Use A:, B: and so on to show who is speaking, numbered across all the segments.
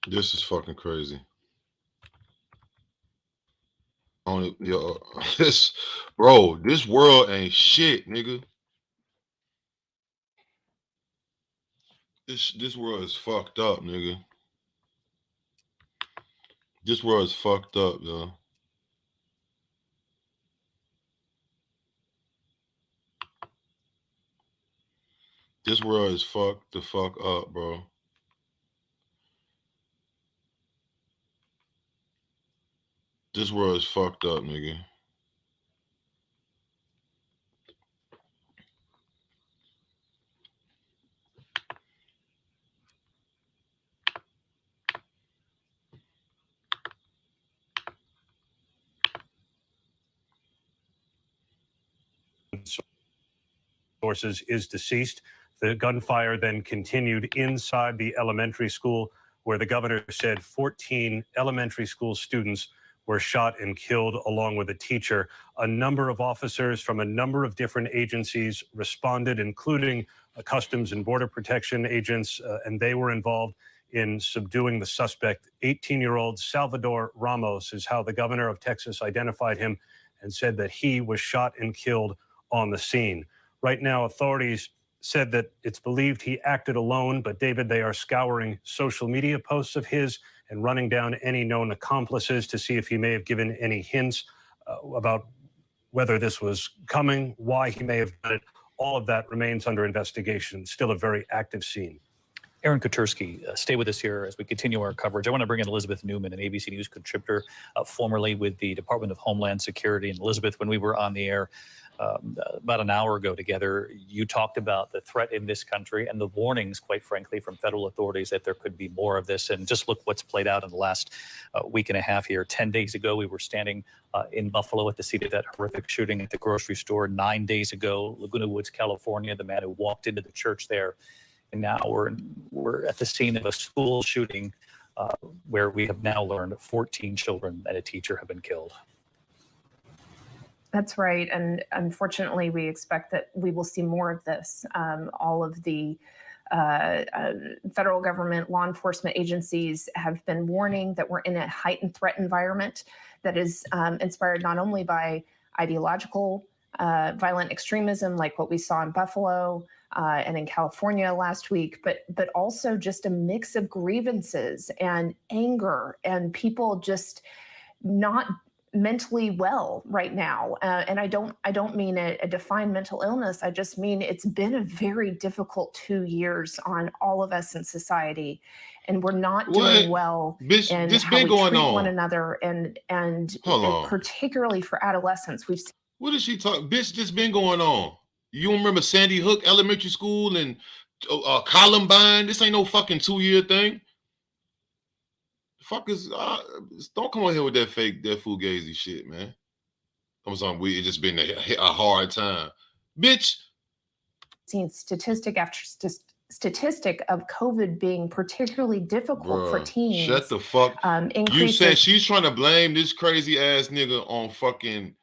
A: This is fucking crazy. Only yo, this bro, this world ain't shit, nigga. This world is fucked up, nigga. This world is fucked up, yo. This world is fucked the fuck up, bro. This world is fucked up, nigga.
B: Sources is deceased. The gunfire then continued inside the elementary school, where the governor said 14 elementary school students were shot and killed, along with a teacher. A number of officers from a number of different agencies responded, including Customs and Border Protection agents, and they were involved in subduing the suspect. 18-year-old Salvador Ramos is how the governor of Texas identified him and said that he was shot and killed on the scene. Right now, authorities said that it's believed he acted alone, but David, they are scouring social media posts of his and running down any known accomplices to see if he may have given any hints about whether this was coming, why he may have done it. All of that remains under investigation. Still a very active scene.
C: Aaron Kotursky, stay with us here as we continue our coverage. I want to bring in Elizabeth Newman, an ABC News contributor, formerly with the Department of Homeland Security. And Elizabeth, when we were on the air about an hour ago together, you talked about the threat in this country and the warnings, quite frankly, from federal authorities that there could be more of this. And just look what's played out in the last week and a half here. 10 days ago, we were standing in Buffalo at the seat of that horrific shooting at the grocery store. 9 days ago, Laguna Woods, California, the man who walked into the church there. And now we're at the scene of a school shooting where we have now learned 14 children and a teacher have been killed.
D: That's right. And unfortunately, we expect that we will see more of this. All of the federal government law enforcement agencies have been warning that we're in a heightened threat environment that is inspired not only by ideological violent extremism like what we saw in Buffalo and in California last week, but also just a mix of grievances and anger and people just not mentally well right now. And I don't mean a defined mental illness. I just mean it's been a very difficult 2 years on all of us in society. And we're not doing well in how we treat one another and particularly for adolescents. We've seen.
A: What is she talking? Bitch, this been going on. You remember Sandy Hook Elementary School and Columbine? This ain't no fucking 2-year thing. Fuck is don't come on here with that fake, that fugazi shit, man. I'm sorry, it's just been a hard time, bitch.
D: Seen statistic after statistic of COVID being particularly difficult for teens.
A: Shut the fuck. You said she's trying to blame this crazy ass nigga on fucking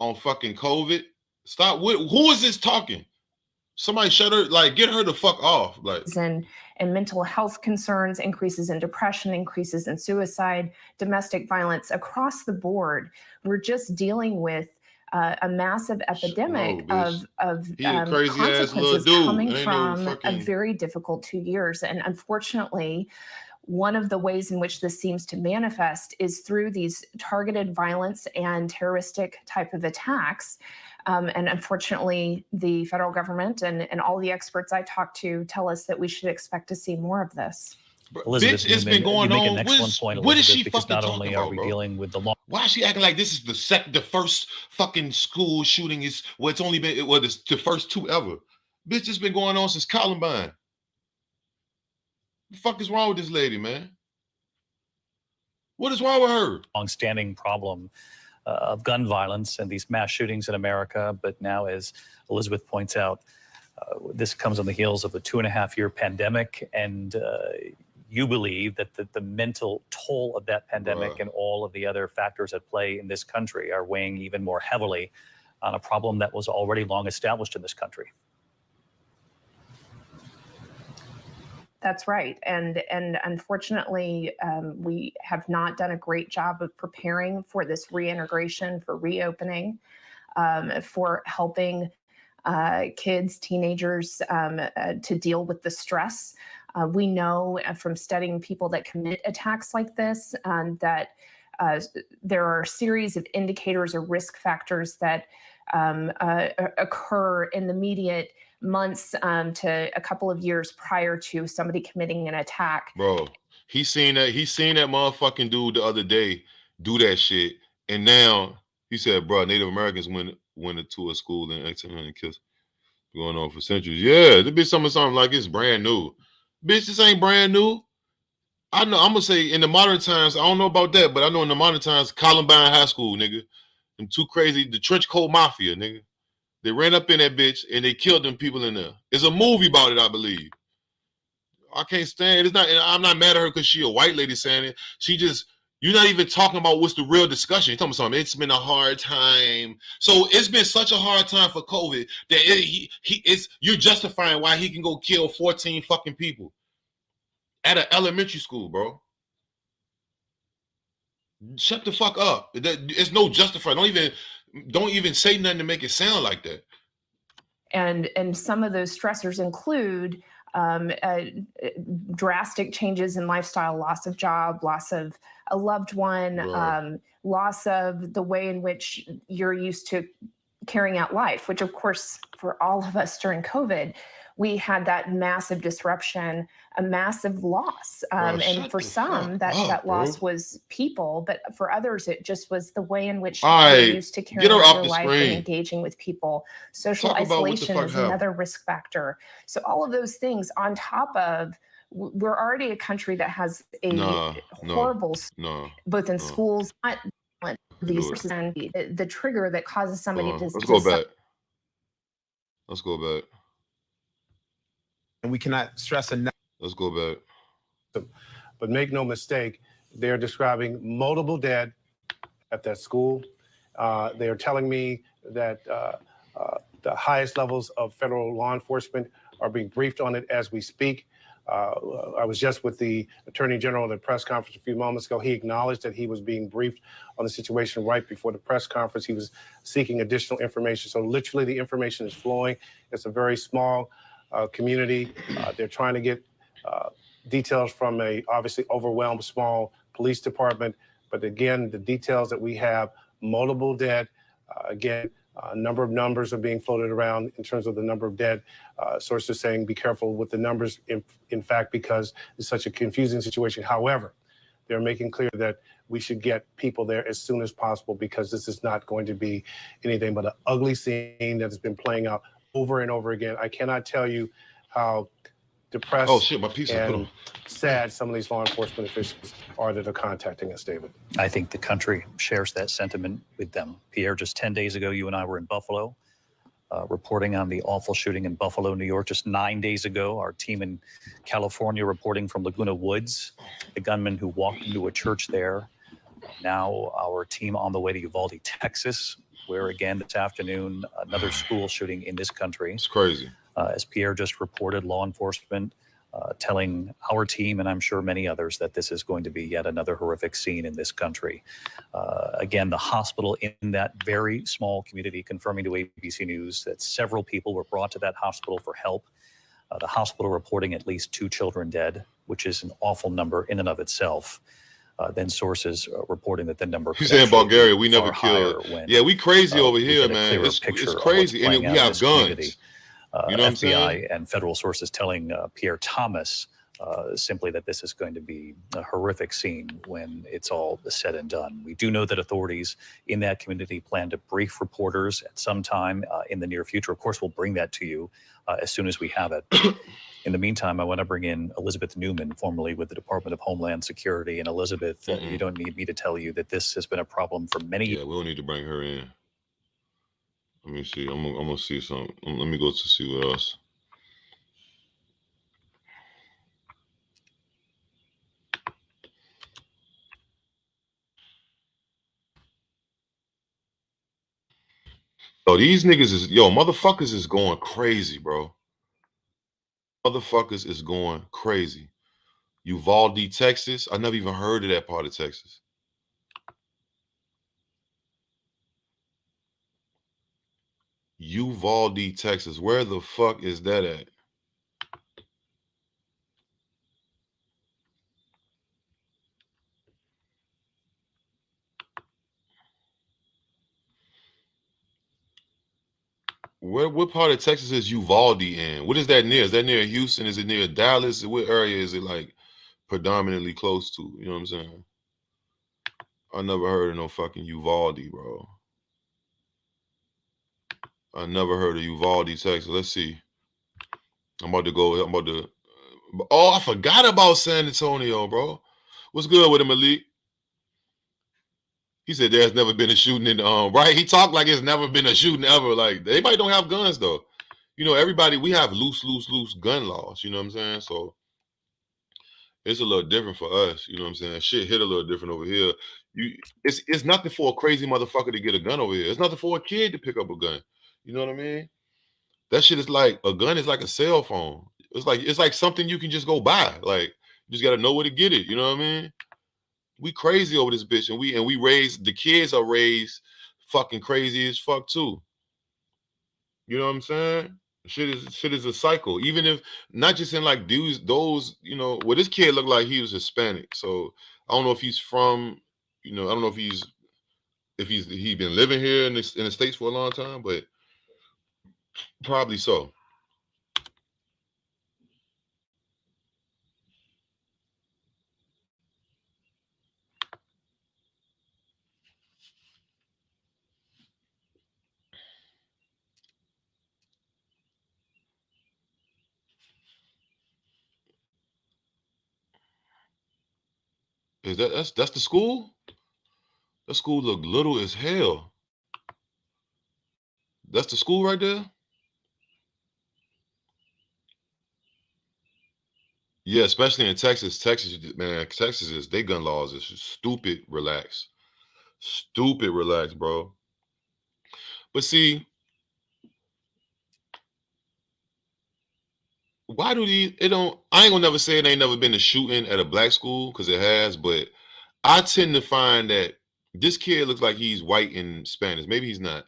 A: COVID. Stop. Who is this talking? Somebody shut her, like, get her the fuck off. Like,
D: and mental health concerns, increases in depression, increases in suicide, domestic violence across the board. We're just dealing with a massive epidemic of consequences coming from a very difficult 2 years. And unfortunately, one of the ways in which this seems to manifest is through these targeted violence and terroristic type of attacks. And unfortunately, the federal government and all the experts I talk to tell us that we should expect to see more of this.
A: Elizabeth, bitch, it's been going on. What is she fucking
C: not only
A: talking
C: are we
A: about,
C: dealing with the law.
A: Why is she acting like this is the first fucking school shooting? It's only been it's the first 2 ever. Bitch, it's been going on since Columbine. The fuck is wrong with this lady, man? What is wrong with her?
C: Long-standing problem of gun violence and these mass shootings in America. But now, as Elizabeth points out, this comes on the heels of a 2.5-year pandemic. And you believe that the mental toll of that pandemic and all of the other factors at play in this country are weighing even more heavily on a problem that was already long established in this country.
D: That's right. And unfortunately, we have not done a great job of preparing for this reintegration, for reopening, for helping kids, teenagers to deal with the stress. We know from studying people that commit attacks like this that there are a series of indicators or risk factors that occur in the immediate months to a couple of years prior to somebody committing an attack.
A: Bro, he seen that motherfucking dude the other day do that shit, and now he said, bro, Native Americans went into a school and accidentally killed, going on for centuries. Yeah, there be something like it's brand new. Bitch, this ain't brand new. I know, I'm gonna say in the modern times, I don't know about that, but I know in the modern times, Columbine High School, nigga, them too crazy, the trench coat mafia, nigga. They ran up in that bitch and they killed them people in there. There's a movie about it, I believe. I can't stand it. It's not. I'm not mad at her because she a white lady saying it. She just. You're not even talking about what's the real discussion. You're talking about something. It's been a hard time. So it's been such a hard time for COVID that you're justifying why he can go kill 14 fucking people at an elementary school, bro. Shut the fuck up. It's no justifying. Don't even say nothing to make it sound like that.
D: And some of those stressors include drastic changes in lifestyle, loss of job, loss of a loved one,
A: Right.
D: loss of the way in which you're used to carrying out life, which of course for all of us during COVID, we had that massive disruption, a massive loss. And for some, that loss was people, but for others, it just was the way in which they're used to carrying out their life and engaging with people. Social isolation is another risk factor. So all of those things on top of, we're already a country that has a horrible, both in schools, these and the trigger that causes somebody to.
A: Let's go back. Let's go back.
E: And we cannot stress enough.
A: Let's go back.
E: But make no mistake, they're describing multiple dead at that school. They are telling me that the highest levels of federal law enforcement are being briefed on it as we speak. I was just with the Attorney General at a press conference a few moments ago. He acknowledged that he was being briefed on the situation right before the press conference. He was seeking additional information. So literally the information is flowing. It's a very small community. They're trying to get details from a obviously overwhelmed small police department. But again, the details that we have, multiple dead, again, a number of numbers are being floated around in terms of the number of dead. Sources saying be careful with the numbers, in fact, because it's such a confusing situation. However, they're making clear that we should get people there as soon as possible because this is not going to be anything but an ugly scene that has been playing out over and over again. I cannot tell you how depressed and sad some of these law enforcement officials are that are contacting us, David.
C: I think the country shares that sentiment with them. Pierre, just 10 days ago, you and I were in Buffalo reporting on the awful shooting in Buffalo, New York. Just 9 days ago, our team in California reporting from Laguna Woods, the gunman who walked into a church there. Now our team on the way to Uvalde, Texas, where again this afternoon, another school shooting in this country.
A: It's crazy.
C: As Pierre just reported, law enforcement telling our team, and I'm sure many others, that this is going to be yet another horrific scene in this country. Again, the hospital in that very small community confirming to ABC News that several people were brought to that hospital for help. The hospital reporting at least 2 children dead, which is an awful number in and of itself. Then sources reporting that the number.
A: You saying Bulgaria, we never killed. Yeah, we crazy over here, man. It's crazy, and we have guns. You know what I'm saying?
C: FBI and federal sources telling Pierre Thomas simply that this is going to be a horrific scene when it's all said and done. We do know that authorities in that community plan to brief reporters at some time in the near future. Of course, we'll bring that to you as soon as we have it. In the meantime, I want to bring in Elizabeth Newman, formerly with the Department of Homeland Security. And Elizabeth, you don't need me to tell you that this has been a problem for many years.
A: Yeah, we don't need to bring her in. Let me see. I'm gonna see something. Let me go to see what else. These niggas is motherfuckers is going crazy, bro. Motherfuckers is going crazy. Uvalde, Texas. I never even heard of that part of Texas. Uvalde, Texas. Where the fuck is that at? What part of Texas is Uvalde in? What is that near? Is that near Houston? Is it near Dallas? What area is it like predominantly close to? You know what I'm saying? I never heard of no fucking Uvalde, bro. I never heard of Uvalde, Texas. Let's see. I'm about to go. I'm about to. Oh, I forgot about San Antonio, bro. What's good with him, Malik? He said there's never been a shooting in right. He talked like it's never been a shooting ever. Like everybody don't have guns though. You know, everybody we have loose gun laws. You know what I'm saying? So it's a little different for us. You know what I'm saying? Shit hit a little different over here. It's nothing for a crazy motherfucker to get a gun over here. It's nothing for a kid to pick up a gun. You know what I mean? That shit is like a gun is like a cell phone. It's like something you can just go buy. Like you just gotta know where to get it. You know what I mean? We crazy over this bitch, and we raised the kids are raised fucking crazy as fuck too. You know what I'm saying? Shit is a cycle. Even if not just in like dudes, those you know, well, this kid looked like he was Hispanic, so I don't know if he's from, you know, I don't know if he been living here in the states for a long time, but probably so. Is that's the school? That school look little as hell. That's the school right there. Yeah, especially in Texas. Texas, man, Texas is they gun laws is stupid. Relax, stupid. Relax, bro. But see, why do these? It don't. I ain't gonna never say it ain't never been a shooting at a black school because it has. But I tend to find that this kid looks like he's white and Spanish. Maybe he's not.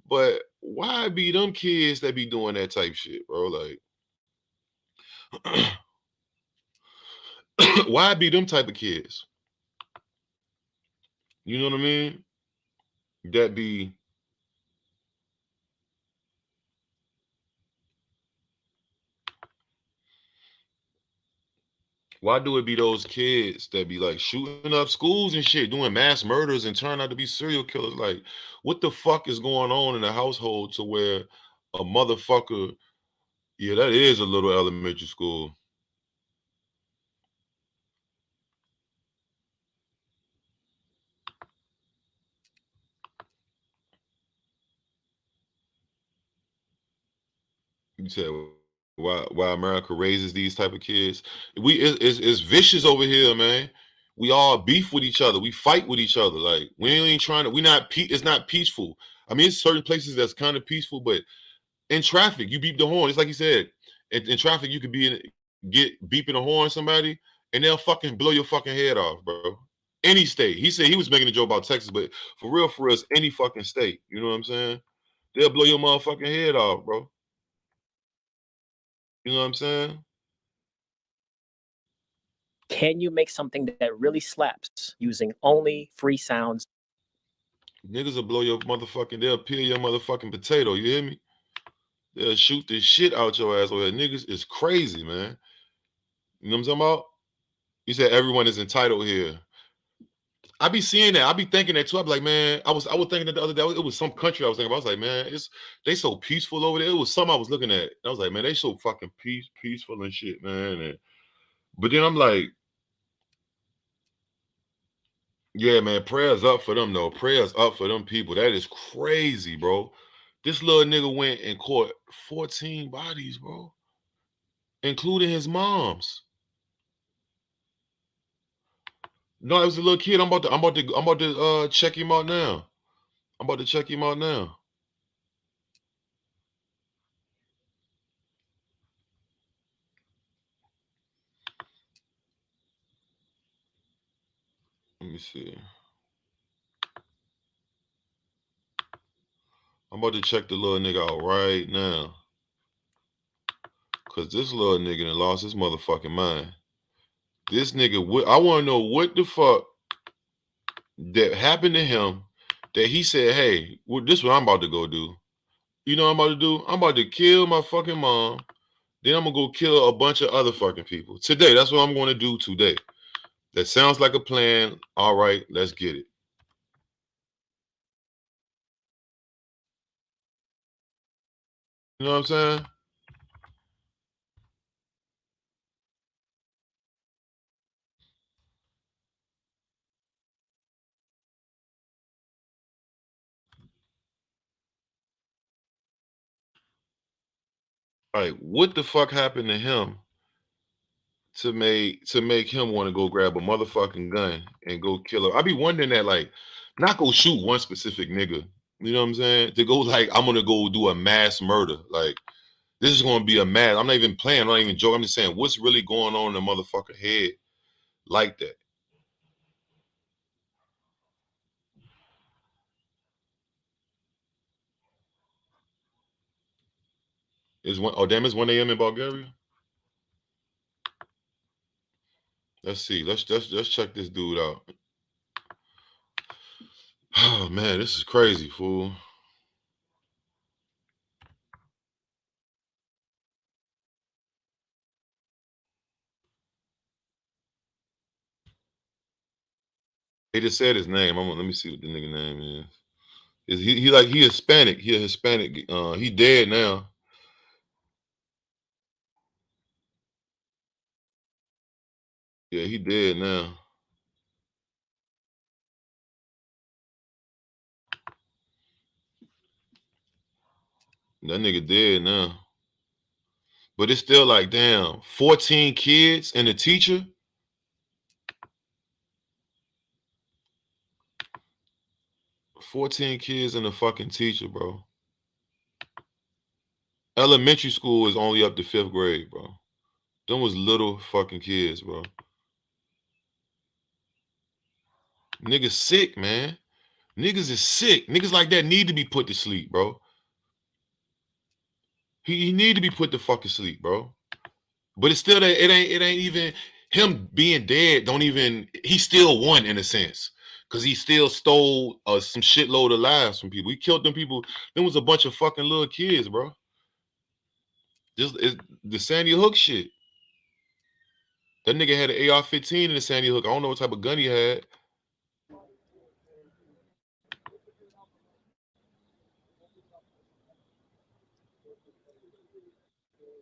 A: But why be them kids that be doing that type shit, bro? Like, why be them type of kids? You know what I mean? That be why do it be those kids that be like shooting up schools and shit, doing mass murders and turn out to be serial killers? Like, what the fuck is going on in the household to where a motherfucker? Yeah, that is a little elementary school. You said why America raises these type of kids? It's vicious over here, man. We all beef with each other. We fight with each other. Like we ain't trying to. We not. It's not peaceful. I mean, it's certain places that's kind of peaceful, but in traffic, you beep the horn. It's like you said. In traffic, you could get beeping the horn somebody, and they'll fucking blow your fucking head off, bro. Any state. He said he was making a joke about Texas, but for real, it's any fucking state. You know what I'm saying? They'll blow your motherfucking head off, bro. You know what I'm saying?
F: Can you make something that really slaps using only free sounds?
A: Niggas will blow your motherfucking, they'll peel your motherfucking potato. You hear me? They'll shoot the shit out your ass over there. Niggas is crazy, man. You know what I'm talking about? He said everyone is entitled here. I be seeing that. I be thinking that too. I be like, man, I was thinking that the other day. It was some country I was thinking about. I was like, man, they so peaceful over there. It was something I was looking at. I was like, man, they so fucking peaceful and shit, man. But then I'm like, yeah, man, prayers up for them though. Prayers up for them people. That is crazy, bro. This little nigga went and caught 14 bodies, bro, including his mom's. No, it was a little kid. I'm about to check him out now. I'm about to check him out now. see. I'm about to check the little nigga out right now. Cause this little nigga done lost his motherfucking mind. This nigga, I want to know what the fuck that happened to him that he said, hey, this is what I'm about to go do. You know what I'm about to do? I'm about to kill my fucking mom. Then I'm going to go kill a bunch of other fucking people. Today, that's what I'm going to do today. That sounds like a plan. All right, let's get it. You know what I'm saying? Like, what the fuck happened to him to make him want to go grab a motherfucking gun and go kill her? I be wondering that, like, not go shoot one specific nigga. You know what I'm saying? To go like, I'm gonna go do a mass murder. Like, this is gonna be a mass. I'm not even playing. I'm not even joking. I'm just saying, what's really going on in the motherfucker head like that? It's 1 a.m. in Bulgaria. Let's see. Let's check this dude out. Oh man, this is crazy, fool. They just said his name. Let me see what the nigga name is. Is he Hispanic? He a Hispanic. He dead now. Yeah, he dead now. That nigga dead now. But it's still like, damn, 14 kids and a teacher. 14 kids and a fucking teacher, bro. Elementary school is only up to 5th grade, bro. Them was little fucking kids, bro. Niggas sick, man. Niggas is sick. Niggas like that need to be put to sleep, bro. He need to be put to fucking sleep, bro. But it's still that it ain't even him being dead. He still won in a sense, because he still stole some shitload of lives from people. He killed them people. There was a bunch of fucking little kids, bro. Just the Sandy Hook shit. That nigga had an AR-15 in the Sandy Hook. I don't know what type of gun he had.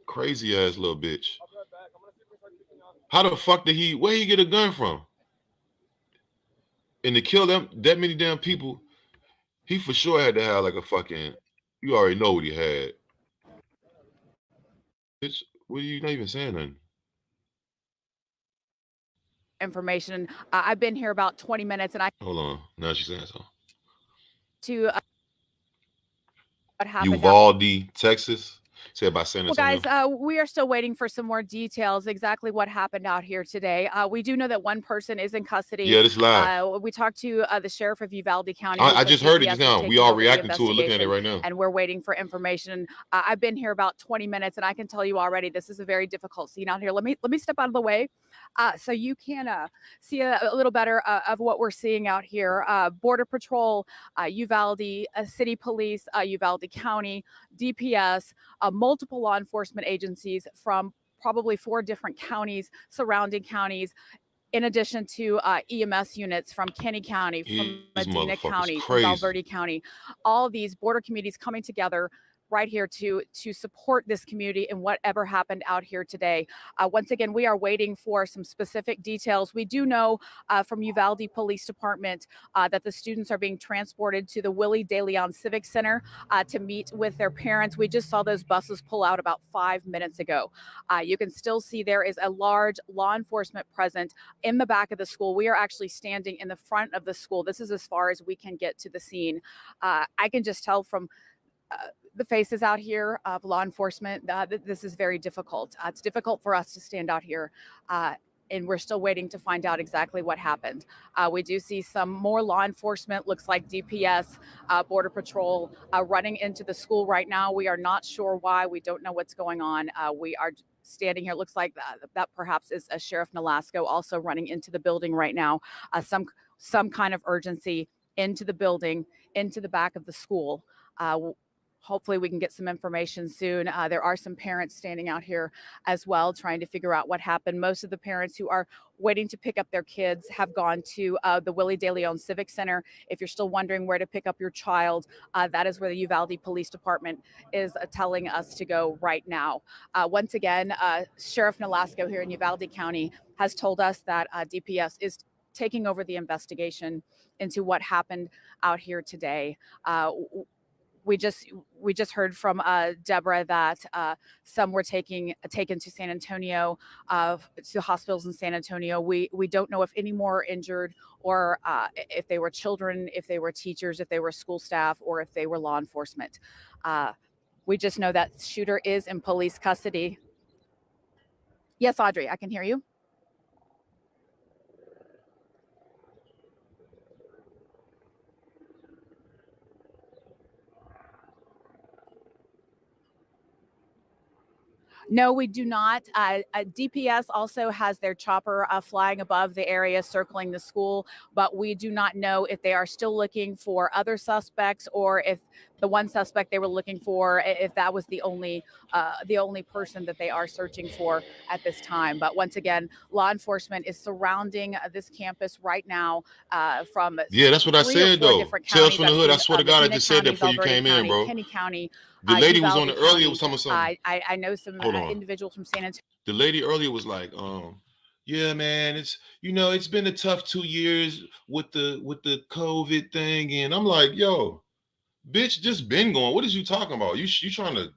A: Crazy ass little bitch. How the fuck where he get a gun from? And to kill that many damn people, he for sure had to have like a fucking, you already know what he had. Bitch, what are you not even saying nothing?
G: Information. I've been here about 20 minutes and
A: Hold on. Now she's saying something.
G: What happened?
A: Uvalde, Texas. Say about San Antonio.
G: Well, guys, we are still waiting for some more details exactly what happened out here today. We do know that one person is in custody.
A: Yeah, this live.
G: We talked to the sheriff of Uvalde County.
A: I just heard it just now. We all reacting to it, looking at it right now.
G: And we're waiting for information. I've been here about 20 minutes, and I can tell you already, this is a very difficult scene out here. Let me step out of the way so you can see a little better of what we're seeing out here. Border Patrol, Uvalde City Police, Uvalde County, DPS, multiple law enforcement agencies from probably 4 different counties, surrounding counties, in addition to EMS units from Kenny County, from Medina County, from Valverde County. All these border communities coming together right here to support this community and whatever happened out here today. Once again, we are waiting for some specific details. We do know from Uvalde Police Department that the students are being transported to the Willie De Leon Civic Center to meet with their parents. We just saw those buses pull out about 5 minutes ago. You can still see there is a large law enforcement present in the back of the school. We are actually standing in the front of the school. This is as far as we can get to the scene. I can just tell from the faces out here of law enforcement, this is very difficult. It's difficult for us to stand out here. and we're still waiting to find out exactly what happened. We do see some more law enforcement, looks like DPS, Border Patrol, running into the school right now. We are not sure why. We don't know what's going on. We are standing here. It looks like that perhaps is a Sheriff Nolasco also running into the building right now. Some kind of urgency into the building, into the back of the school. Hopefully we can get some information soon. There are some parents standing out here as well, trying to figure out what happened. Most of the parents who are waiting to pick up their kids have gone to the Willie De Leon Civic Center. If you're still wondering where to pick up your child, that is where the Uvalde Police Department is telling us to go right now. Once again, Sheriff Nolasco here in Uvalde County has told us that DPS is taking over the investigation into what happened out here today. We just heard from Deborah that some were taken to San Antonio, to hospitals in San Antonio. We don't know if any more are injured, or if they were children, if they were teachers, if they were school staff, or if they were law enforcement. We just know that shooter is in police custody. Yes, Audrey, I can hear you. No, we do not. DPS also has their chopper flying above the area, circling the school, but we do not know if they are still looking for other suspects, or if the one suspect they were looking for, if that was the only person that they are searching for at this time. But once again, law enforcement is surrounding this campus right now, from
A: Yeah, that's what I
G: 3 or 4
A: said though.
G: different
A: Tales
G: counties.
A: from the
G: I've
A: hood. I
G: seen
A: swear to God, I
G: Medina
A: just said that
G: County,
A: before you
G: Valverde
A: came in,
G: County,
A: bro.
G: Kenny County,
A: The lady was on
G: Uvalde
A: the earlier
G: County.
A: was talking something.
G: I know some
A: Hold on.
G: individuals from San Antonio.
A: The lady earlier was like, yeah, man, it's been a tough 2 years with the COVID thing, and I'm like, yo, bitch, just been going. What is you talking about? You trying to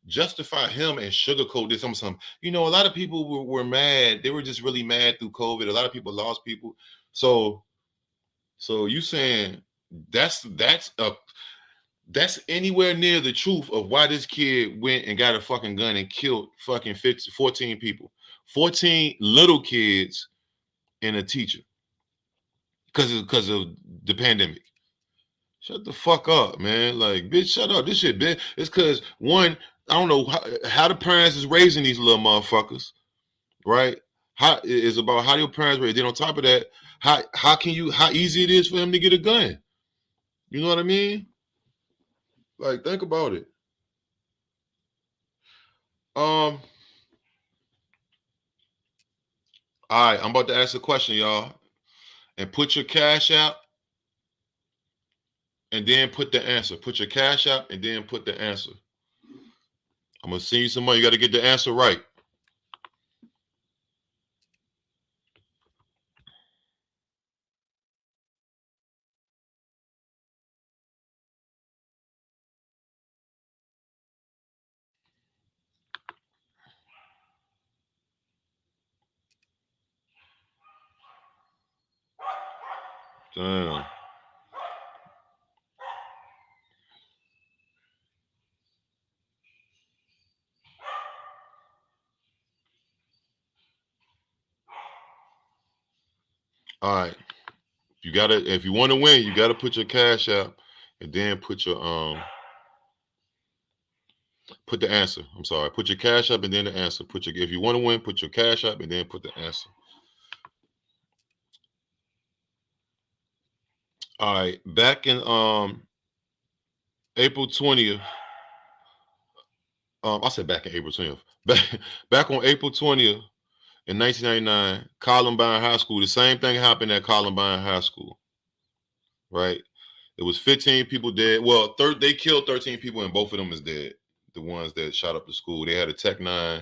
A: justify him and sugarcoat this? Something. A lot of people were mad. They were just really mad through COVID. A lot of people lost people. So you saying that's anywhere near the truth of why this kid went and got a fucking gun and killed fucking 14 people, 14 little kids and a teacher because of the pandemic. Shut the fuck up, man. Like, bitch, shut up. This shit, bitch. It's because, one, I don't know how the parents is raising these little motherfuckers, right? It's about how your parents raise. Then on top of that, how easy it is for him to get a gun. You know what I mean? Like, think about it. All right, I'm about to ask a question, y'all. And put your cash out and then put the answer. Put your cash out and then put the answer. I'm going to send you some money. You got to get the answer right. Damn. All right. If you want to win, you gotta put your cash out and then put your put the answer. I'm sorry. Put your cash up and then the answer. If you want to win, put your cash up and then put the answer. All right. Back in April 20th. I said back in April 20th. Back on April 20th in 1999, Columbine High School, the same thing happened at Columbine High School. Right? It was 15 people dead. Well, they killed 13 people and both of them is dead. The ones that shot up the school. They had a Tech 9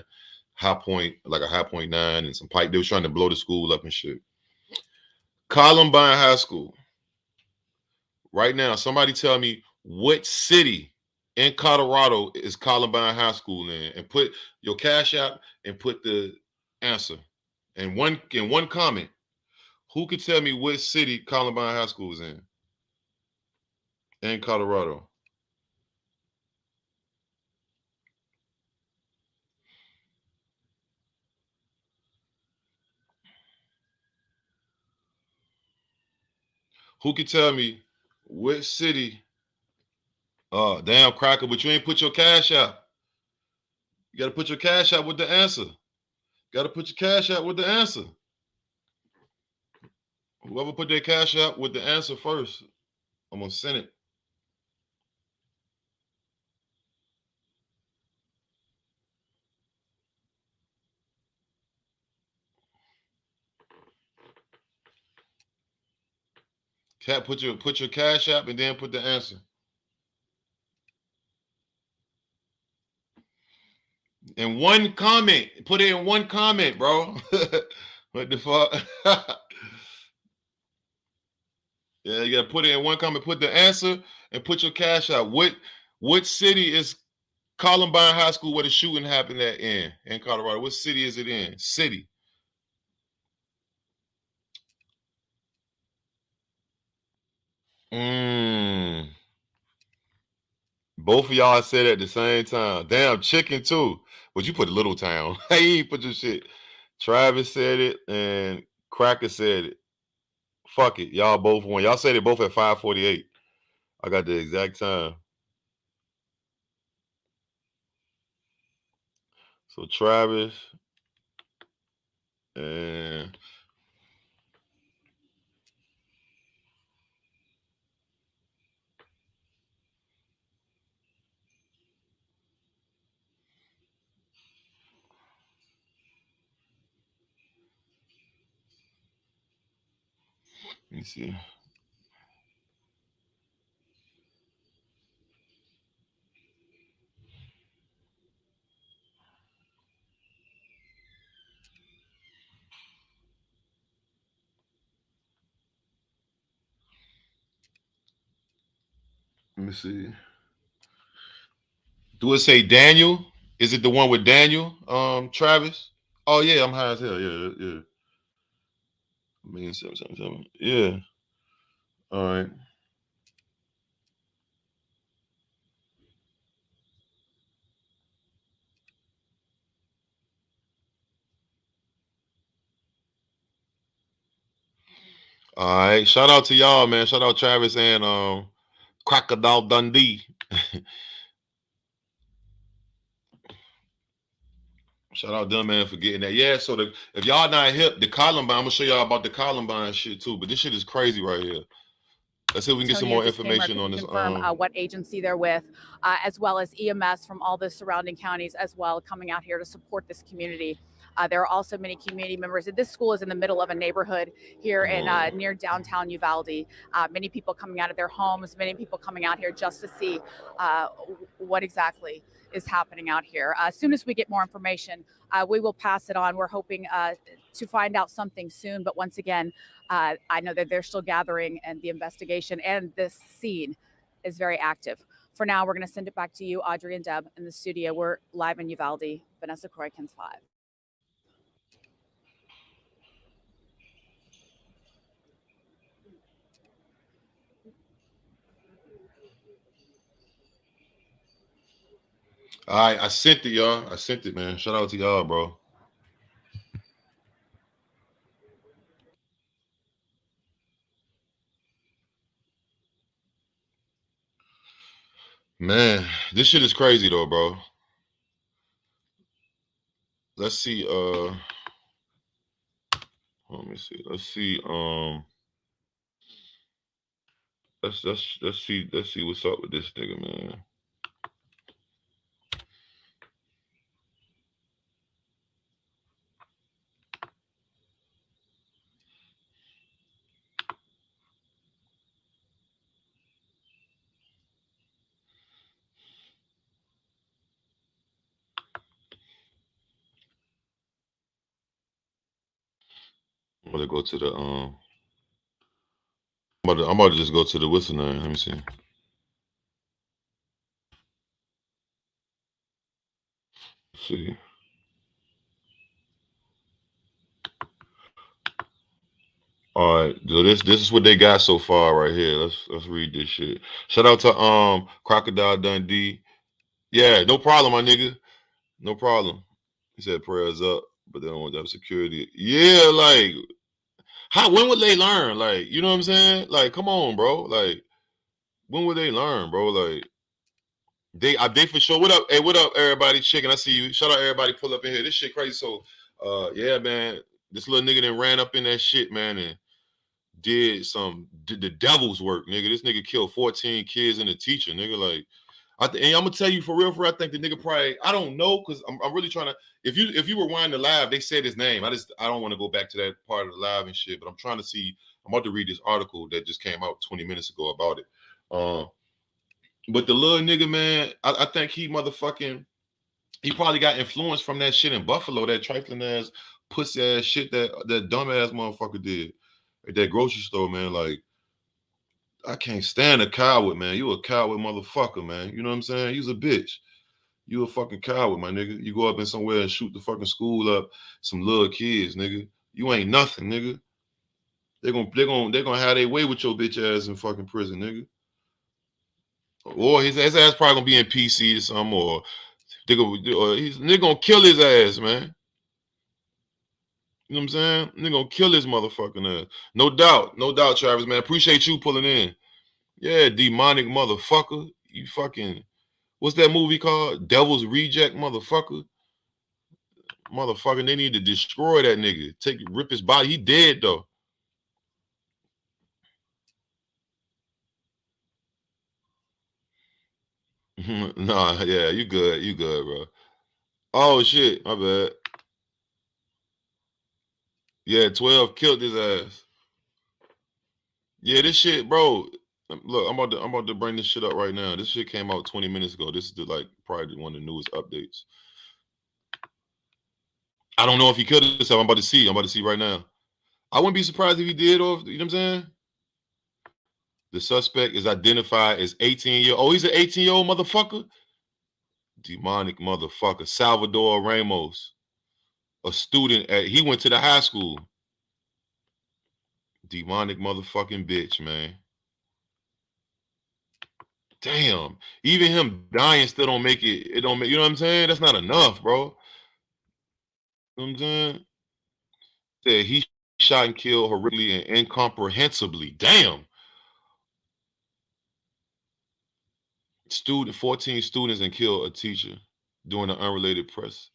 A: high point, like a high point 9 and some pipe. They were trying to blow the school up and shit. Columbine High School. Right now, somebody tell me what city in Colorado is Columbine High School in, and put your cash out and put the answer. And in one comment, who could tell me what city Columbine High School is in Colorado? Who can tell me which city? Damn cracker, but you ain't put your cash out. You gotta put your cash out with the answer. Gotta put your cash out with the answer. Whoever put their cash out with the answer first, I'm gonna send it. Cat, put your cash app and then put the answer. In one comment. Put it in one comment, bro. What the fuck? Yeah, you gotta put it in one comment. Put the answer and put your cash out. What city is Columbine High School where the shooting happened at in Colorado? What city is it in? City. Both of y'all said it at the same time. Damn, chicken too. But you put Little Town. He ain't put your shit. Travis said it and Cracker said it. Fuck it. Y'all both won. Y'all said it both at 5:48. I got the exact time. So Travis and let me see. Let me see. Do it say Daniel? Is it the one with Daniel? Travis? Oh yeah, I'm high as hell. Yeah. I mean 777. Yeah. All right. All right. Shout out to y'all, man. Shout out Travis and Crocodile Dundee. Shout out them, man, for getting that. Yeah, so if y'all not hip, the Columbine, I'm gonna show y'all about the Columbine shit too. But this shit is crazy right here. Let's see if we can get some
G: Antonio
A: more
G: just came
A: information
G: right,
A: on this.
G: confirm what agency they're with, as well as EMS from all the surrounding counties as well, coming out here to support this community. There are also many community members. This school is in the middle of a neighborhood here in near downtown Uvalde. Many people coming out of their homes, many people coming out here just to see what exactly is happening out here. As soon as we get more information, we will pass it on. We're hoping to find out something soon. But once again, I know that they're still gathering and the investigation and this scene is very active. For now, we're going to send it back to you, Audrey and Deb, in the studio. We're live in Uvalde. Vanessa Croykins 5.
A: All right, I sent it, y'all. I sent it, man. Shout out to y'all, bro. Man, this shit is crazy though, bro. Let's see. Let me see. Let's see. Let's see what's up with this nigga, man. I'm gonna go to the I'm about to just go to the whistle name. Let me see. Let's see. All right, so this is what they got so far right here. Let's read this shit. Shout out to Crocodile Dundee. Yeah, no problem, my nigga. No problem. He said prayers up, but they don't want to have security. Yeah, like when would they learn? Like, you know what I'm saying? Like, come on, bro. Like, when would they learn, bro? Like, they for sure. What up? Hey, what up, everybody? Chicken, I see you. Shout out everybody pull up in here. This shit crazy. So, yeah, man. This little nigga that ran up in that shit, man, and did the devil's work, nigga. This nigga killed 14 kids and a teacher, nigga. Like, and I'm gonna tell you for real, I think the nigga probably, I don't know, because I'm really trying to. If you rewind the live, they said his name. I don't want to go back to that part of the live and shit, but I'm trying to see. I'm about to read this article that just came out 20 minutes ago about it. But the little nigga, man, I think he probably got influence from that shit in Buffalo, that trifling ass, pussy ass shit that dumb ass motherfucker did at that grocery store, man. Like, I can't stand a coward, man. You a coward motherfucker, man. You know what I'm saying? You's a bitch. You a fucking coward, my nigga. You go up in somewhere and shoot the fucking school up, some little kids, nigga. You ain't nothing, nigga. They're gonna have their way with your bitch ass in fucking prison, nigga. Or his ass probably gonna be in PC or something, or they're gonna kill his ass, man. You know what I'm saying? They're gonna kill his motherfucking ass. No doubt, Travis, man. Appreciate you pulling in. Yeah, demonic motherfucker. You fucking, what's that movie called? Devil's Reject, motherfucker. Motherfucker, they need to destroy that nigga. Rip his body. He dead though. Nah, yeah, you good, bro. Oh shit, my bad. Yeah, 12 killed his ass. Yeah, this shit, bro. Look, I'm about to bring this shit up right now. This shit came out 20 minutes ago. This is probably one of the newest updates. I don't know if he killed himself. I'm about to see right now. I wouldn't be surprised if he did, or you know what I'm saying? The suspect is identified as 18-year-old. Oh, he's an 18-year-old motherfucker? Demonic motherfucker. Salvador Ramos. A student he went to the high school. Demonic motherfucking bitch, man. Damn. Even him dying still don't make it. It don't make, you know what I'm saying? That's not enough, bro. You know what I'm saying? Said he shot and killed horrifically and incomprehensibly. Damn. 14 students and killed a teacher during an unrelated press.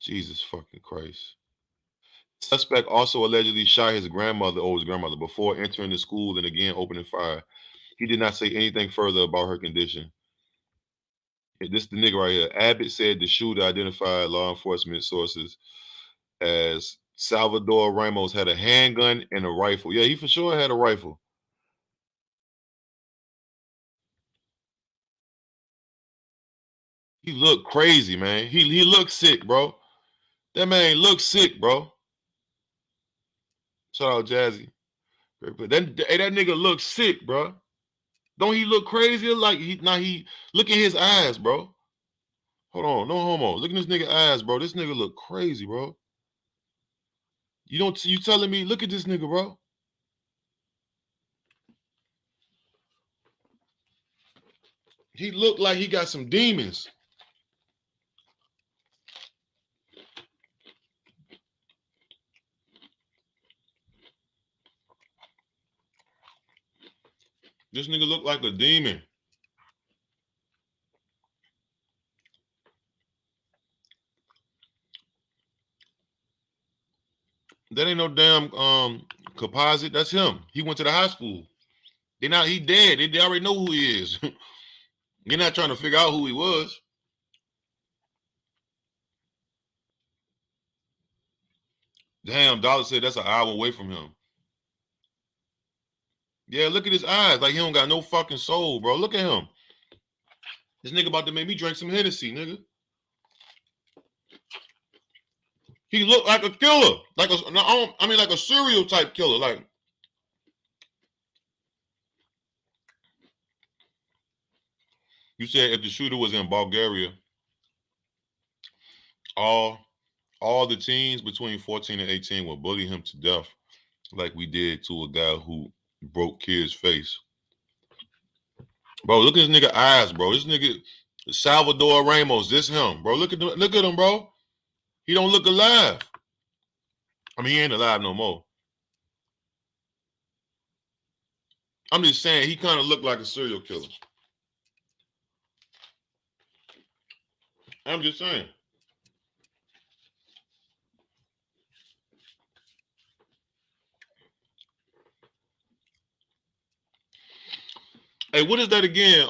A: Jesus fucking Christ. Suspect also allegedly shot his grandmother before entering the school and again opening fire. He did not say anything further about her condition. This is the nigga right here. Abbott said the shooter identified law enforcement sources as Salvador Ramos had a handgun and a rifle. Yeah, he for sure had a rifle. He looked crazy, man. He looked sick, bro. That man looked sick, bro. Shout out Jazzy. That nigga looks sick, bro. Don't he look crazy? Like he look at his eyes, bro. Hold on, no homo. Look at this nigga eyes, bro. This nigga look crazy, bro. You telling me? Look at this nigga, bro. He looked like he got some demons. This nigga look like a demon. That ain't no damn composite. That's him. He went to the high school. He dead. They already know who he is. They're not trying to figure out who he was. Damn, Dollar said that's an hour away from him. Yeah, look at his eyes. Like he don't got no fucking soul, bro. Look at him. This nigga about to make me drink some Hennessy, nigga. He looked like a killer. Like a serial type killer. Like, you said if the shooter was in Bulgaria, all the teens between 14 and 18 would bully him to death like we did to a guy who broke kid's face. Bro, look at this nigga eyes, bro. This nigga Salvador Ramos, this him, bro. Look at him, bro. He don't look alive. I mean, he ain't alive no more. I'm just saying he kind of looked like a serial killer. I'm just saying. Hey, what is that again?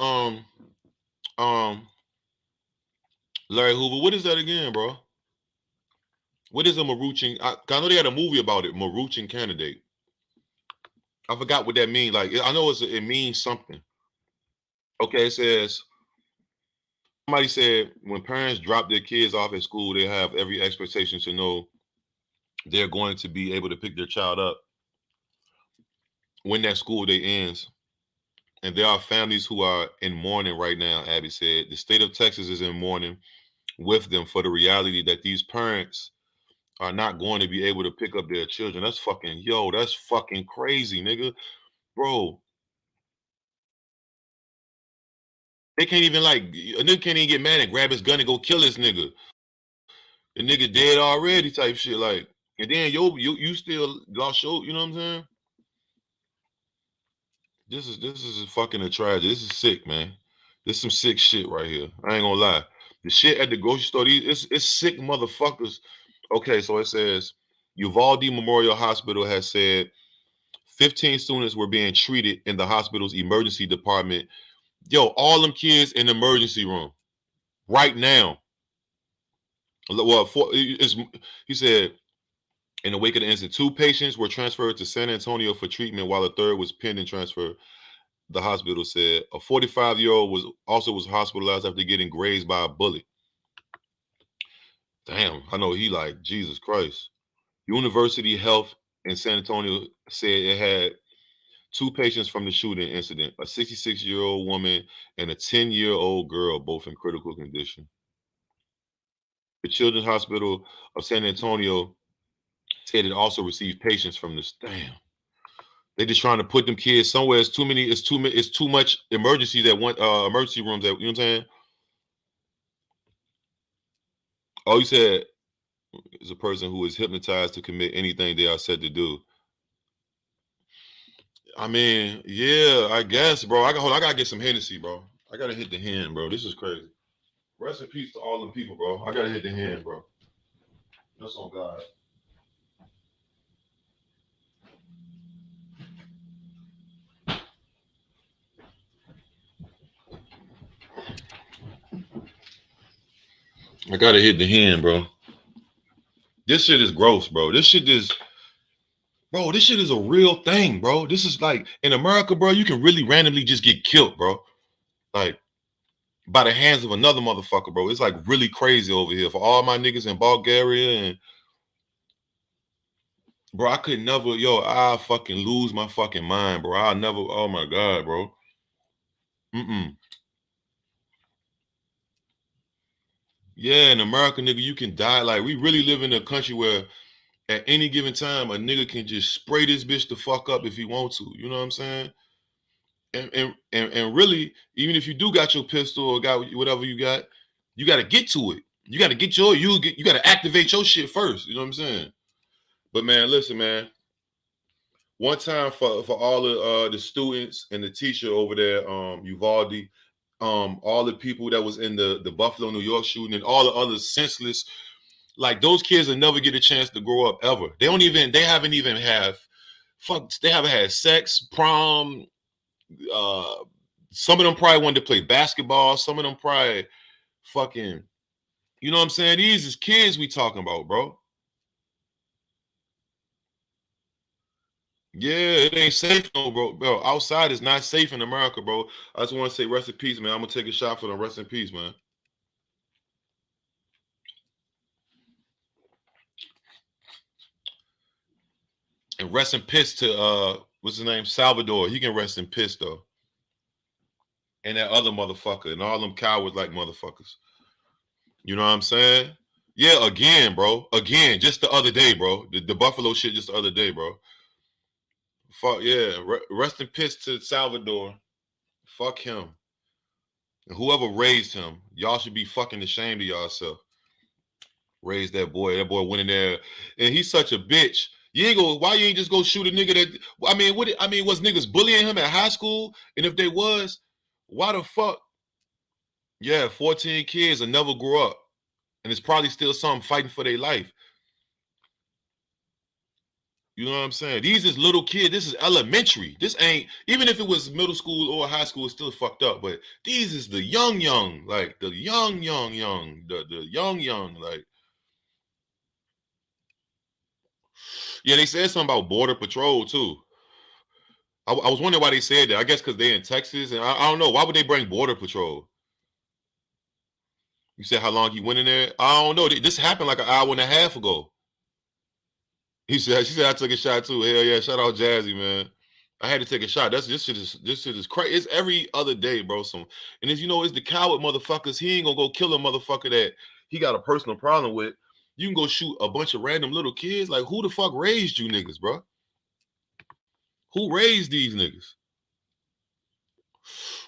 A: Larry Hoover. What is that again, bro? What is a Maruchan? I know they had a movie about it, Maruchan candidate. I forgot what that means. Like, I know it means something. Okay, it says somebody said when parents drop their kids off at school, they have every expectation to know they're going to be able to pick their child up when that school day ends. And there are families who are in mourning right now, Abby said. The state of Texas is in mourning with them for the reality that these parents are not going to be able to pick up their children. That's fucking, that's fucking crazy, nigga. Bro, they can't even a nigga can't even get mad and grab his gun and go kill this nigga. The nigga dead already type shit. Like, and then you still lost your, you know what I'm saying? This is fucking a tragedy. This is sick, man. This is some sick shit right here. I ain't gonna lie. The shit at the grocery store, it's sick motherfuckers. Okay, so it says Uvalde Memorial Hospital has said 15 students were being treated in the hospital's emergency department. Yo, all them kids in the emergency room right now. Well, he said in the wake of the incident, 2 patients were transferred to San Antonio for treatment while a third was pending transfer. The hospital said a 45-year-old was hospitalized after getting grazed by a bullet. Damn, I know he like Jesus Christ. University Health in San Antonio said it had 2 patients from the shooting incident, a 66-year-old woman and a 10-year-old girl, both in critical condition. The Children's Hospital of San Antonio said it also received patients from this. Damn. They just trying to put them kids somewhere. It's too many. It's too much emergencies at one emergency rooms. You know what I'm saying? Oh, you said is a person who is hypnotized to commit anything they are said to do. I mean, yeah, I guess, bro. I gotta get some Hennessy, bro. I gotta hit the hand, bro. This is crazy. Rest in peace to all them people, bro. I gotta hit the hand, bro. That's on God. I gotta hit the hand, bro. This shit is gross, bro. This shit is a real thing, bro. This is like in America, bro, you can really randomly just get killed, bro. Like by the hands of another motherfucker, bro. It's like really crazy over here for all my niggas in Bulgaria and bro, I could never, I'll fucking lose my fucking mind, bro. I'll never, oh my God, bro. Yeah, in America, nigga, you can die. Like, we really live in a country where at any given time, a nigga can just spray this bitch the fuck up if he want to. You know what I'm saying? And really, even if you do got your pistol or got whatever you got to get to it. You got to get you got to activate your shit first. You know what I'm saying? But man, listen, man. One time for all the students and the teacher over there, Uvalde, all the people that was in the Buffalo, New York shooting, and all the other senseless, like those kids will never get a chance to grow up ever. They haven't even they haven't had sex, prom. Some of them probably wanted to play basketball. Some of them probably fucking, you know what I'm saying? These is kids we talking about, bro. Yeah, it ain't safe no, bro. Outside is not safe in America, bro. I just want to say rest in peace, man. I'm gonna take a shot for them. Rest in peace, man. And rest in piss to what's his name? Salvador. He can rest in piss though. And that other motherfucker and all them cowards like motherfuckers. You know what I'm saying? Yeah, again, bro. Again, just the other day, bro. The Buffalo shit just the other day, bro. Fuck yeah. Rest in piss to Salvador. Fuck him. And whoever raised him, y'all should be fucking ashamed of yourself. Raised that boy. That boy went in there. And he's such a bitch. You ain't go. Why you ain't just go shoot a nigga that? I mean, was niggas bullying him at high school? And if they was, why the fuck? Yeah, 14 kids and never grew up, and it's probably still some fighting for their life. You know what I'm saying? These is little kids. This is elementary. This ain't, even if it was middle school or high school, it's still fucked up. But these is the young, like the young, the young, like. Yeah, they said something about Border Patrol too. I was wondering why they said that. I guess because they're in Texas, and I don't know. Why would they bring Border Patrol? You said how long he went in there? I don't know. This happened like an hour and a half ago. She said I took a shot too. Hell yeah, shout out Jazzy, man. I had to take a shot. This shit is crazy. It's every other day, bro. And as you know, it's the coward motherfuckers. He ain't gonna go kill a motherfucker that he got a personal problem with. You can go shoot a bunch of random little kids. Like, who the fuck raised you niggas, bro? Who raised these niggas?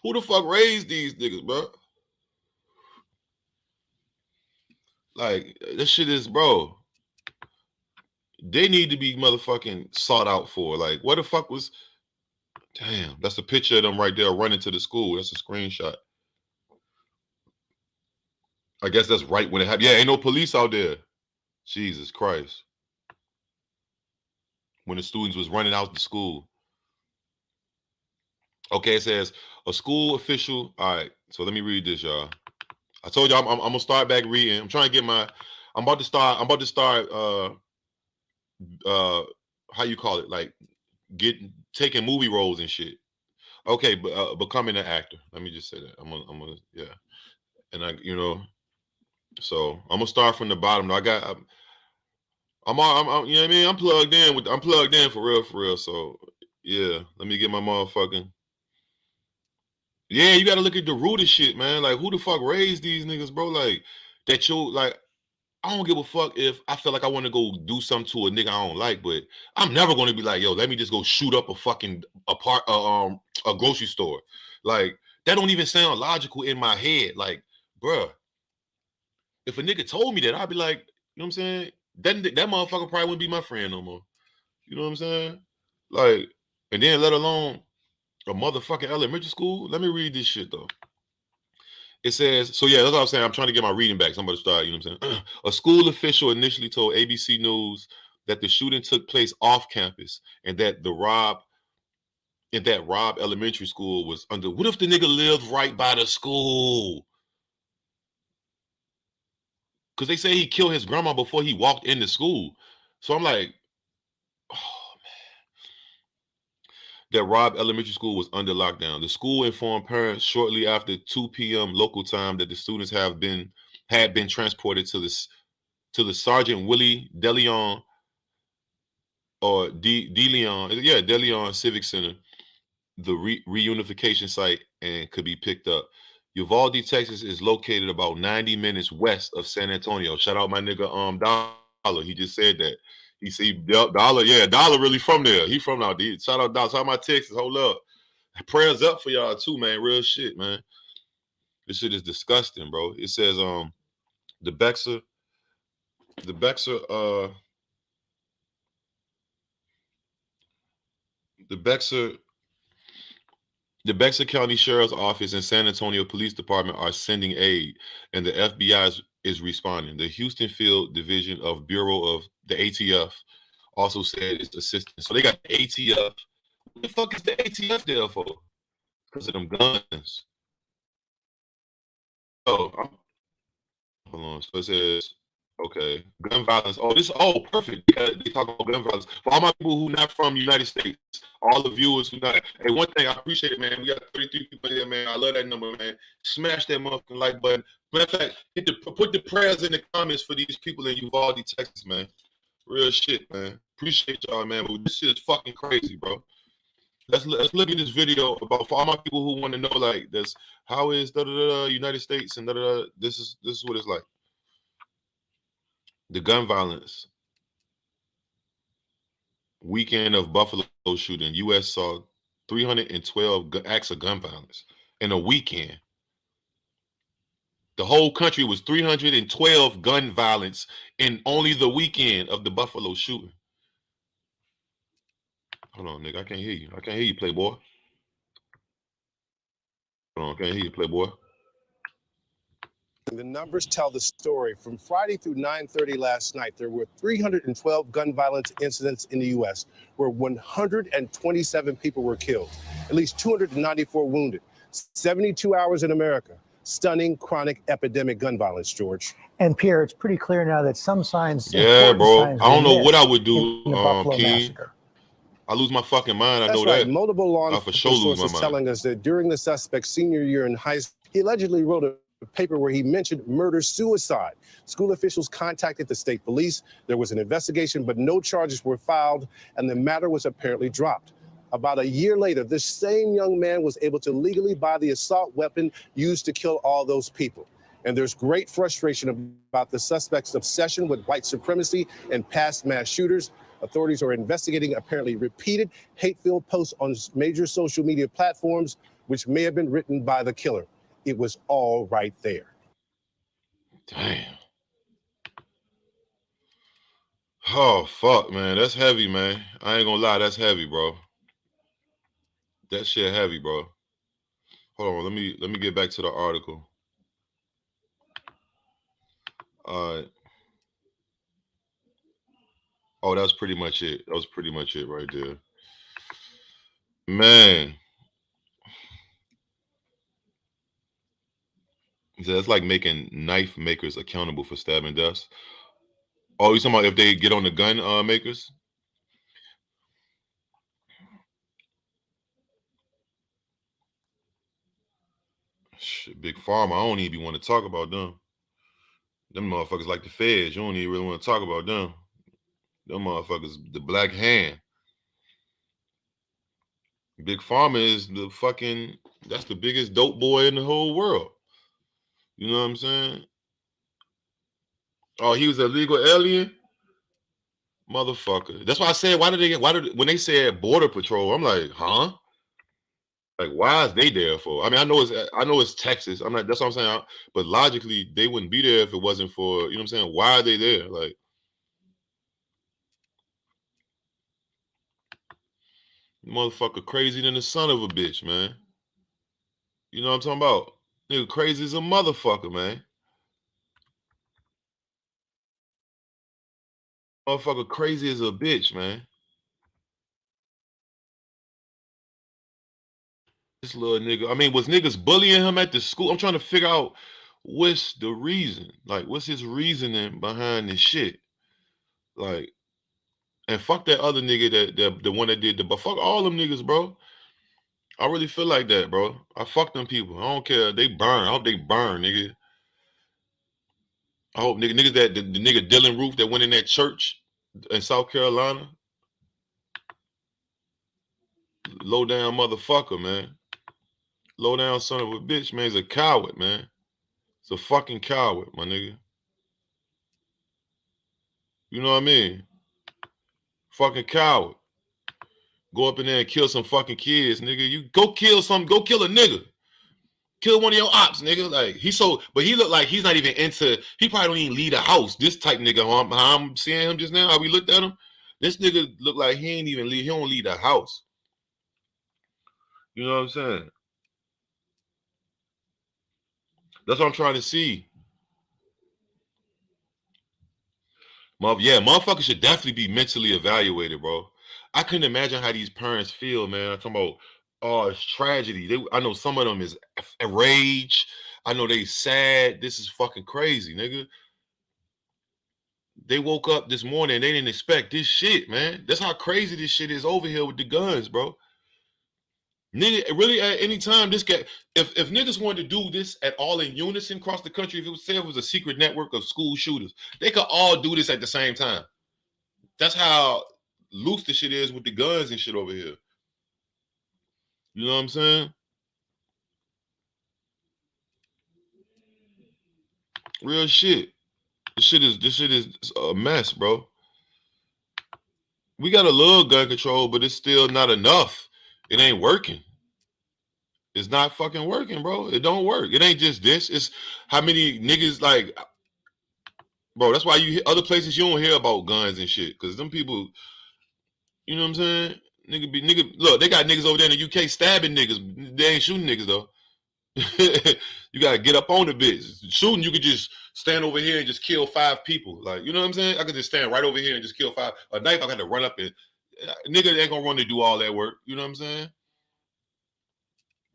A: Who the fuck raised these niggas, bro? Like, this shit is, bro. They need to be motherfucking sought out for. Like, what the fuck was... Damn, that's a picture of them right there running to the school. That's a screenshot. I guess that's right when it happened. Yeah, ain't no police out there. Jesus Christ. When the students was running out the school. Okay, it says, a school official... All right, so let me read this, y'all. I told y'all I'm gonna start back reading. I'm trying to get my... I'm about to start how you call it, like taking movie roles and shit. Okay, but becoming an actor. Let me just say that. I'm gonna yeah. And I, you know, so I'm gonna start from the bottom. I'm you know what I mean? I'm plugged in for real. So yeah, let me get my motherfucking... Yeah, you gotta look at the root of shit, man. Like, who the fuck raised these niggas, bro? Like, that you like... I don't give a fuck if I feel like I want to go do something to a nigga I don't like, but I'm never going to be like, yo, let me just go shoot up a grocery store. Like, that don't even sound logical in my head. Like, bruh, if a nigga told me that, I'd be like, you know what I'm saying? That motherfucker probably wouldn't be my friend no more. You know what I'm saying? Like, and then let alone a motherfucking elementary school. Let me read this shit though. It says, so yeah, that's what I'm saying. I'm trying to get my reading back. Somebody start, you know what I'm saying? A school official initially told ABC News that the shooting took place off campus and that Robb Elementary School was under... What if the nigga lived right by the school? Because they say he killed his grandma before he walked into school. So I'm like, oh, that Robb Elementary School was under lockdown. The school informed parents shortly after 2 p.m. local time that the students had been transported to the Sergeant Willie DeLeon or DeLeon Civic Center, the reunification site, and could be picked up. Uvalde, Texas is located about 90 minutes west of San Antonio. Shout out my nigga Dollar. He just said that. He see Dollar, yeah, Dollar really from there. He from out there. Shout out Dollar. Shout out my Texas. Hold up. Prayers up for y'all too, man. Real shit, man. This shit is disgusting, bro. It says the Bexar County Sheriff's Office and San Antonio Police Department are sending aid, and the FBI is responding. The Houston Field Division of Bureau of the ATF also said it's assisting. So they got the ATF. What the fuck is the ATF there for? Because of them guns. Oh, hold on. So it says, okay, gun violence. Perfect. They talk about gun violence. For all my people who not from the United States, all the viewers who not... Hey, one thing, I appreciate it, man. We got 33 people here, man. I love that number, man. Smash that motherfucking like button. Matter of fact, put the prayers in the comments for these people in Uvalde, Texas, man. Real shit, man. Appreciate y'all, man. But this shit is fucking crazy, bro. Let's look at this video about, for all my people who want to know, like, this, how is United States and this is what it's like. The gun violence. Weekend of Buffalo shooting. U.S. saw 312 acts of gun violence in a weekend. The whole country was 312 gun violence in only the weekend of the Buffalo shooting. Hold on, nigga. I can't hear you. I can't hear you, Playboy. Hold on, I can't hear you, Playboy.
E: The numbers tell the story. From Friday through 9:30 last night, there were 312 gun violence incidents in the U.S. where 127 people were killed, at least 294 wounded, 72 hours in America. Stunning chronic epidemic gun violence, George.
H: And Pierre, it's pretty clear now that some signs,
A: Yeah, bro.
H: signs
A: I don't know what I
H: missed
A: would do,
H: in the Buffalo
A: King.
H: massacre.
A: I lose my fucking mind. I
E: That's
A: know
E: right.
A: that.
E: Multiple law
A: I for sure
E: enforcement
A: lose my
E: sources
A: mind.
E: telling us that during the suspect's senior year in high school, he allegedly wrote a paper where he mentioned murder-suicide. School officials contacted the state police. There was an investigation, but no charges were filed, and the matter was apparently dropped. About a year later, this same young man was able to legally buy the assault weapon used to kill all those people. And there's great frustration about the suspect's obsession with white supremacy and past mass shooters. Authorities are investigating apparently repeated hate-filled posts on major social media platforms, which may have been written by the killer. It was all right there.
A: Damn. Oh, fuck, man. That's heavy, man. I ain't gonna lie. That's heavy, bro. That shit heavy, bro. Hold on. Let me get back to the article. All right. Oh, that's pretty much it. That was pretty much it right there. Man. That's like making knife makers accountable for stabbing deaths. Oh, you talking about if they get on the gun makers? Shit, Big Pharma, I don't even want to talk about them. Them motherfuckers like the feds. You don't even really want to talk about them. Them motherfuckers, the black hand. Big Pharma is the fucking, that's the biggest dope boy in the whole world. You know what I'm saying? Oh, he was a legal alien? Motherfucker. That's why I said, when they said border patrol, I'm like, huh? Like, why is they there for? I mean, I know it's Texas. That's what I'm saying. But logically, they wouldn't be there if it wasn't for, you know what I'm saying? Why are they there? Like, motherfucker crazy than the son of a bitch, man. You know what I'm talking about? Nigga crazy as a motherfucker, man. Motherfucker crazy as a bitch, man. This little nigga. I mean, was niggas bullying him at the school? I'm trying to figure out what's the reason. Like, what's his reasoning behind this shit? Like, and fuck that other nigga that the one that did but fuck all them niggas, bro. I really feel like that, bro. I fuck them people. I don't care. They burn. I hope they burn, nigga. I hope niggas that the nigga Dylan Roof that went in that church in South Carolina. Low down motherfucker, man. Low down son of a bitch, man. He's a coward, man. He's a fucking coward, my nigga. You know what I mean? Fucking coward. Go up in there and kill some fucking kids, nigga. You go kill a nigga. Kill one of your ops, nigga. Like, but he look like he's not even he probably don't even leave the house. This type nigga, how I'm seeing him just now, how we looked at him. This nigga look like he don't leave the house. You know what I'm saying? That's what I'm trying to see. Yeah, motherfuckers should definitely be mentally evaluated, bro. I couldn't imagine how these parents feel, man. I'm talking about, oh, it's tragedy. I know some of them is rage. I know they sad. This is fucking crazy, nigga. They woke up this morning and they didn't expect this shit, man. That's how crazy this shit is over here with the guns, bro. Nigga, really at any time, this guy, if niggas wanted to do this at all in unison across the country, if it was a secret network of school shooters, they could all do this at the same time. That's how loose the shit is with the guns and shit over here. You know what I'm saying? Real shit. This shit is a mess, bro. We got a little gun control, but it's still not enough. It ain't working. It's not fucking working, bro. It don't work. It ain't just this. It's how many niggas like, bro. That's why other places you don't hear about guns and shit, because them people, you know what I'm saying? Nigga, look, they got niggas over there in the UK stabbing niggas. They ain't shooting niggas though. You gotta get up on the bitch. Shooting, you could just stand over here and just kill 5 people. Like, you know what I'm saying? I could just stand right over here and just kill 5. A knife, I got to run up and nigga ain't gonna run to do all that work. You know what I'm saying?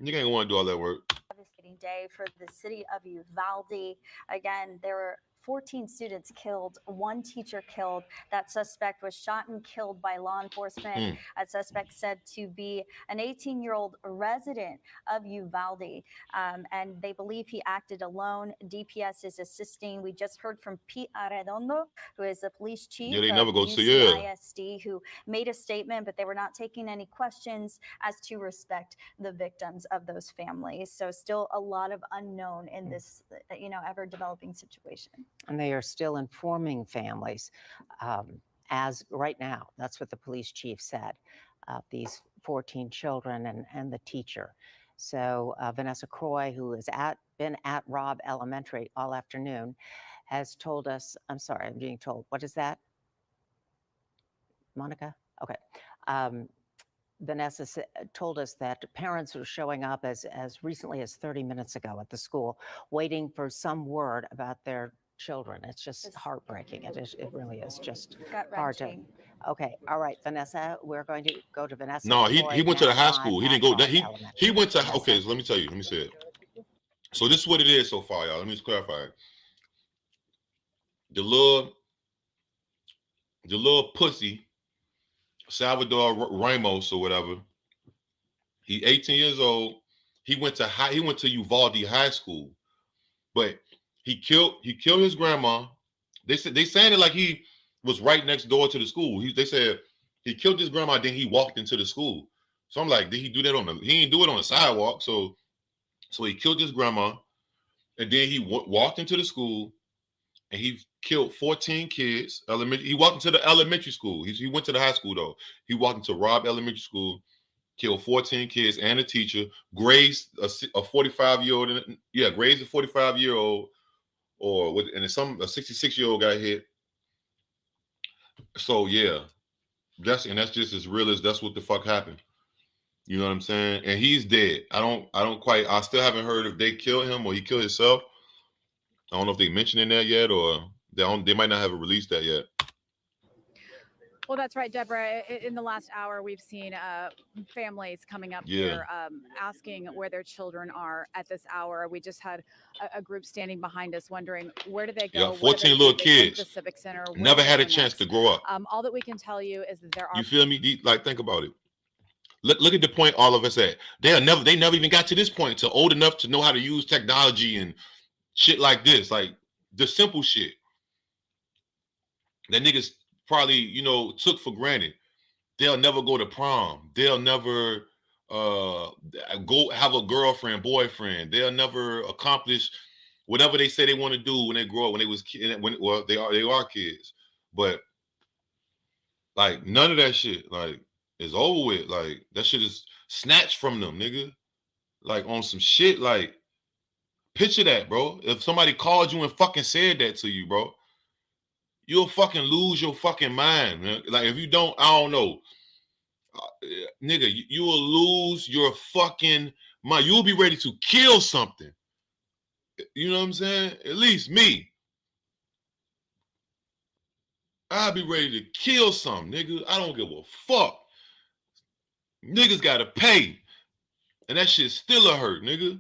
A: Nigga ain't gonna want to do all that work.
I: Devastating day for the city of Uvalde. Again, there were 14 students killed, 1 teacher killed. That suspect was shot and killed by law enforcement. That suspect said to be an 18-year-old resident of Uvalde, and they believe he acted alone. DPS is assisting. We just heard from Pete Arredondo, who is the police chief
A: Yeah, they
I: of
A: never go to yeah.
I: UCISD, who made a statement, but they were not taking any questions as to respect the victims of those families. So still a lot of unknown in this, ever developing situation.
J: And they are still informing families as right now. That's what the police chief said, these 14 children and the teacher. So Vanessa Croy, who has been at Robb Elementary all afternoon, has told us, I'm sorry, I'm being told, what is that? Monica? Okay. Vanessa told us that parents were showing up as recently as 30 minutes ago at the school, waiting for some word about their children. It's just heartbreaking. It really is just hard to. Okay, all right, Vanessa, we're going to go to Vanessa.
A: No, he went to the high school. He didn't go. He went to.
J: Vanessa.
A: Okay, so let me tell you. Let me say it. So this is what it is so far, y'all. Let me just clarify it. The little pussy, Salvador Ramos or whatever. He 18 years old. He went to Uvalde High School, but he killed his grandma. They saying it like he was right next door to the school. They said he killed his grandma, then he walked into the school. So I'm like, did he do that he didn't do it on the sidewalk. So he killed his grandma, and then he walked into the school, and he killed 14 kids. He walked into the elementary school. He went to the high school though. He walked into Robb Elementary School, killed 14 kids and a teacher, grazed a 45-year-old. Yeah, grazed a 45-year-old. And a 66-year-old got hit. So yeah, that's just as real as that's what the fuck happened. You know what I'm saying? And he's dead. I still haven't heard if they killed him or he killed himself. I don't know if they mentioned in there yet, or they might not have released that yet.
G: Well, that's right, Deborah. In the last hour, we've seen families coming up here asking where their children are at this hour. We just had a group standing behind us wondering, where do they go?
A: Yeah, 14 little kids.
G: The Civic Center.
A: Never had a chance to grow up.
G: All that we can tell you is that there are.
A: You feel me? Like, think about it. Look at the point all of us at. They never even got to this point, to old enough to know how to use technology and shit like this. Like, the simple shit that niggas probably, took for granted. They'll never go to prom. They'll never go have a girlfriend, boyfriend. They'll never accomplish whatever they say they want to do when they grow up. When they are kids, but like none of that shit like is over with. Like that shit is snatched from them, nigga. Like on some shit. Like picture that, bro. If somebody called you and fucking said that to you, bro, you'll fucking lose your fucking mind, man. Like if you don't, I don't know, nigga, you will lose your fucking mind. You'll be ready to kill something. You know what I'm saying? At least me. I'll be ready to kill something, nigga. I don't give a fuck. Niggas gotta pay. And that shit still a hurt, nigga.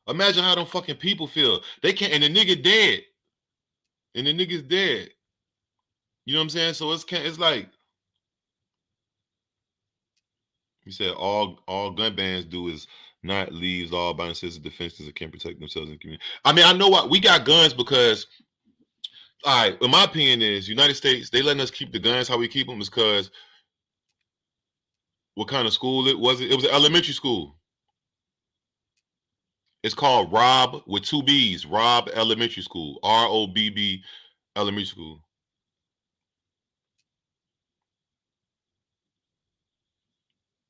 A: Imagine how them fucking people feel. They can't, and the nigga dead. And the nigga's dead. You know what I'm saying? So it's like you said, all gun bans do is not leave law-abiding citizens defenseless that can't protect themselves in the community. I mean, I know what we got guns because, all right, in my opinion is United States, they letting us keep the guns how we keep them is because what kind of school it was? It was an elementary school. It's called Robb with 2 B's, Robb Elementary School, ROBB Elementary School.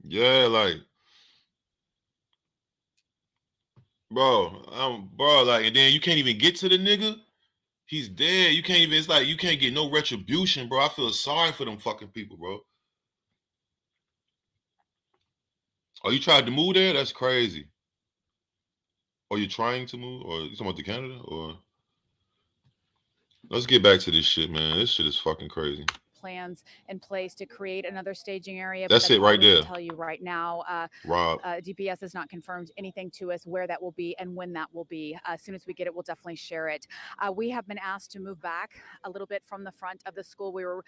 A: Yeah, like, bro, like, and then you can't even get to the nigga. He's dead. You can't even, it's like, you can't get no retribution, bro. I feel sorry for them fucking people, bro. Oh, you tried to move there? That's crazy. Or you trying to move? Or you talking about to Canada? Or let's get back to this shit, man. This shit is fucking crazy.
G: Plans in place to create another staging area.
A: That's
G: But that's
A: it
G: all
A: right
G: we
A: there.
G: can tell you right now.
A: Rob.
G: DPS has not confirmed anything to us where that will be and when that will be. As soon as we get it, we'll definitely share it. We have been asked to move back a little bit from the front of the school. We were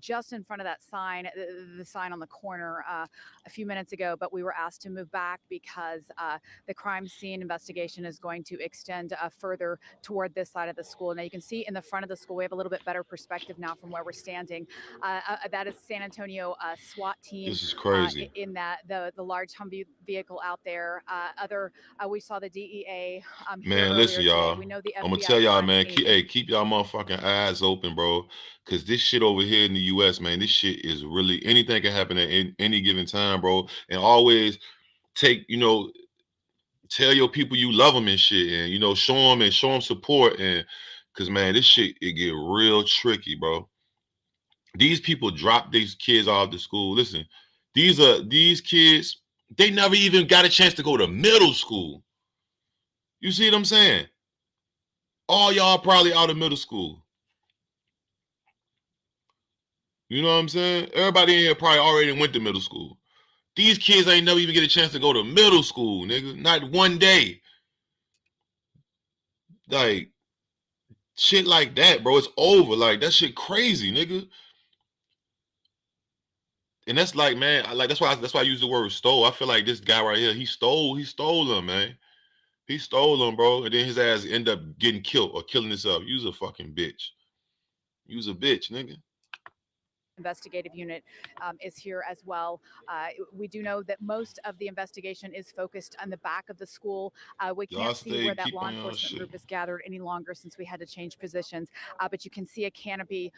G: just in front of that sign, the sign on the corner a few minutes ago, but we were asked to move back because the crime scene investigation is going to extend further toward this side of the school. Now you can see in the front of the school, we have a little bit better perspective now from where we're standing. That is San Antonio SWAT team.
A: This is crazy.
G: In that the large Humvee vehicle out there. We saw the DEA.
A: Man, listen, y'all.
G: We know the FBI.
A: I'm gonna tell y'all, man. Keep y'all motherfucking eyes open, bro. Cause this shit over here in the U.S., man, this shit is really anything can happen at any given time, bro. And always take, tell your people you love them and shit, and show them support, and cause man, this shit it get real tricky, bro. These people drop these kids off to school. Listen, these kids, they never even got a chance to go to middle school. You see what I'm saying? All y'all probably out of middle school. You know what I'm saying? Everybody in here probably already went to middle school. These kids ain't never even get a chance to go to middle school, nigga. Not one day. Like, shit like that, bro. It's over. Like, that shit crazy, nigga. And that's like, man, that's why I use the word stole. I feel like this guy right here, he stole them, man. He stole them, bro. And then his ass end up getting killed or killing himself. You's a fucking bitch. You's a bitch, nigga.
G: Investigative unit is here as well. We do know that most of the investigation is focused on the back of the school. We can't see where that law enforcement group is gathered any longer since we had to change positions. But you can see a canopy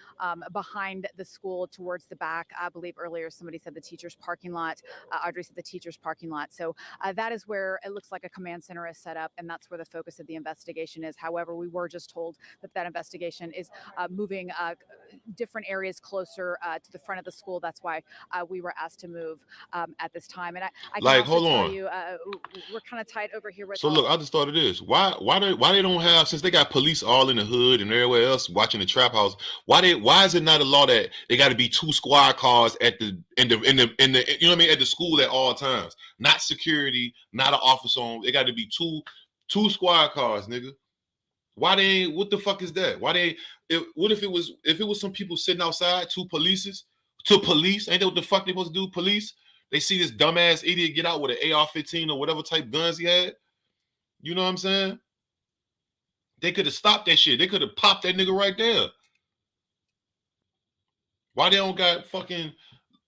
G: behind the school towards the back. I believe earlier somebody said the teacher's parking lot. Audrey said the teacher's parking lot. So that is where it looks like a command center is set up, and that's where the focus of the investigation is. However, we were just told that investigation is moving different areas closer to the front of the school. That's why we were asked to move at this time. And I can also tell you, we're kind of tight over here with.
A: So look, I just thought of this. Why they don't have, since they got police all in the hood and everywhere else watching the trap house? Why is it not a law that they got to be 2 squad cars at the you know what I mean, at the school at all times? Not security, not an officer on. They got to be two squad cars, nigga. Why they ain't? What the fuck is that? Why they? What if it was some people sitting outside, 2 police? Ain't that what the fuck they supposed to do? Police? They see this dumbass idiot get out with an AR-15 or whatever type guns he had. You know what I'm saying? They could have stopped that shit. They could have popped that nigga right there. Why they don't got fucking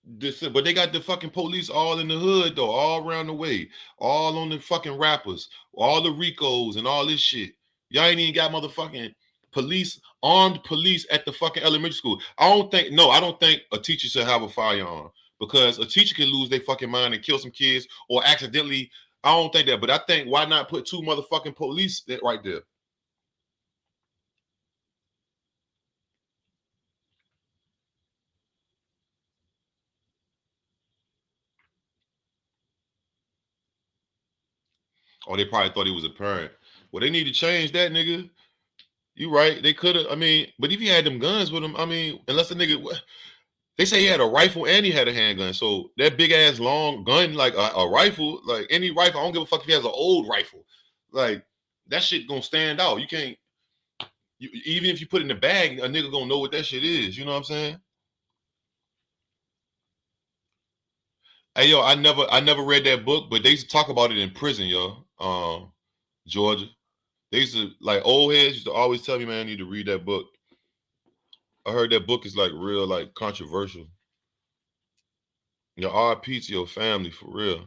A: this? But they got the fucking police all in the hood though, all around the way, all on the fucking rappers, all the Ricos and all this shit. Y'all ain't even got motherfucking armed police at the fucking elementary school. I don't think a teacher should have a firearm, because a teacher can lose their fucking mind and kill some kids or accidentally. I don't think that, but I think why not put 2 motherfucking police right there? Or they probably thought he was a parent. Well, they need to change that, nigga. You right. They could have. I mean, but if he had them guns with him, I mean, unless the nigga, they say he had a rifle and he had a handgun. So that big ass long gun, like a rifle, like any rifle, I don't give a fuck if he has an old rifle. Like that shit gonna stand out. You can't. Even if you put it in the bag, a nigga gonna know what that shit is. You know what I'm saying? Hey yo, I never read that book, but they used to talk about it in prison, yo. Georgia. They used to, like, old heads used to always tell me, man, I need to read that book. I heard that book is like real, like controversial. Your RP to your family, for real.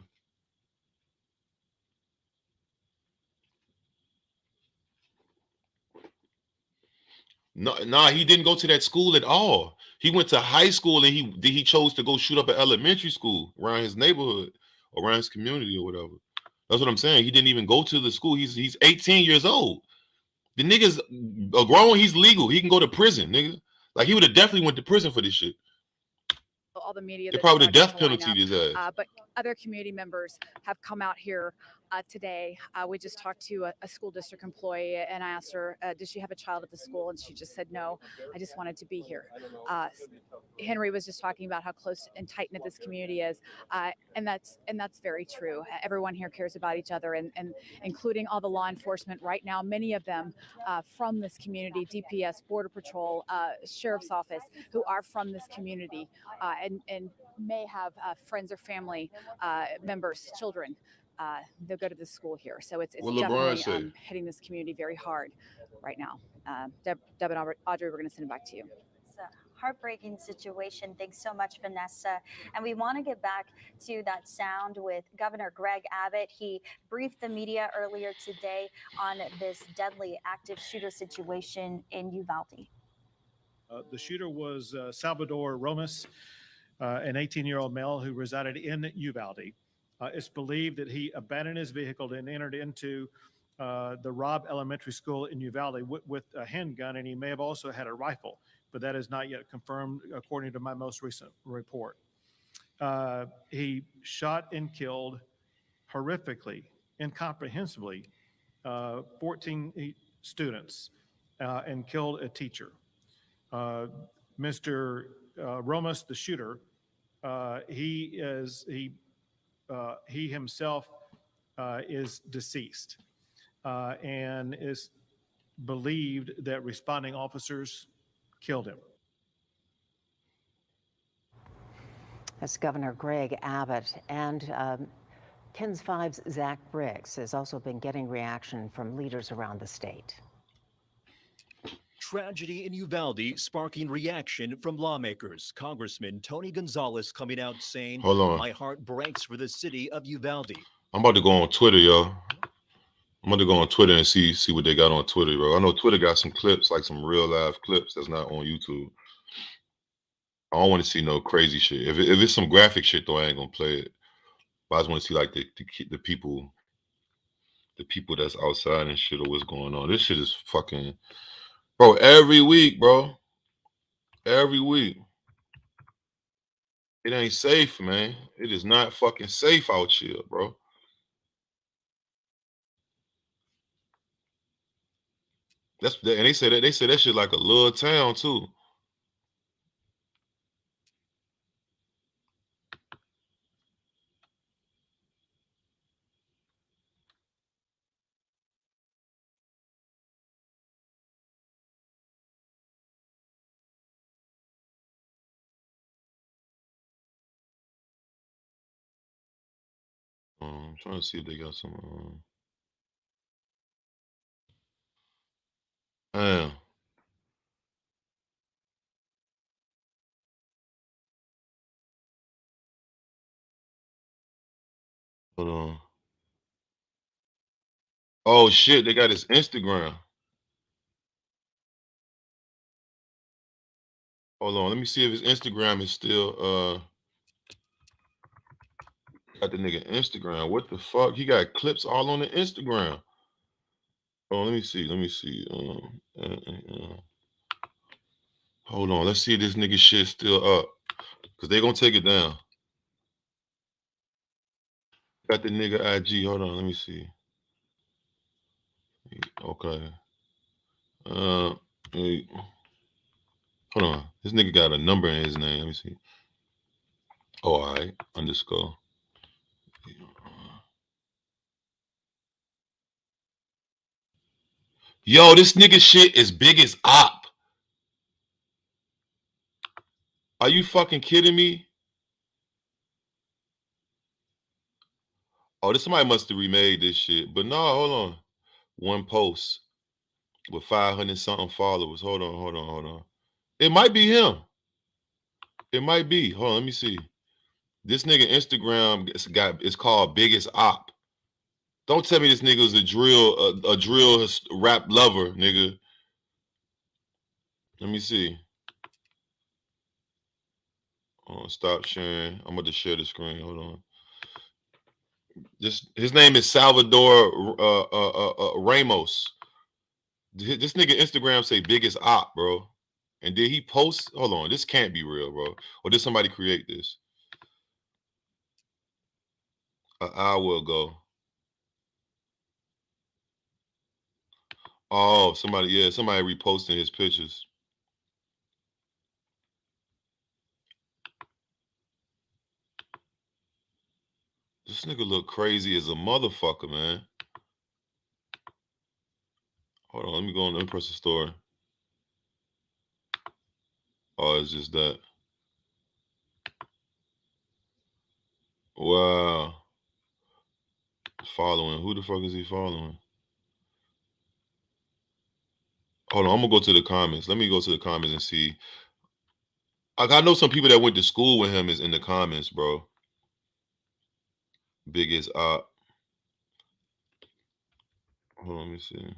A: No, nah, he didn't go to that school at all. He went to high school and he chose to go shoot up at elementary school around his neighborhood, around his community or whatever. That's what I'm saying. He didn't even go to the school. He's 18 years old. The nigga's a grown. He's legal. He can go to prison, nigga. Like he would have definitely went to prison for this shit.
G: all the media.
A: They're
G: that's
A: probably the
G: starting
A: death
G: to line
A: penalty
G: up.
A: to his ass.
G: But other community members have come out here today. We just talked to a school district employee, and I asked her, does she have a child at the school? And she just said, no, I just wanted to be here. Henry was just talking about how close and tight knit this community is, and that's very true. Everyone here cares about each other, and including all the law enforcement right now. Many of them from this community, DPS, Border Patrol, Sheriff's Office, who are from this community, and may have friends or family members, children. They'll go to the school here, so it's
A: What LeBron say?
G: definitely hitting this community very hard right now. Deb and Audrey, we're going to send it back to you.
I: It's a heartbreaking situation. Thanks so much, Vanessa. And we want to get back to that sound with Governor Greg Abbott. He briefed the media earlier today on this deadly active shooter situation in Uvalde.
K: The shooter was Salvador Romas, an 18-year-old male who resided in Uvalde. It's believed that he abandoned his vehicle and entered into the Robb Elementary School in Uvalde with a handgun, and he may have also had a rifle, but that is not yet confirmed according to my most recent report. He shot and killed horrifically, incomprehensibly, 14 students and killed a teacher. Mr. Romas, the shooter, he himself is deceased and is believed that responding officers killed him.
J: That's Governor Greg Abbott. And KENS 5's Zach Briggs has also been getting reaction from leaders around the state.
L: Tragedy in Uvalde sparking reaction from lawmakers. Congressman Tony Gonzalez coming out saying,
A: Hold on.
L: My heart breaks for the city of Uvalde.
A: I'm about to go on Twitter, yo. I'm about to go on Twitter and see what they got on Twitter, bro. I know Twitter got some clips, like some real live clips that's not on YouTube. I don't want to see no crazy shit. If it's some graphic shit, though, I ain't gonna play it. But I just want to see like the people that's outside and shit, or what's going on. This shit is fucking, bro. Every week, bro. Every week. It ain't safe, man. It is not fucking safe out here, bro. And they say that shit like a little town too. I'm trying to see if they got some. Damn. Hold on. Oh shit, they got his Instagram. Hold on, let me see if his Instagram is still got the nigga Instagram. What the fuck? He got clips all on the Instagram. Oh, let me see. Hold on, let's see if this nigga shit still up. Cause they gonna take it down. Got the nigga IG. Hold on, let me see. Okay. Hey. Hold on. This nigga got a number in his name. Let me see. Oh, all right. Underscore. Yo, this nigga shit is big as op. Are you fucking kidding me? Oh, somebody must have remade this shit. But no, hold on. One post with 500 something followers. Hold on. It might be him. It might be. Hold on, let me see. This nigga Instagram it's called Biggest Op. Don't tell me this nigga is a drill rap lover, nigga. Let me see. Oh, stop sharing. I'm about to share the screen. Hold on. His name is Salvador Ramos. This nigga Instagram say Biggest Op, bro. And did he post? Hold on, this can't be real, bro. Or did somebody create this? An hour ago. Oh, somebody reposting his pictures. This nigga look crazy as a motherfucker, man. Hold on, let me go on the in-person story. Oh, it's just that. Wow. Following. Who the fuck is he following? Hold on, I'm gonna go to the comments. Let me go to the comments and see. I know some people that went to school with him is in the comments, bro. Biggest op. Hold on, let me see.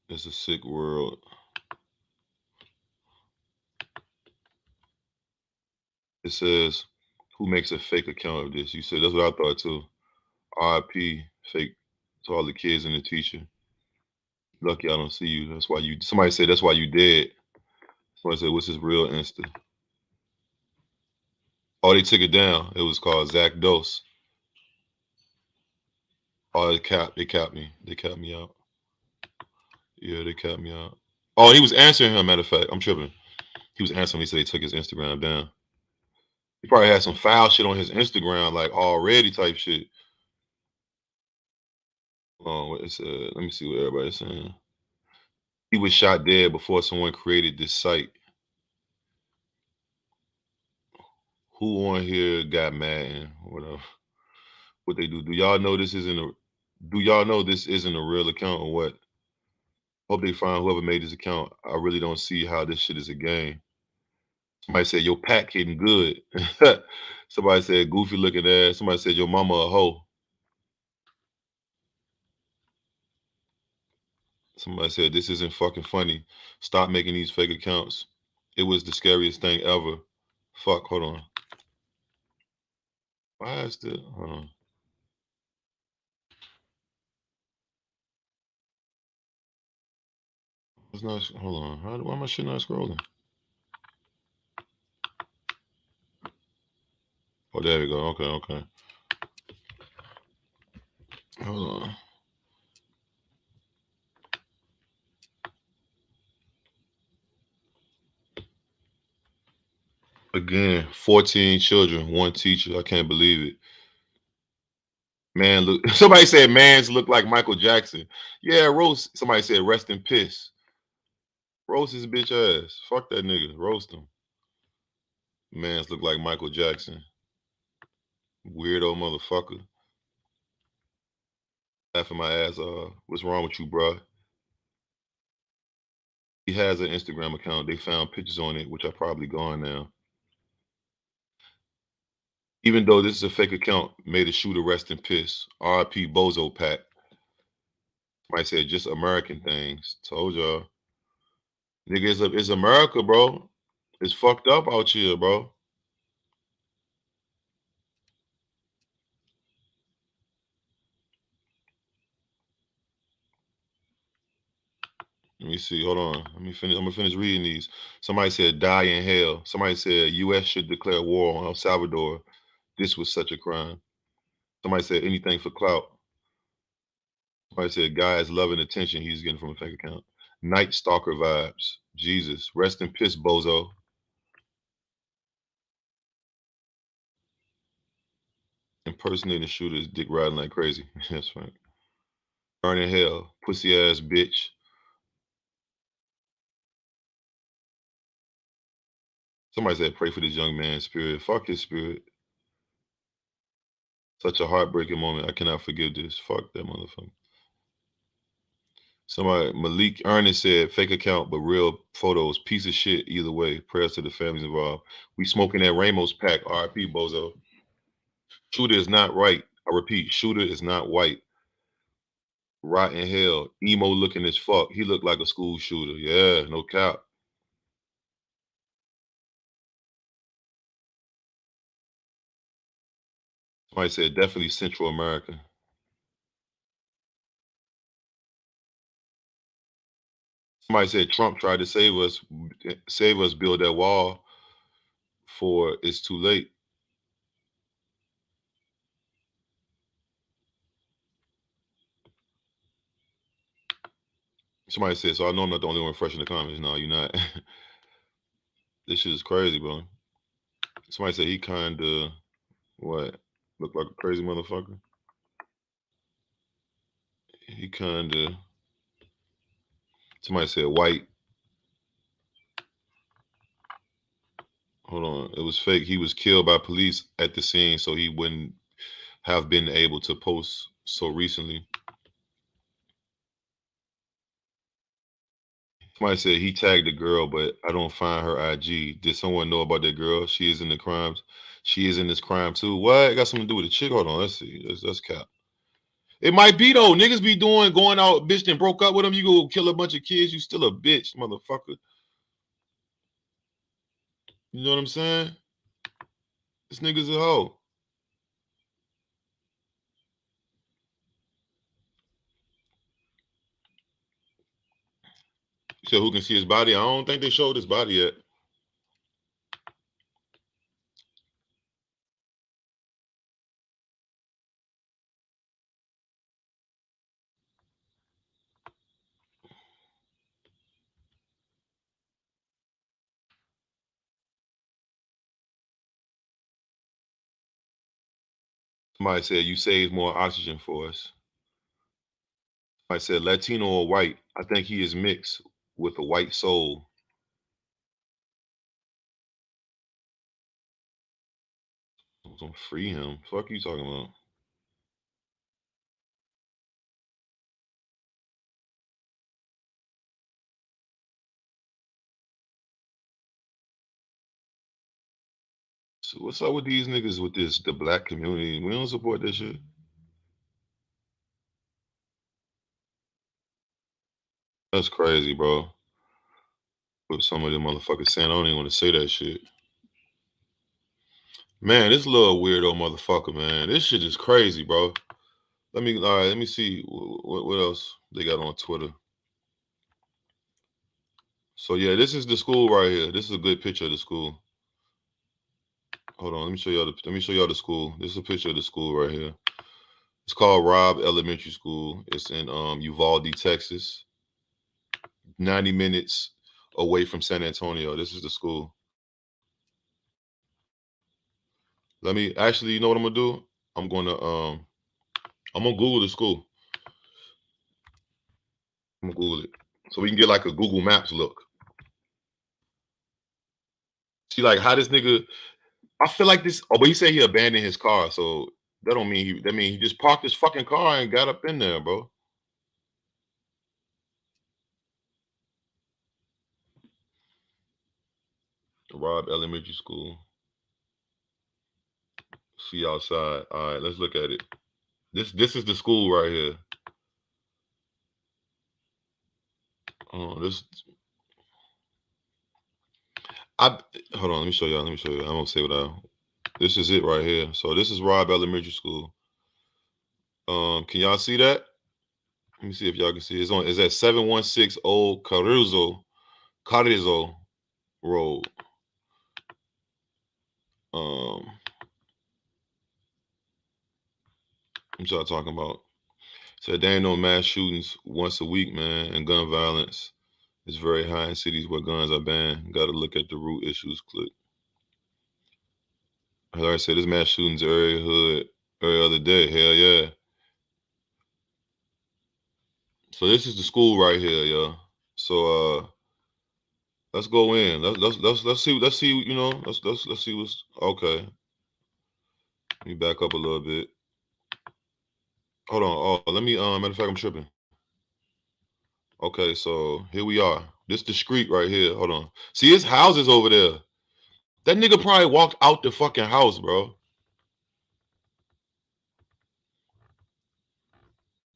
A: It's a sick world. It says, who makes a fake account of this? You said that's what I thought too. RIP, fake to all the kids and the teacher. Lucky I don't see you. That's why you. Somebody said that's why you dead. Somebody said, what's his real Insta? Oh, they took it down. It was called Zach Dose. Oh, they capped me. They capped me out. Yeah, they capped me out. Oh, he was answering him. Matter of fact, I'm tripping. He was answering me. He said they took his Instagram down. He probably had some foul shit on his Instagram, like already type shit. Oh, what it said? Let me see what everybody's saying. He was shot dead before someone created this site. Who on here got mad and whatever? What they do? Do y'all know this isn't a? Do y'all know this isn't a real account or what? Hope they find whoever made this account. I really don't see how this shit is a game. Somebody said your pack hitting good. Somebody said goofy looking ass. Somebody said your mama a hoe. Somebody said this isn't fucking funny. Stop making these fake accounts. It was the scariest thing ever. Fuck, hold on. Why is the hold on? It's not hold on. Why my shit not scrolling? Oh, there we go. Okay. Hold on. Again, 14 children, one teacher. I can't believe it. Man, look. Somebody said man's look like Michael Jackson. Yeah, roast. Somebody said rest in piss. Roast his bitch ass. Fuck that nigga. Roast him. Man's look like Michael Jackson. Weirdo motherfucker. Laughing my ass off. What's wrong with you, bruh? He has an Instagram account. They found pictures on it, which are probably gone now. Even though this is a fake account, made a shooter rest in piss. RIP Bozo Pack. Somebody said just American things. Told y'all. Nigga, it's America, bro. It's fucked up out here, bro. Let me see. Hold on. Let me finish. I'm gonna finish reading these. Somebody said die in hell. Somebody said U.S. should declare war on El Salvador. This was such a crime. Somebody said anything for clout. Somebody said guys loving attention he's getting from a fake account. Night Stalker vibes. Jesus. Rest in piss, bozo. Impersonating shooters, dick riding like crazy. That's right. Burn in hell. Pussy ass bitch. Somebody said pray for this young man's spirit. Fuck his spirit. Such a heartbreaking moment. I cannot forgive this. Fuck that motherfucker. Somebody, Malik Ernest said, fake account, but real photos. Piece of shit either way. Prayers to the families involved. We smoking that Ramos pack. RIP, bozo. Shooter is not right. I repeat, shooter is not white. Rotten hell. Emo looking as fuck. He looked like a school shooter. Yeah, no cap. Somebody said definitely Central America. Somebody said Trump tried to save us, build that wall for it's too late. Somebody said, so I know I'm not the only one fresh in the comments. No, you're not. This shit is crazy, bro. Somebody said he kinda what? Look like a crazy motherfucker. He kinda. Somebody said white. Hold on. It was fake. He was killed by police at the scene, so he wouldn't have been able to post so recently. Somebody said he tagged the girl, but I don't find her IG. Did someone know about that girl? She is in the crimes. She is in this crime too. What? It got something to do with the chick? Hold on. Let's see. That's cap. It might be though. Niggas be going out, bitch, and broke up with him. You go kill a bunch of kids. You still a bitch, motherfucker. You know what I'm saying? This nigga's a hoe. You said who can see his body? I don't think they showed his body yet. Somebody said you saved more oxygen for us. Somebody said Latino or white. I think he is mixed with a white soul. Don't free him. Fuck you talking about? So what's up with these niggas with the black community? We don't support that shit. That's crazy, bro. What some of them motherfuckers saying, I don't even want to say that shit. Man, this little weirdo motherfucker, man. This shit is crazy, bro. All right, let me see what else they got on Twitter. So yeah, this is the school right here. This is a good picture of the school. Hold on, let me show y'all the school. This is a picture of the school right here. It's called Robb Elementary School. It's in Uvalde, Texas. 90 minutes away from San Antonio. This is the school. Let me actually, you know what I'm gonna do? I'm gonna Google the school. I'm gonna Google it. So we can get like a Google Maps look. See like how this nigga, I feel like this, oh, but he said he abandoned his car, so that don't mean he just parked his fucking car and got up in there, bro. Robb Elementary School. See outside. All right, let's look at it. This is the school right here. This hold on, let me show y'all. I'm gonna say this is it right here. So this is Robb Elementary School. Can y'all see that? Let me see if y'all can see. It's at 716 Old Carrizo Road. What y'all talking about? So there ain't no mass shootings once a week, man, and gun violence is very high in cities where guns are banned. Got to look at the root issues. Click. Like I said, this mass shootings every hood, every other day. Hell yeah. So this is the school right here, y'all. So let's go in. Let's see. You know, let's see what's okay. Let me back up a little bit. Hold on. Oh, let me. Matter of fact, I'm tripping. Okay, so here we are. This the street right here. Hold on. See, his houses over there. That nigga probably walked out the fucking house, bro.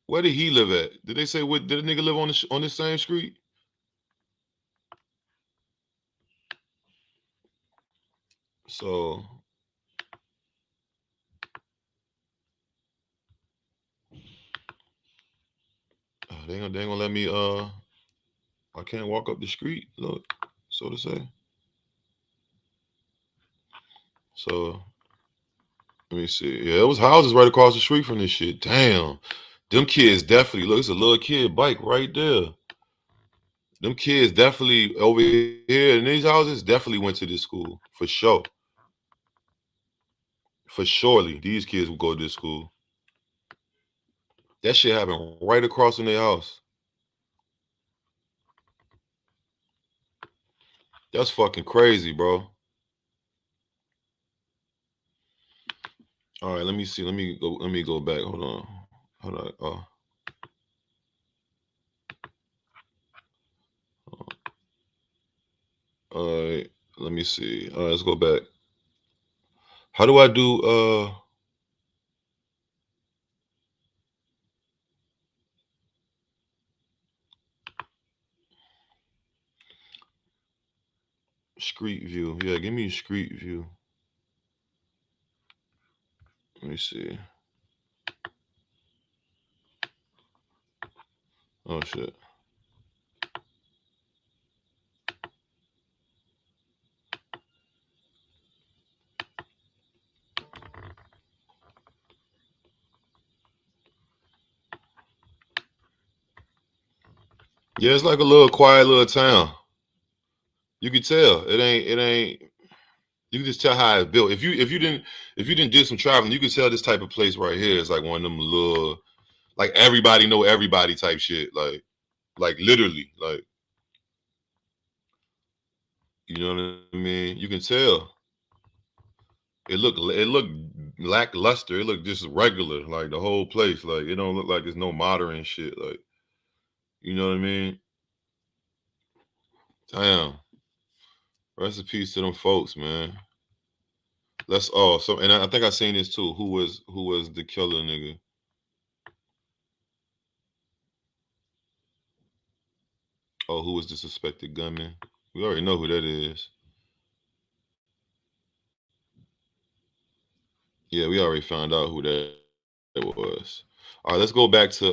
A: Where did he live at? Did they say what? Did a nigga live on the same street? So They ain't gonna let me. I can't walk up the street. Look, so to say. So let me see. Yeah, it was houses right across the street from this shit. Damn, them kids definitely. Look, it's a little kid bike right there. Them kids definitely over here in these houses definitely went to this school for sure. For surely, these kids will go to this school. That shit happened right across from their house. That's fucking crazy, bro. All right, let me see. Let me go. Let me go back. Hold on. Hold on. All right. Let me see. All right, let's go back. How do I do street view? Yeah, give me street view. Let me see. Oh shit. Yeah, it's like a little quiet little town. You can tell. It ain't you can just tell how it's built. If you didn't do some traveling, you can tell this type of place right here is like one of them little like everybody know everybody type shit. Like literally. Like you know what I mean? You can tell. It looked lackluster. It looked just regular, like the whole place. Like it don't look like it's no modern shit. Like you know what I mean? Damn. Rest in peace to them folks, man. Let's so and I think I seen this too. Who was the killer nigga? Oh, who was the suspected gunman? We already know who that is. Yeah, we already found out who that was. All right, let's go back to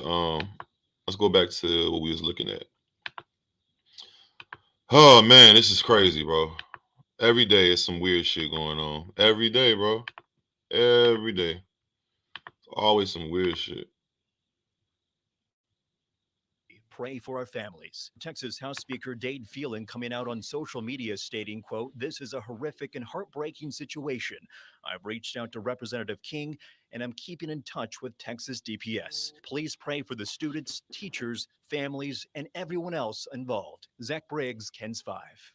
A: what we was looking at. Oh man, this is crazy, bro. Every day is some weird shit going on. Every day, bro. Every day. Always some weird shit.
L: Pray for our families. Texas House Speaker Dade Phelan coming out on social media stating, quote, "This is a horrific and heartbreaking situation. I've reached out to Representative King and I'm keeping in touch with Texas DPS. Please pray for the students, teachers, families, and everyone else involved." Zach Briggs, KENS 5.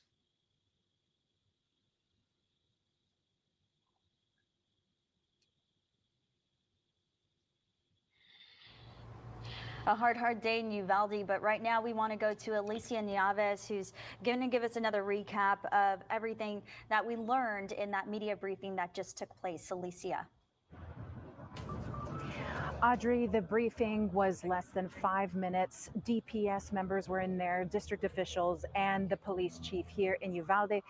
I: A hard day in Uvalde, but right now we want to go to Alicia Nieves, who's going to give us another recap of everything that we learned in that media briefing that just took place. Alicia.
M: Audrey, the briefing was less than 5 minutes. DPS members were in there, district officials, and the police chief here in Uvalde.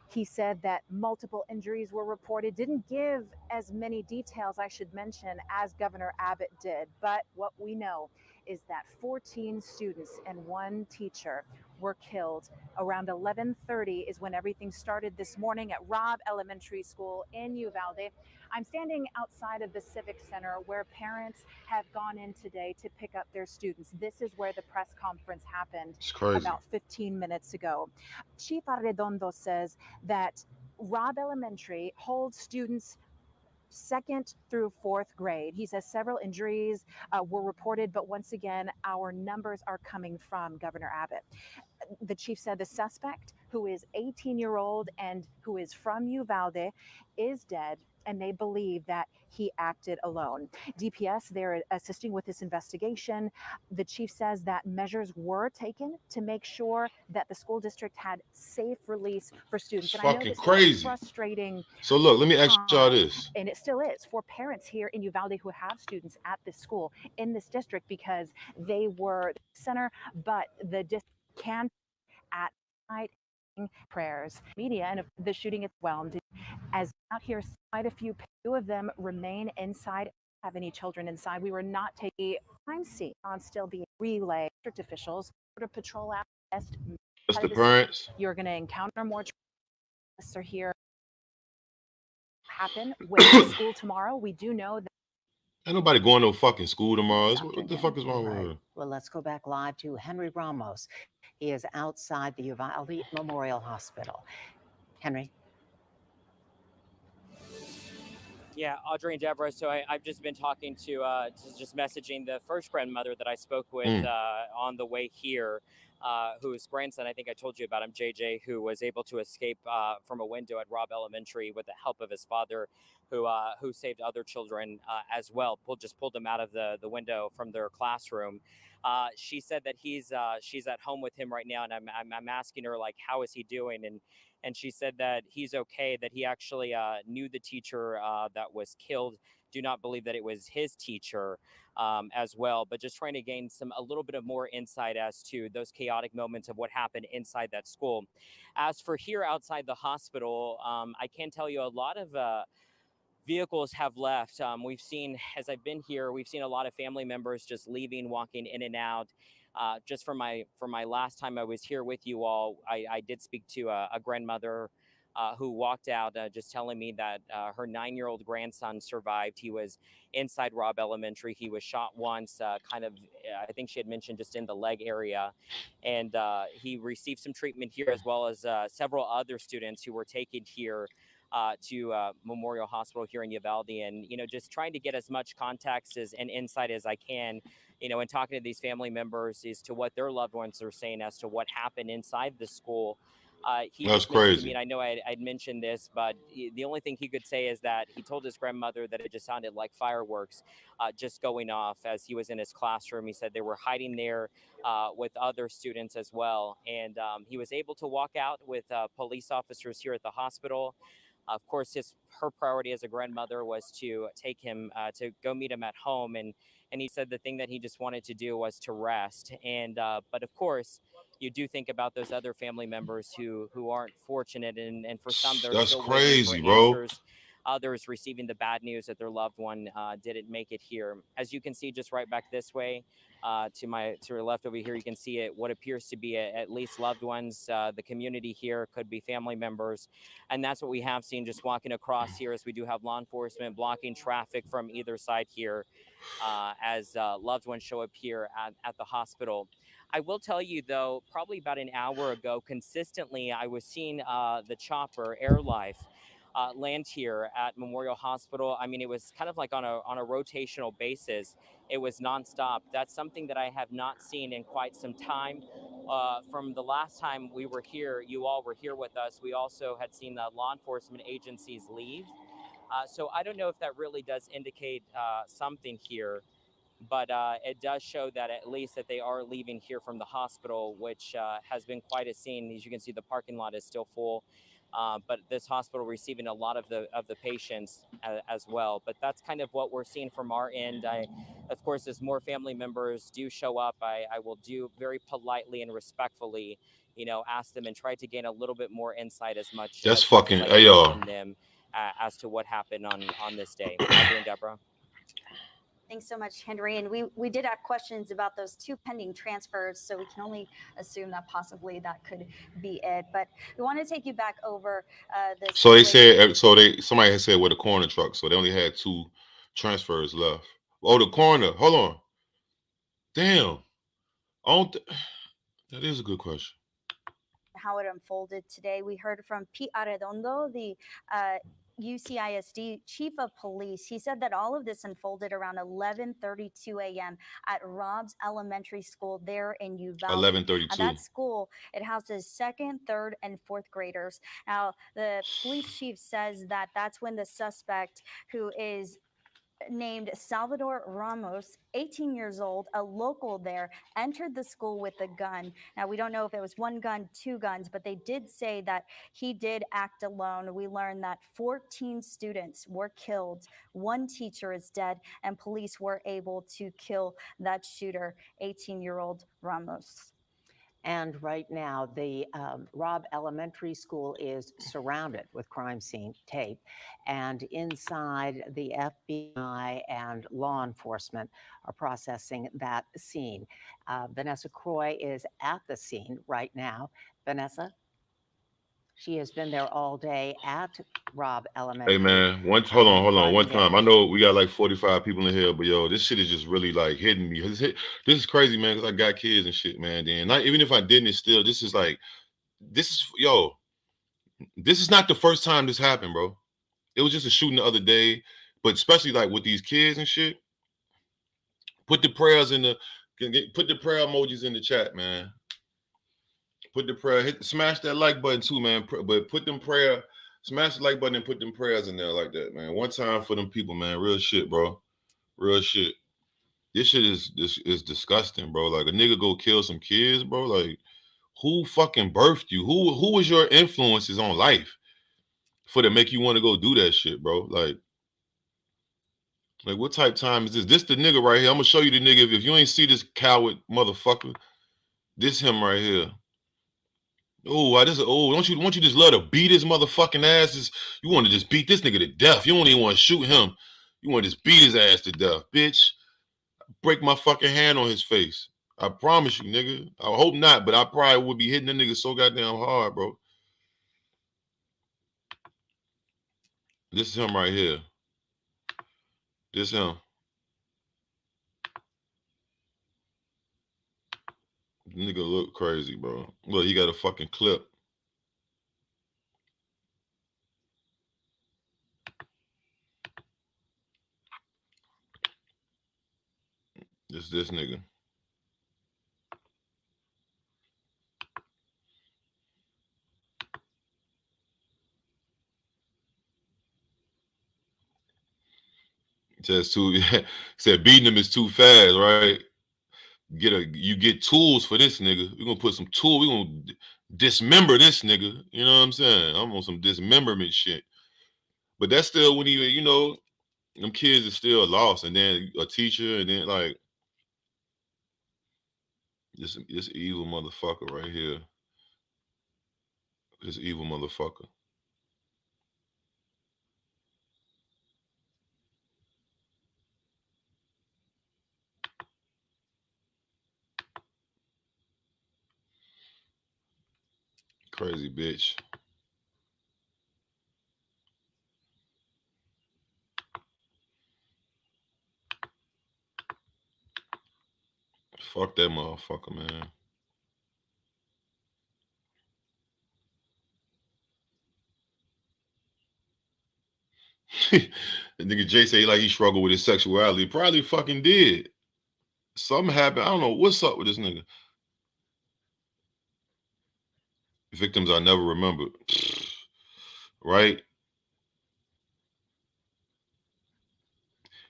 M: He said that multiple injuries were reported, didn't give as many details, I should mention, as Governor Abbott did. But what we know is that 14 students and one teacher were killed. Around 11:30 is when everything started this morning at Robb Elementary School in Uvalde. I'm standing outside of the Civic Center where parents have gone in today to pick up their students. This is where the press conference happened about 15 minutes ago. Chief Arredondo says that Robb Elementary holds students second through fourth grade. He says several injuries were reported, but once again, our numbers are coming from Governor Abbott. The chief said the suspect, who is 18-year-old and who is from Uvalde, is dead, and they believe that he acted alone. DPS, they're assisting with this investigation. The chief says that measures were taken to make sure that the school district had safe release for students.
A: It's
M: and I know
A: fucking
M: this
A: crazy.
M: is a frustrating.
A: So look, let me ask y'all this.
M: And it still is for parents here in Uvalde who have students at this school in this district because they were the center, but the district can at night prayers media and the shooting is whelmed as out here quite a few of them remain inside. Have any children inside? We were not taking crime scene on still being relayed. District officials to patrol out west.
A: That's the parents.
M: You're going to encounter more tourists are here. Happen with the school tomorrow. We do know that.
A: Ain't nobody going to fucking school tomorrow.
J: This
A: What the
J: afternoon.
A: fuck is wrong with
J: Right.
A: her?
J: Well, let's go back live to Henry Ramos. He is outside the Uvalde Memorial Hospital. Henry.
N: Yeah, Audrey and Deborah. So I've just been talking to just messaging the first grandmother that I spoke with on the way here, whose grandson, I think I told you about him, JJ, who was able to escape from a window at Robb Elementary with the help of his father, who saved other children as well. Pulled them out of the window from their classroom. She said that she's at home with him right now, and I'm asking her, like, how is he doing? And she said that he's okay, that he actually knew the teacher that was killed. Do not believe that it was his teacher as well, but just trying to gain a little bit of more insight as to those chaotic moments of what happened inside that school. As for here outside the hospital, I can tell you a lot of vehicles have left. We've seen, as I've been here, we've seen a lot of family members just leaving, walking in and out. Just for my last time I was here with you all, I did speak to a grandmother who walked out, just telling me that her 9-year-old grandson survived. He was inside Robb Elementary. He was shot once, I think she had mentioned just in the leg area. And he received some treatment here, as well as several other students who were taken here to Memorial Hospital here in Uvalde, and just trying to get as much context and insight as I can, and talking to these family members as to what their loved ones are saying as to what happened inside the school. He
A: That's
N: just mentioned to
A: crazy.
N: me, and I know I'd mentioned this, but the only thing he could say is that he told his grandmother that it just sounded like fireworks just going off as he was in his classroom. He said they were hiding there with other students as well, and he was able to walk out with police officers here at the hospital. Of course, her priority as a grandmother was to take him to go meet him at home, and he said the thing that he just wanted to do was to rest. And but of course, you do think about those other family members who aren't fortunate, and for some they're
A: That's
N: still waiting for
A: crazy, bro.
N: answers. Others receiving the bad news that their loved one didn't make it here. As you can see, just right back this way. To your left over here, you can see it. What appears to be at least loved ones. The community here could be family members, and that's what we have seen just walking across here. As we do have law enforcement blocking traffic from either side here, as loved ones show up here at the hospital. I will tell you though, probably about an hour ago, consistently I was seeing the chopper Air Life land here at Memorial Hospital. I mean, it was kind of like on a rotational basis. It was nonstop. That's something that I have not seen in quite some time. From the last time we were here, you all were here with us. We also had seen law enforcement agencies leave. So I don't know if that really does indicate something here, but it does show that at least that they are leaving here from the hospital, which has been quite a scene. As you can see, the parking lot is still full. But this hospital receiving a lot of the patients as well. But that's kind of what we're seeing from our end. Of course, as more family members do show up, I will do very politely and respectfully, ask them and try to gain a little bit more insight as much
A: That's
N: as
A: fucking
N: I can
A: y'all.
N: from them as to what happened on this day. Audrey and Deborah.
I: Thanks so much, Henry. And we did have questions about those 2 pending transfers, so we can only assume that possibly that could be it. But we want to take you back over this.
A: So they said, somebody had said with a coroner truck, so they only had 2 transfers left. Oh, the coroner. Hold on. Damn. That is a good question.
I: How it unfolded today. We heard from Pete Arredondo, the UCISD chief of police. He said that all of this unfolded around 11:32 a.m. at Robb's Elementary School there in Uvalde.
A: 11:32.
I: That school, it houses 2nd, 3rd, and 4th graders. Now, the police chief says that that's when the suspect, who is named Salvador Ramos, 18 years old, a local there, entered the school with a gun. Now, we don't know if it was 1 gun, 2 guns, but they did say that he did act alone. We learned that 14 students were killed, 1 teacher is dead, and police were able to kill that shooter, 18-year-old Ramos.
J: And right now, the Robb Elementary School is surrounded with crime scene tape. And inside, the FBI and law enforcement are processing that scene. Vanessa Croy is at the scene right now. Vanessa? She has been there all day at Robb Elementary.
A: Hey man, hold on. One
J: finding
A: time, I know we got like 45 people in here, but yo, this shit is just really like hitting me. This is crazy, man, because I got kids and shit, man. Then even if I didn't, it's still this is not the first time this happened, bro. It was just a shooting the other day, but especially like with these kids and shit. Put the prayers in put the prayer emojis in the chat, man. Put the prayer, smash that like button too, man. But put them prayer, smash the like button and put them prayers in there like that, man. One time for them people, man. Real shit, bro. Real shit. This shit is disgusting, bro. Like a nigga go kill some kids, bro. Like who fucking birthed you? Who was your influences on life for to make you want to go do that shit, bro? Like what type time is this? This the nigga right here. I'm gonna show you the nigga. If you ain't see this coward motherfucker, this him right here. Don't you just love to beat his motherfucking asses? You want to just beat this nigga to death. You don't even want to shoot him. You want to just beat his ass to death, bitch. Break my fucking hand on his face. I promise you, nigga. I hope not, but I probably would be hitting the nigga so goddamn hard, bro. This is him right here. This him. Nigga look crazy, bro. Look, he got a fucking clip. This nigga. Said beating him is too fast, right? You get tools for this nigga. We're gonna put some tool. We're gonna dismember this nigga. You know what I'm saying? I'm on some dismemberment shit. But that's still when them kids are still lost, and then a teacher, and then like this evil motherfucker right here. This evil motherfucker. Crazy bitch. Fuck that motherfucker, man. The nigga Jay say like he struggled with his sexuality. Probably fucking did. Something happened. I don't know what's up with this nigga. Victims I never remembered. Right?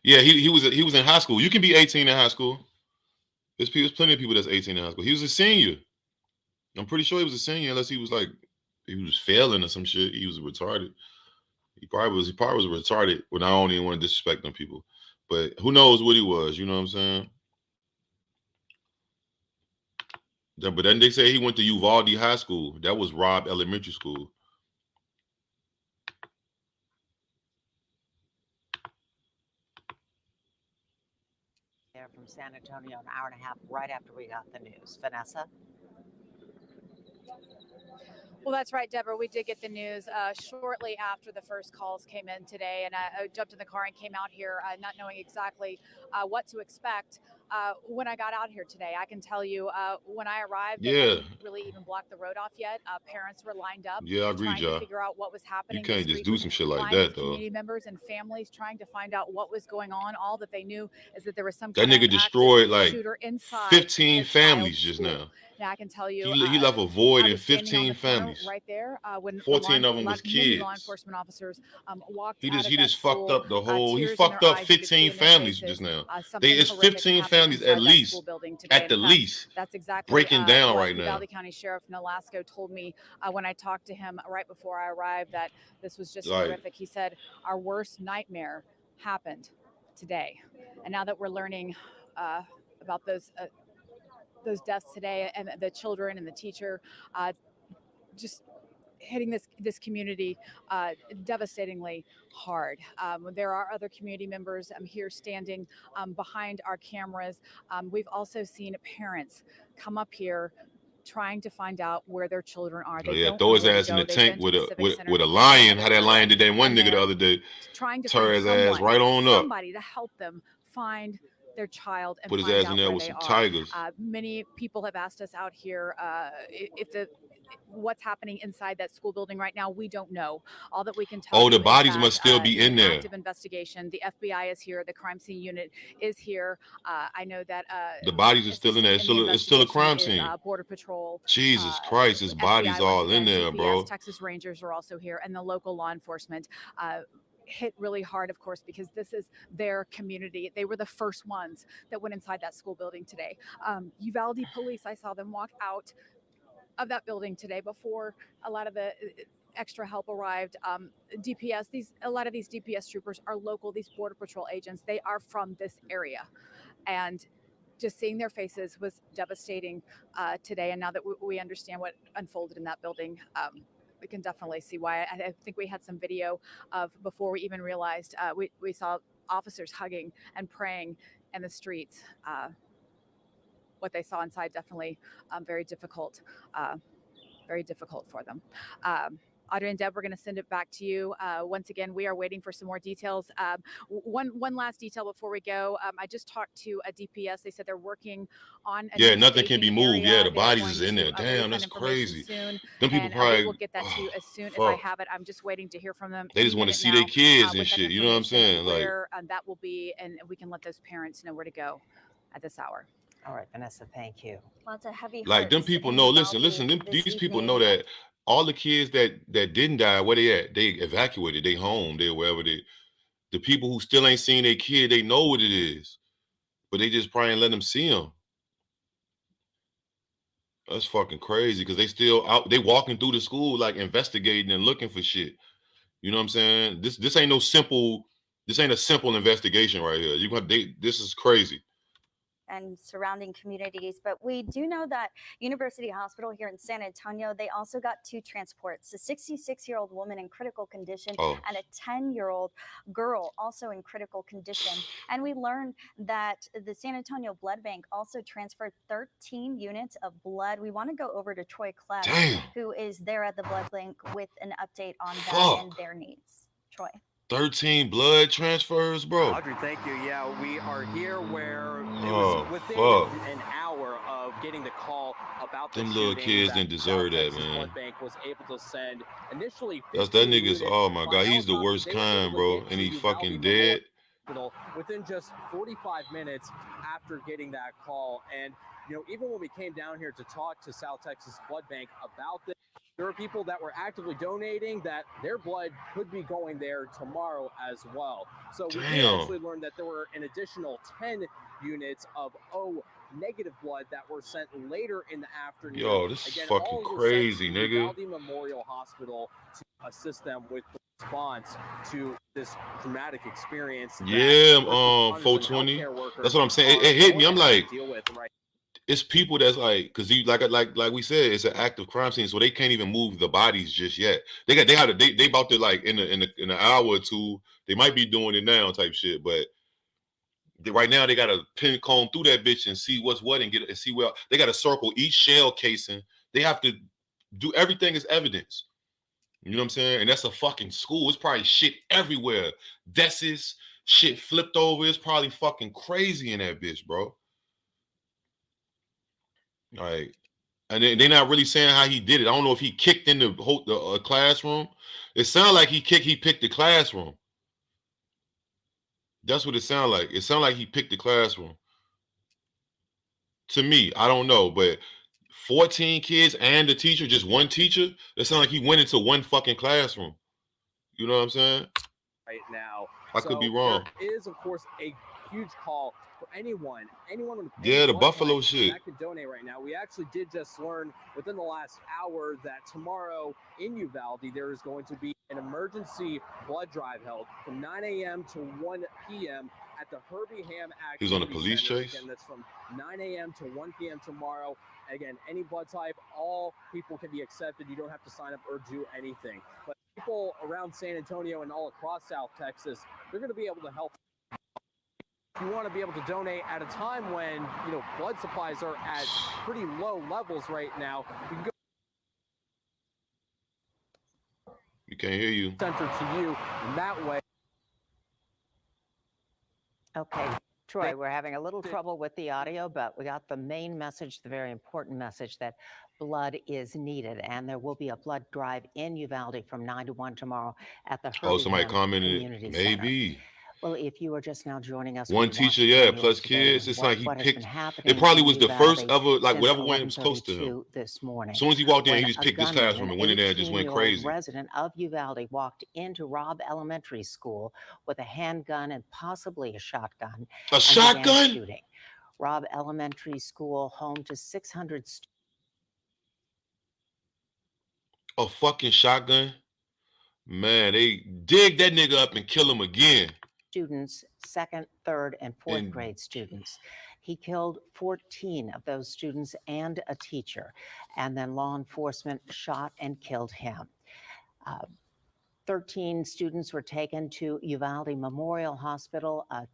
A: Yeah, he was in high school. You can be 18 in high school. There's plenty of people that's 18 in high school. He was a senior. I'm pretty sure he was a senior, unless he was failing or some shit. He was retarded. He probably was retarded. When I don't even want to disrespect them people, but who knows what he was? You know what I'm saying? Yeah, but then they say he went to Uvalde High School. That was Robb Elementary School.
J: There from San Antonio, an hour and a half right after we got the news. Vanessa?
G: Well, that's right, Deborah. We did get the news shortly after the first calls came in today, and I jumped in the car and came out here not knowing exactly what to expect. When I got out here today, I can tell you when I arrived, they hadn't really even blocked the road off yet. Parents were lined up trying to figure out what was happening.
A: You can't just do some shit like that, though.
G: Community members and families trying to find out what was going on. All that they knew is that there was some
A: That
G: kind
A: nigga
G: of
A: destroyed like
G: shooter inside
A: 15 families just now.
G: Now I can tell you,
A: He left a void in 15
G: the
A: families.
G: right there when
A: 14 of them was
G: many
A: kids.
G: law enforcement officers walked
A: He
G: out of
A: just
G: that
A: fucked up the whole. He
G: tears in
A: fucked
G: their
A: up
G: eyes. You could see
A: 15
G: in their
A: families
G: faces,
A: just now.
G: something
A: It's
G: horrific
A: 15
G: happened
A: families
G: inside
A: at
G: that
A: least.
G: school building today.
A: At the
G: In fact,
A: least.
G: that's exactly
A: Breaking down
G: what
A: right now.
G: Uvalde County Sheriff Nolasco told me when I talked to him right before I arrived that this was just horrific. He said our worst nightmare happened today, and now that we're learning about those those deaths today, and the children and the teacher, just hitting this community devastatingly hard. There are other community members here standing behind our cameras. We've also seen parents come up here trying to find out where their children are.
A: Oh
G: They
A: yeah,
G: don't
A: throw
G: know
A: his
G: where to
A: ass in
G: go.
A: the
G: They've
A: tank
G: been to
A: with
G: the
A: a
G: Civic Center,
A: with a
G: they've been to
A: lion. How
G: another
A: that lion
G: area,
A: did that one
G: and
A: nigga the
G: they're
A: other day.
G: trying to
A: Tear
G: find
A: his ass
G: someone,
A: right on up.
G: somebody to help them find their child and
A: Put his
G: find
A: ass in
G: out
A: there
G: where
A: with
G: they
A: some
G: are.
A: tigers.
G: Many people have asked us out here if what's happening inside that school building right now. We don't know. All that we can tell
A: Oh,
G: you
A: the
G: is
A: bodies
G: that,
A: must still be in
G: an
A: there.
G: active investigation. The FBI is here. The crime scene unit is here. I know that
A: The bodies are still in there.
G: assisting
A: It's still a crime
G: investigation
A: scene.
G: is, Border Patrol.
A: Jesus Christ, his bodies
G: FBI once
A: all in
G: again,
A: there,
G: DPS,
A: bro.
G: Texas Rangers are also here, and the local law enforcement. Hit really hard, of course, because this is their community. They were the first ones that went inside that school building today. Uvalde police, I saw them walk out of that building today before a lot of the extra help arrived. DPS, a lot of these DPS troopers are local. These Border Patrol agents, they are from this area, and just seeing their faces was devastating today. And now that we understand what unfolded in that building, we can definitely see why. I think we had some video of before we even realized we saw officers hugging and praying in the streets. What they saw inside definitely very difficult for them. Audrey and Deb, we're going to send it back to you. Once again, we are waiting for some more details. One last detail before we go. I just talked to a DPS. They said they're working on a
A: Yeah,
G: new
A: nothing can be
G: staging
A: moved.
G: area.
A: Yeah, the
G: They are
A: bodies
G: going
A: is in
G: to,
A: there.
G: release
A: Damn,
G: that
A: that's
G: information
A: crazy.
G: soon.
A: Them people
G: And we
A: probably
G: will get that to you as soon as I have it. I'm just waiting to hear from them.
A: They
G: any
A: just want to
G: minute
A: see
G: now,
A: their kids and
G: with that
A: shit. You know what I'm
G: information,
A: saying? Like,
G: where that will be, and we can let those parents know where to go at this hour.
J: All right, Vanessa, thank you.
I: Lots of heavy
A: like them
I: hearts
A: people
I: in
A: know.
I: Uvalde
A: Listen.
I: this
A: These people
I: evening.
A: know that all the kids that didn't die, where they at? They evacuated. They home. They wherever they. The people who still ain't seen their kid, they know what it is, but they just probably ain't let them see them. That's fucking crazy because they still out. They walking through the school like investigating and looking for shit. You know what I'm saying? This ain't no simple. This ain't a simple investigation right here. This is crazy.
I: And surrounding communities. But we do know that University Hospital here in San Antonio, they also got 2 transports, a 66-year-old woman in critical condition and a 10-year-old girl also in critical condition. And we learned that the San Antonio Blood Bank also transferred 13 units of blood. We want to go over to Troy Kless, who is there at the blood bank with an update on that and their needs. Troy.
A: 13 blood transfers, bro.
O: Audrey, thank you. Yeah, we are here where it was within an hour of getting the call about the
A: them
O: shooting.
A: Little kids didn't deserve that,
O: Texas
A: man.
O: Blood Bank was able to send initially
A: That nigga's, oh my God, he's the worst kind, bro. And he fucking dead.
O: Within just 45 minutes after getting that call. And, you know, even when we came down here to talk to South Texas Blood Bank about this, there are people that were actively donating that their blood could be going there tomorrow as well. So we did actually learn that there were an additional 10 units of O negative blood that were sent later in the afternoon.
A: Yo, this is fucking crazy, nigga.
O: Uvalde Memorial Hospital to assist them with the response to this traumatic experience.
A: Yeah, 420. That's what I'm saying. It hit me. I'm like, it's people that's like, cause you like we said, it's an active crime scene, so they can't even move the bodies just yet. They about to like in an hour or two, they might be doing it now type shit, but right now they gotta pin comb through that bitch and see what's what and see where they gotta circle each shell casing. They have to do everything as evidence. You know what I'm saying? And that's a fucking school. It's probably shit everywhere. Desks, shit flipped over. It's probably fucking crazy in that bitch, bro. Like, and they're not really saying how he did it. I don't know if he kicked in the classroom. It sounded like he picked the classroom. That's what it sounded like. It sounded like he picked the classroom. To me, I don't know, but 14 kids and the teacher, just one teacher. It sounded like he went into one fucking classroom. You know what I'm saying?
O: Right now,
A: I could be wrong.
O: There is, of course, a huge call for anyone with
A: the Buffalo shit
O: that could donate right now. We actually did just learn within the last hour that tomorrow in Uvalde there is going to be an emergency blood drive held from 9 a.m. to 1 p.m. at the Herbie Ham
A: He was on a
O: Activity
A: police
O: Center.
A: chase?
O: Again, that's from 9 a.m. to 1 p.m. tomorrow. Again, any blood type, all people can be accepted. You don't have to sign up or do anything. But people around San Antonio and all across South Texas, they're going to be able to help. If you want to be able to donate at a time when, you know, blood supplies are at pretty low levels right now, you can go
A: We can't hear you.
O: center to you in that way.
J: Okay, Troy, we're having a little trouble with the audio, but we got the main message, the very important message that blood is needed, and there will be a blood drive in Uvalde from 9 to 1 tomorrow at the
A: Oh, somebody
J: Herbie Ham
A: commented
J: Community Center.
A: maybe.
J: Well, if you are just now joining us, we
A: One
J: want
A: teacher,
J: to
A: yeah,
J: tell you
A: plus
J: today
A: kids. It's like he
J: what has been
A: picked.
J: happening
A: It probably
J: in
A: was the first
J: Uvalde
A: ever, like
J: since
A: whatever one was close to him.
J: 11:32 this morning.
A: As soon as he walked in,
J: when
A: he just
J: a
A: picked this
J: gunman,
A: classroom
J: an
A: and went in there and just went
J: 18-year-old
A: crazy.
J: resident of Uvalde walked into Robb Elementary School with a handgun and possibly a shotgun.
A: A
J: and began
A: shotgun?
J: shooting. Robb Elementary School, home to 600
A: A fucking shotgun? Man, they dig that nigga up and kill him again.
J: students, second, third, and fourth
A: And-
J: grade students. He killed 14 of those students and a teacher, and then law enforcement shot and killed him. 13 students were taken to Uvalde Memorial Hospital. A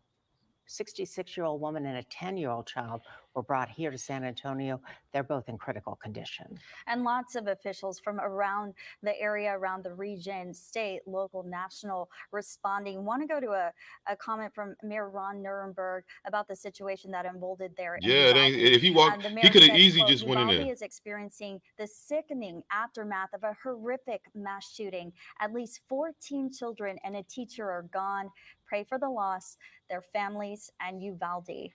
J: 66-year-old woman and a 10-year-old child were brought here to San Antonio. They're both in critical condition.
I: And lots of officials from around the area, around the region, state, local, national, responding. Want to go to a comment from Mayor Ron Nirenberg about the situation that unfolded there.
A: Yeah, it ain't, if he walked,
I: The
A: he
I: mayor
A: could have
I: said,
A: easily
I: quote,
A: just went in
I: Uvalde
A: there.
I: is experiencing the sickening aftermath of a horrific mass shooting. At least 14 children and a teacher are gone. Pray for the loss, their families, and Uvalde.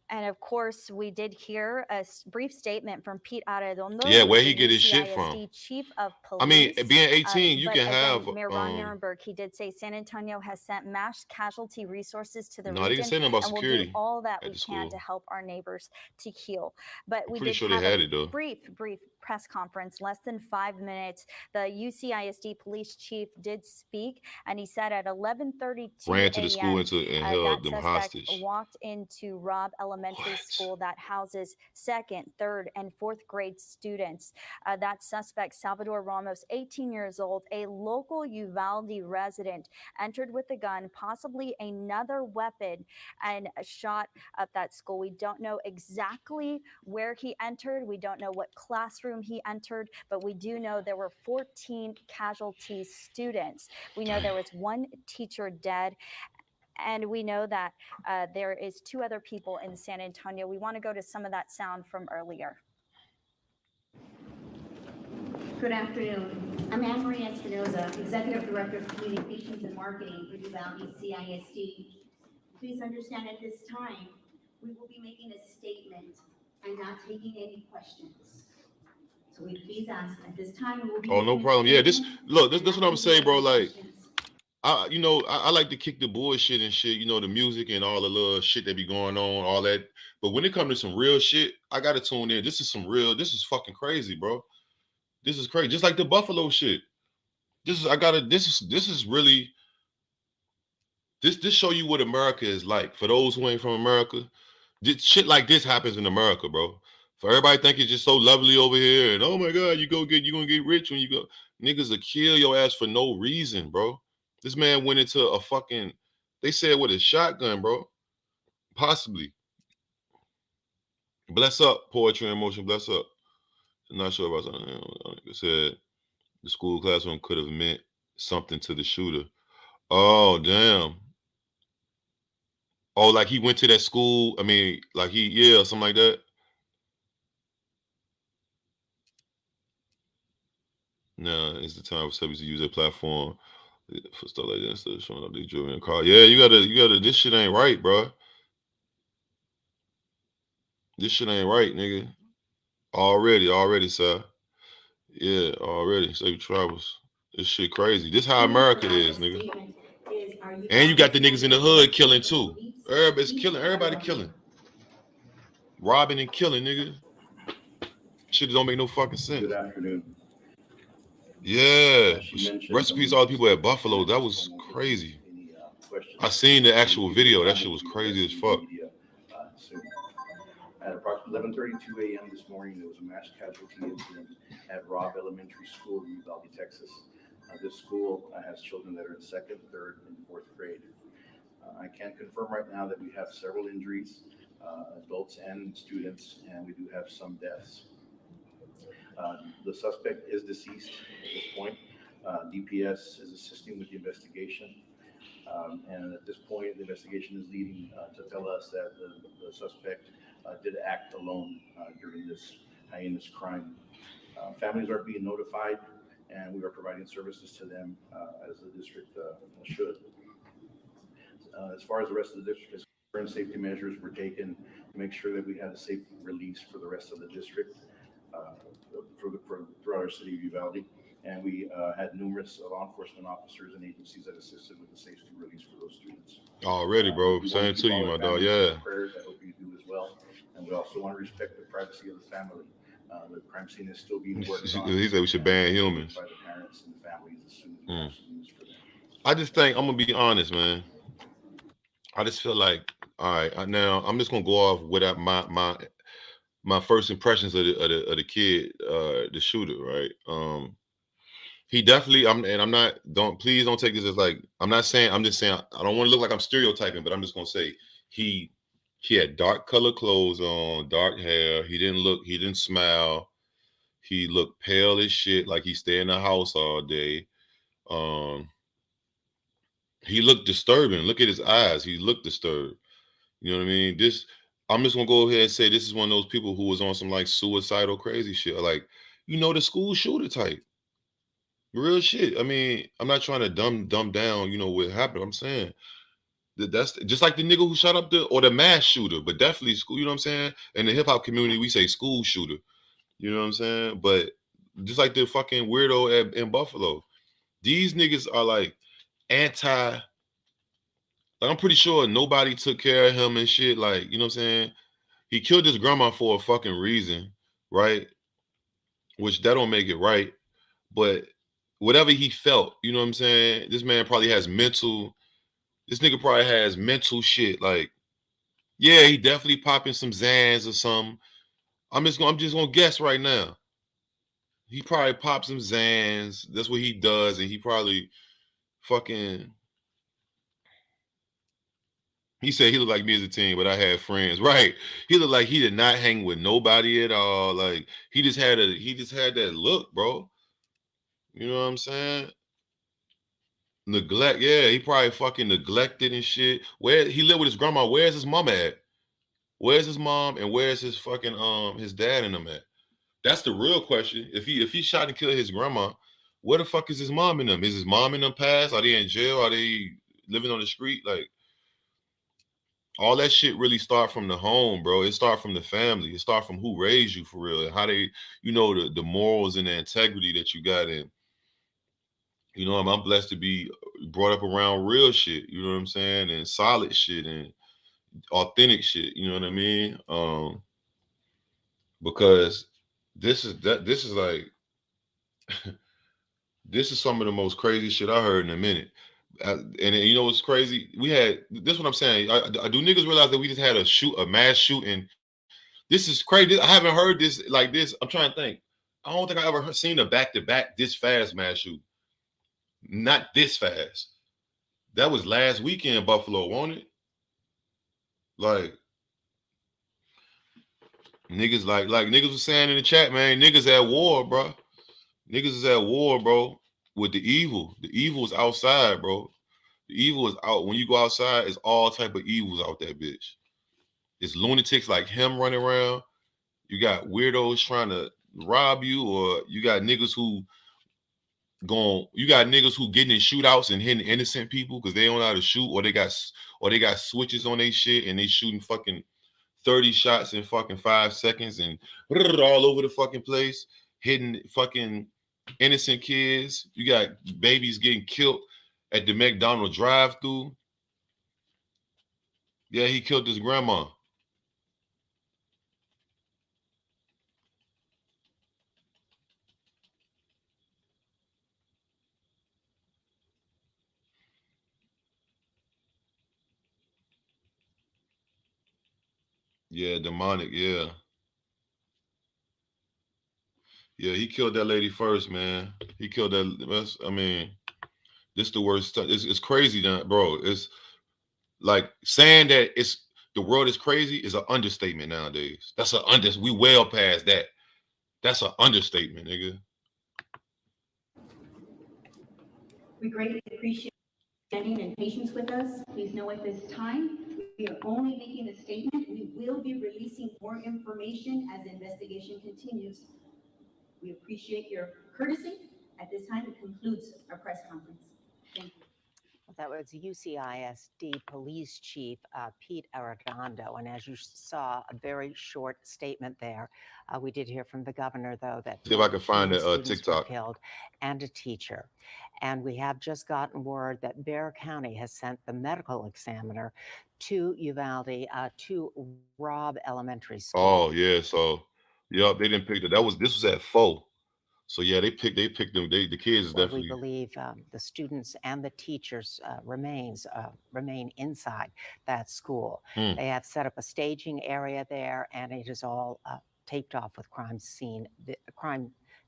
I: And of course, we did hear a brief statement from Pete Arredondo.
A: Yeah,
I: who
A: where
I: is
A: he
I: the
A: get his shit
I: UCISD
A: from.
I: Chief of
A: I mean,
I: Police.
A: being 18, you
I: But
A: can
I: again,
A: have.
I: Mayor Ron Nirenberg, he did say San Antonio has sent mass casualty resources to the
A: No, they
I: region,
A: didn't say nothing about
I: and we'll do
A: security
I: all that
A: at
I: we
A: the
I: can
A: school.
I: to help our neighbors to heal. But
A: I'm
I: we
A: pretty
I: did
A: sure they
I: have
A: had
I: a
A: it, though.
I: brief press conference, less than 5 minutes. The UCISD police chief did speak, and he said at 11:32
A: Ran to the school
I: a.m.
A: and
I: that
A: held them
I: suspect
A: hostage.
I: walked into Robb Elementary School that houses second, third, and fourth grade students. That suspect, Salvador Ramos, 18 years old, a local Uvalde resident, entered with a gun, possibly another weapon, and shot at that school. We don't know exactly where he entered. We don't know what classroom he entered, but we do know there were 14 casualty students. We know there was one teacher dead. And we know that there is 2 other people in San Antonio. We want to go to some of that sound from earlier.
P: Good afternoon. I'm Anne Marie Espinoza, Executive Director of Communications and Marketing for Uvalde CISD. Please understand at this time, we will be making a statement and not taking any questions. So we please ask at this time, we will be
A: Oh, no
P: making a
A: problem. Yeah, this
P: statement
A: look, this
P: and
A: is what
P: not
A: I'm saying,
P: taking
A: bro.
P: any
A: Like,
P: questions.
A: I like to kick the bullshit and shit, the music and all the little shit that be going on, all that. But when it comes to some real shit, I gotta tune in. This is fucking crazy, bro. This is crazy. Just like the Buffalo shit. This show you what America is like. For those who ain't from America, shit like this happens in America, bro. For everybody think it's just so lovely over here, and oh my god, you gonna get rich when you go. Niggas will kill your ass for no reason, bro. This man went into a fucking, they said with a shotgun, bro. Possibly. Bless up, poetry and motion. Bless up. I'm not sure about something. Like I said, the school classroom could have meant something to the shooter. Oh, damn. Oh, like he went to that school. I mean, like something like that. Now it's the time for celebrities to use their platform for stuff like that instead of showing up their jewelry in the car. Yeah, you gotta. This shit ain't right, bro. This shit ain't right, nigga. Already, sir. Yeah, already. Safe travels. This shit crazy. This how America is, nigga. And you got the niggas in the hood killing too. Everybody's killing. Everybody killing. Robbing and killing, nigga. Shit don't make no fucking sense.
Q: Good afternoon.
A: Yeah. Rest in peace, all the people at Buffalo. That was crazy.
Q: questions.
A: I seen the actual video. That shit was crazy as fuck.
Q: At approximately 11:32 a.m. this morning, there was a mass casualty incident at Robb Elementary School in Uvalde, Texas. This school has children that are in second, third, and fourth grade. I can confirm right now that we have several injuries, adults and students, and we do have some deaths. The suspect is deceased at this point. DPS is assisting with the investigation. And at this point, the investigation is leading to tell us that the suspect did act alone during this heinous crime. Families are being notified, and we are providing services to them as the district should. As far as the rest of the district is concerned, safety measures were taken to make sure that we had a safe release for the rest of the district throughout our city of Uvalde. And we had numerous law enforcement officers and agencies that assisted with the safety release for those students.
A: Already, bro. Same to you, my dog. Yeah.
Q: Prayers, I hope you do as well. And we also want to respect the privacy of the family. The crime scene is still being worked on.
A: He said we should ban humans.
Q: By the parents and the families as soon as we have some news for them.
A: I just think, I'm gonna be honest, man. I just feel like, all right, now I'm just gonna go off without my first impressions of the kid, the shooter, right? He definitely, please don't take this as like, I'm just saying, I don't want to look like I'm stereotyping, but I'm just gonna say he had dark colored clothes on, dark hair. He didn't smile. He looked pale as shit, like he stayed in the house all day. He looked disturbing. Look at his eyes. He looked disturbed. You know what I mean? I'm just gonna go ahead and say this is one of those people who was on some like suicidal crazy shit. Like, the school shooter type. Real shit. I mean, I'm not trying to dumb down, what happened. I'm saying that's just like the nigga who shot up the mass shooter, but definitely school, you know what I'm saying? In the hip hop community, we say school shooter. You know what I'm saying? But just like the fucking weirdo in Buffalo, these niggas are like like, I'm pretty sure nobody took care of him and shit. Like, you know what I'm saying? He killed his grandma for a fucking reason, right? Which that don't make it right. But whatever he felt, you know what I'm saying? This nigga probably has mental shit. Like, yeah, he definitely popping some Zans or something. I'm just gonna guess right now. He probably pops some Zans. That's what he does, and he probably fucking. He said he looked like me as a teen, but I had friends. Right? He looked like he did not hang with nobody at all. Like he just had that look, bro. You know what I'm saying? Neglect. Yeah, he probably fucking neglected and shit. Where he lived with his grandma. Where's his mom at? Where's his mom and where's his fucking his dad and them at? That's the real question. If he shot and killed his grandma, where the fuck is his mom and them? Is his mom and them passed? Are they in jail? Are they living on the street? Like, all that shit really start from the home, bro. It start from the family. It start from who raised you for real. How they, the morals and the integrity that you got in. I'm blessed to be brought up around real shit. You know what I'm saying? And solid shit and authentic shit. You know what I mean? Because this is like this is some of the most crazy shit I heard in a minute. And you know what's crazy? We had this is what I'm saying. I do niggas realize that we just had a mass shooting. This is crazy. I haven't heard this like this. I'm trying to think. I don't think I ever seen a back-to-back this fast mass shoot. Not this fast. That was last weekend in Buffalo, wasn't it? Like niggas like niggas was saying in the chat, man, niggas at war, bro. Niggas is at war, bro, with the evil. The evil is outside, bro. The evil is out. When you go outside, it's all type of evils out that bitch. It's lunatics like him running around. You got weirdos trying to rob you, or you got niggas who getting in shootouts and hitting innocent people because they don't know how to shoot, or they got switches on their shit and they shooting fucking 30 shots in fucking 5 seconds and all over the fucking place, hitting fucking innocent kids. You got babies getting killed at the McDonald's drive-thru. Yeah, he killed his grandma. Yeah, demonic. Yeah. Yeah, he killed that lady first, man. He killed that. I mean, this the worst stuff. It's crazy, bro. It's like saying that the world is crazy is an understatement nowadays. That's we well past that. That's an understatement, nigga.
P: We greatly appreciate standing and patience with us. Please know at this time, we are only making a statement. We will be releasing more information as the investigation continues. We appreciate your courtesy. At this time, it concludes our press conference. Thank you.
J: That was UCISD Police Chief Pete Arredondo. And as you saw, a very short statement there. We did hear from the governor, though, that
A: See if I can find the
J: students
A: TikTok.
J: were killed and a teacher. And we have just gotten word that Bexar County has sent the medical examiner to Uvalde, to Robb Elementary School.
A: Oh yeah, so yep, they didn't pick it. This was at 4. So yeah, they picked them. The kids is
J: Well,
A: definitely.
J: we believe the students and the teachers remain inside that school. They have set up a staging area there, and it is all taped off with crime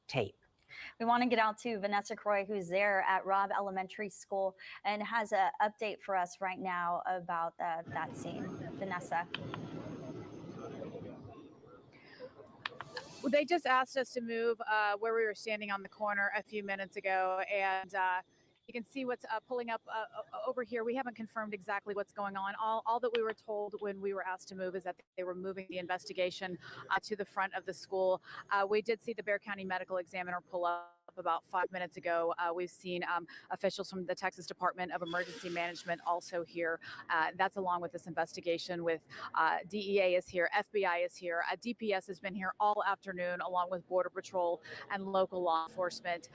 J: tape.
I: We want to get out to Vanessa Croy, who's there at Robb Elementary School and has an update for us right now about that scene. Vanessa.
G: Well, they just asked us to move where we were standing on the corner a few minutes ago, and you can see what's pulling up over here. We haven't confirmed exactly what's going on. All that we were told when we were asked to move is that they were moving the investigation to the front of the school. We did see the Bexar County Medical Examiner pull up about 5 minutes ago. We've seen officials from the Texas Department of Emergency Management also here. That's along with this investigation with DEA is here, FBI is here, DPS has been here all afternoon along with Border Patrol and local law enforcement.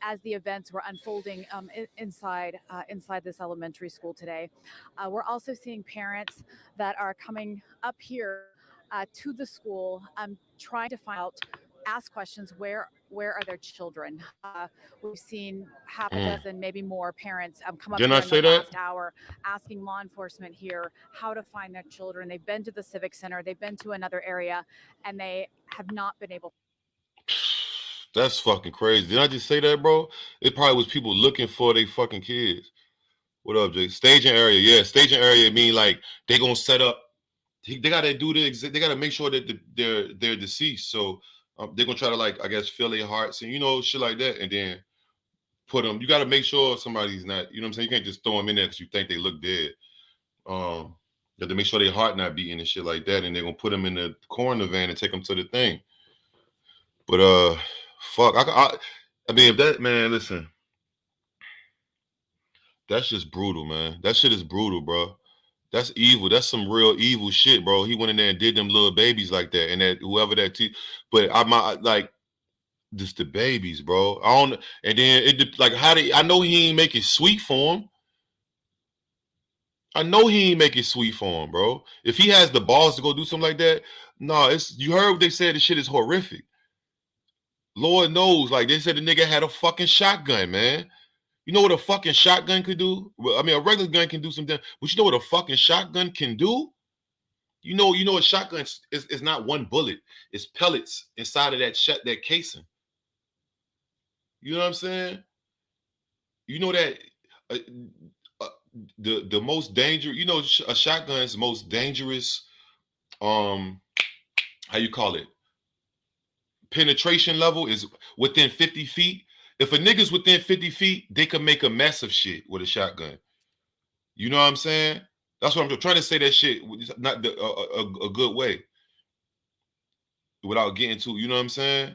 G: As the events were unfolding inside this elementary school today. We're also seeing parents that are coming up here to the school, trying to find out, ask questions, where are their children? We've seen half a dozen, maybe more parents come up
A: Didn't
G: here
A: I
G: in
A: say
G: the
A: that?
G: last hour asking law enforcement here how to find their children. They've been to the Civic Center, they've been to another area, and they have not been able.
A: That's fucking crazy. Did I just say that, bro? It probably was people looking for their fucking kids. What up, Jay? Staging area, yeah. Staging area mean like they gonna set up. They gotta do they gotta make sure that they're deceased. So they're gonna try to, like, I guess, fill their hearts and shit like that, and then put them. You gotta make sure somebody's not. You know what I'm saying? You can't just throw them in there because you think they look dead. You have to make sure their heart not beating and shit like that, and they're gonna put them in the coroner van and take them to the thing. But fuck, I mean, if that, man, listen, that's just brutal, man. That shit is brutal, bro. That's evil. That's some real evil shit, bro. He went in there and did them little babies like that, and that whoever that but like just the babies, bro. I don't. And then like I know he ain't make it sweet for him. I know he ain't make it sweet for him, bro. If he has the balls to go do something like that, no, you heard what they said. The shit is horrific. Lord knows, like they said, the nigga had a fucking shotgun, man. You know what a fucking shotgun could do? Well, I mean, a regular gun can do something, but you know what a fucking shotgun can do? You know a shotgun is not one bullet. It's pellets inside of that casing. You know what I'm saying? You know that the most dangerous, a shotgun's most dangerous, how you call it? Penetration level is within 50 feet. If a nigga's within 50 feet, they can make a mess of shit with a shotgun. You know what I'm saying? That's what I'm trying to say. That shit, not a good way, without getting to. You know what I'm saying?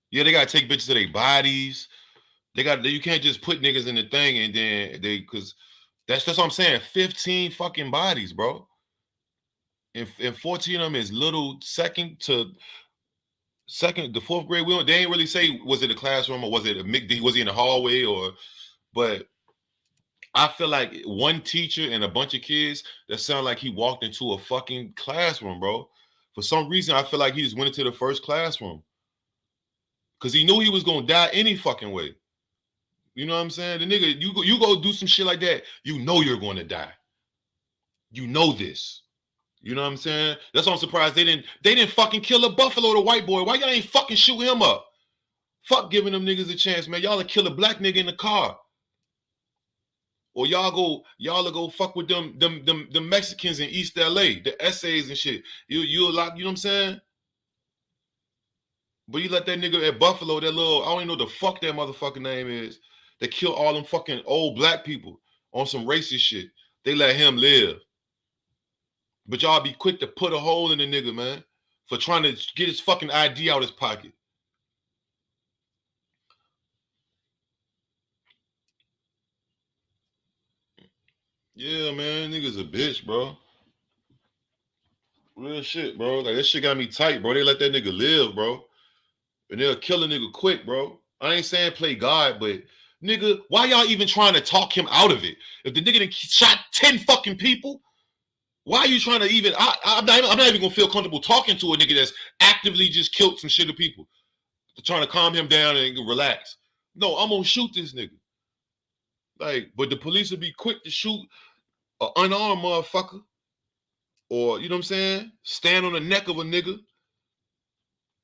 A: Yeah, they gotta take bitches to their bodies. You can't just put niggas in the thing and then because that's what I'm saying. 15 fucking bodies, bro. And 14 of them is little the fourth grade. They ain't really say was it a classroom or was it was he in the hallway but I feel like one teacher and a bunch of kids that sound like he walked into a fucking classroom, bro. For some reason, I feel like he just went into the first classroom because he knew he was gonna die any fucking way. You know what I'm saying? The nigga, you go do some shit like that, you know you're going to die. You know this. You know what I'm saying? That's why I'm surprised they didn't fucking kill a Buffalo, the white boy. Why y'all ain't fucking shoot him up? Fuck giving them niggas a chance, man. Y'all kill a black nigga in the car. Or y'all go fuck with them Mexicans in East LA, the essays and shit. You a lot, you know what I'm saying? But you let that nigga at Buffalo, that little, I don't even know what the fuck that motherfucking name is, that kill all them fucking old black people on some racist shit. They let him live. But y'all be quick to put a hole in the nigga, man, for trying to get his fucking ID out his pocket. Yeah, man, nigga's a bitch, bro. Real shit, bro. Like, that shit got me tight, bro. They let that nigga live, bro. And they'll kill a nigga quick, bro. I ain't saying play God, but nigga, why y'all even trying to talk him out of it? If the nigga done shot 10 fucking people, why are you trying to even, I'm not even gonna feel comfortable talking to a nigga that's actively just killed some shit of people. Trying to calm him down and relax. No, I'm gonna shoot this nigga. Like, but the police will be quick to shoot an unarmed motherfucker. Or, you know what I'm saying? Stand on the neck of a nigga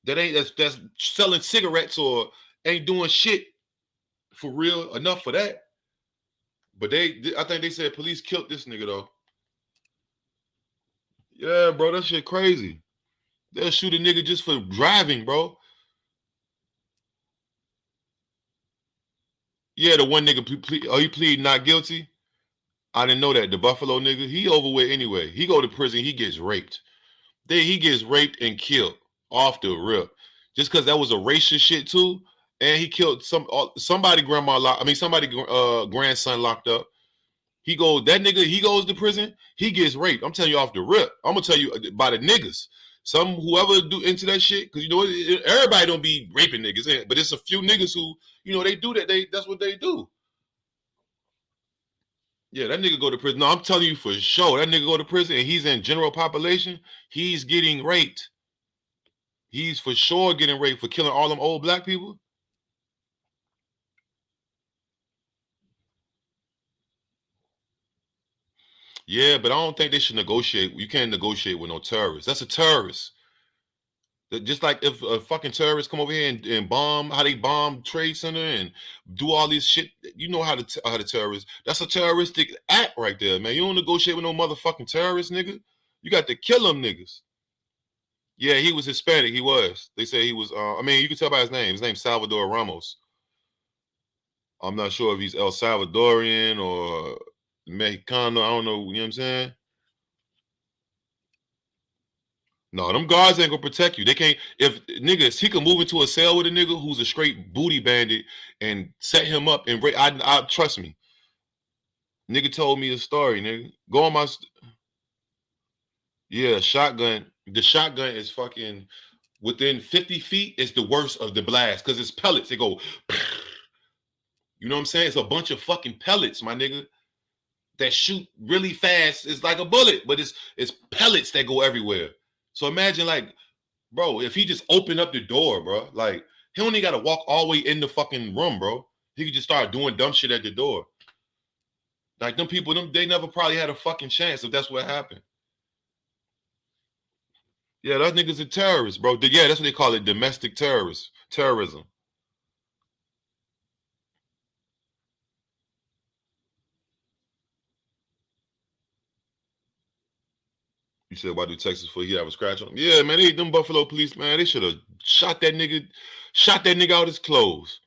A: that's selling cigarettes or ain't doing shit for real enough for that. But I think they said police killed this nigga though. Yeah, bro, that shit crazy. They'll shoot a nigga just for driving, bro. Yeah, the one nigga he plead not guilty. I didn't know that. The Buffalo nigga, he over with anyway. He go to prison, he gets raped. Then he gets raped and killed off the rip. Just because that was a racist shit too. And he killed somebody grandson locked up. He goes to prison, he gets raped. I'm telling you off the rip. I'm gonna tell you by the niggas. Whoever do into that shit, because you know everybody don't be raping niggas, but it's a few niggas who, you know, they do that. That's what they do. Yeah, that nigga go to prison. No, I'm telling you for sure. That nigga go to prison and he's in general population. He's getting raped. He's for sure getting raped for killing all them old black people. Yeah, but I don't think they should negotiate. You can't negotiate with no terrorists. That's a terrorist. Just like if a fucking terrorist come over here and bomb, how they bomb Trade Center and do all this shit, you know how the terrorists. That's a terroristic act right there, man. You don't negotiate with no motherfucking terrorist, nigga. You got to kill them niggas. Yeah, he was Hispanic. He was. They say he was. I mean, you can tell by his name. His name's Salvador Ramos. I'm not sure if he's El Salvadorian or Mexicano. I don't know. You know what I'm saying? No, them guards ain't gonna protect you. They can't. If niggas, he can move into a cell with a nigga who's a straight booty bandit and set him up and I trust me. Nigga told me a story, nigga. Go on my. Yeah, shotgun. The shotgun is fucking within 50 feet. It's the worst of the blast because it's pellets. They go. You know what I'm saying? It's a bunch of fucking pellets, my nigga, that shoot really fast. It's like a bullet, but it's pellets that go everywhere. So imagine, like, bro, if he just opened up the door, bro, like, he only got to walk all the way in the fucking room, bro. He could just start doing dumb shit at the door. Like, them people, they never probably had a fucking chance if that's what happened. Yeah, that nigga's a terrorist, bro. Yeah, that's what they call it, domestic terrorism. You said, why do Texas for he have a scratch on him? Yeah, man, them Buffalo police, man, they should have shot that nigga out his clothes.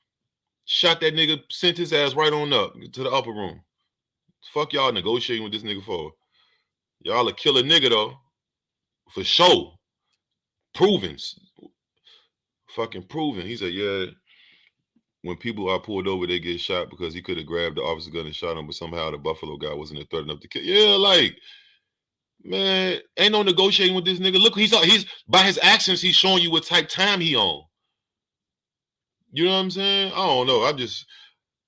A: Shot that nigga, sent his ass right on up to the upper room. Fuck y'all negotiating with this nigga for. Y'all a kill a nigga though. For sure. Proven. Fucking proven. He said, yeah, when people are pulled over, they get shot because he could have grabbed the officer gun and shot him, but somehow the Buffalo guy wasn't a threat enough to kill. Yeah, like, man, ain't no negotiating with this nigga. Look, he's by his actions, he's showing you what type time he on. You know what I'm saying? I don't know.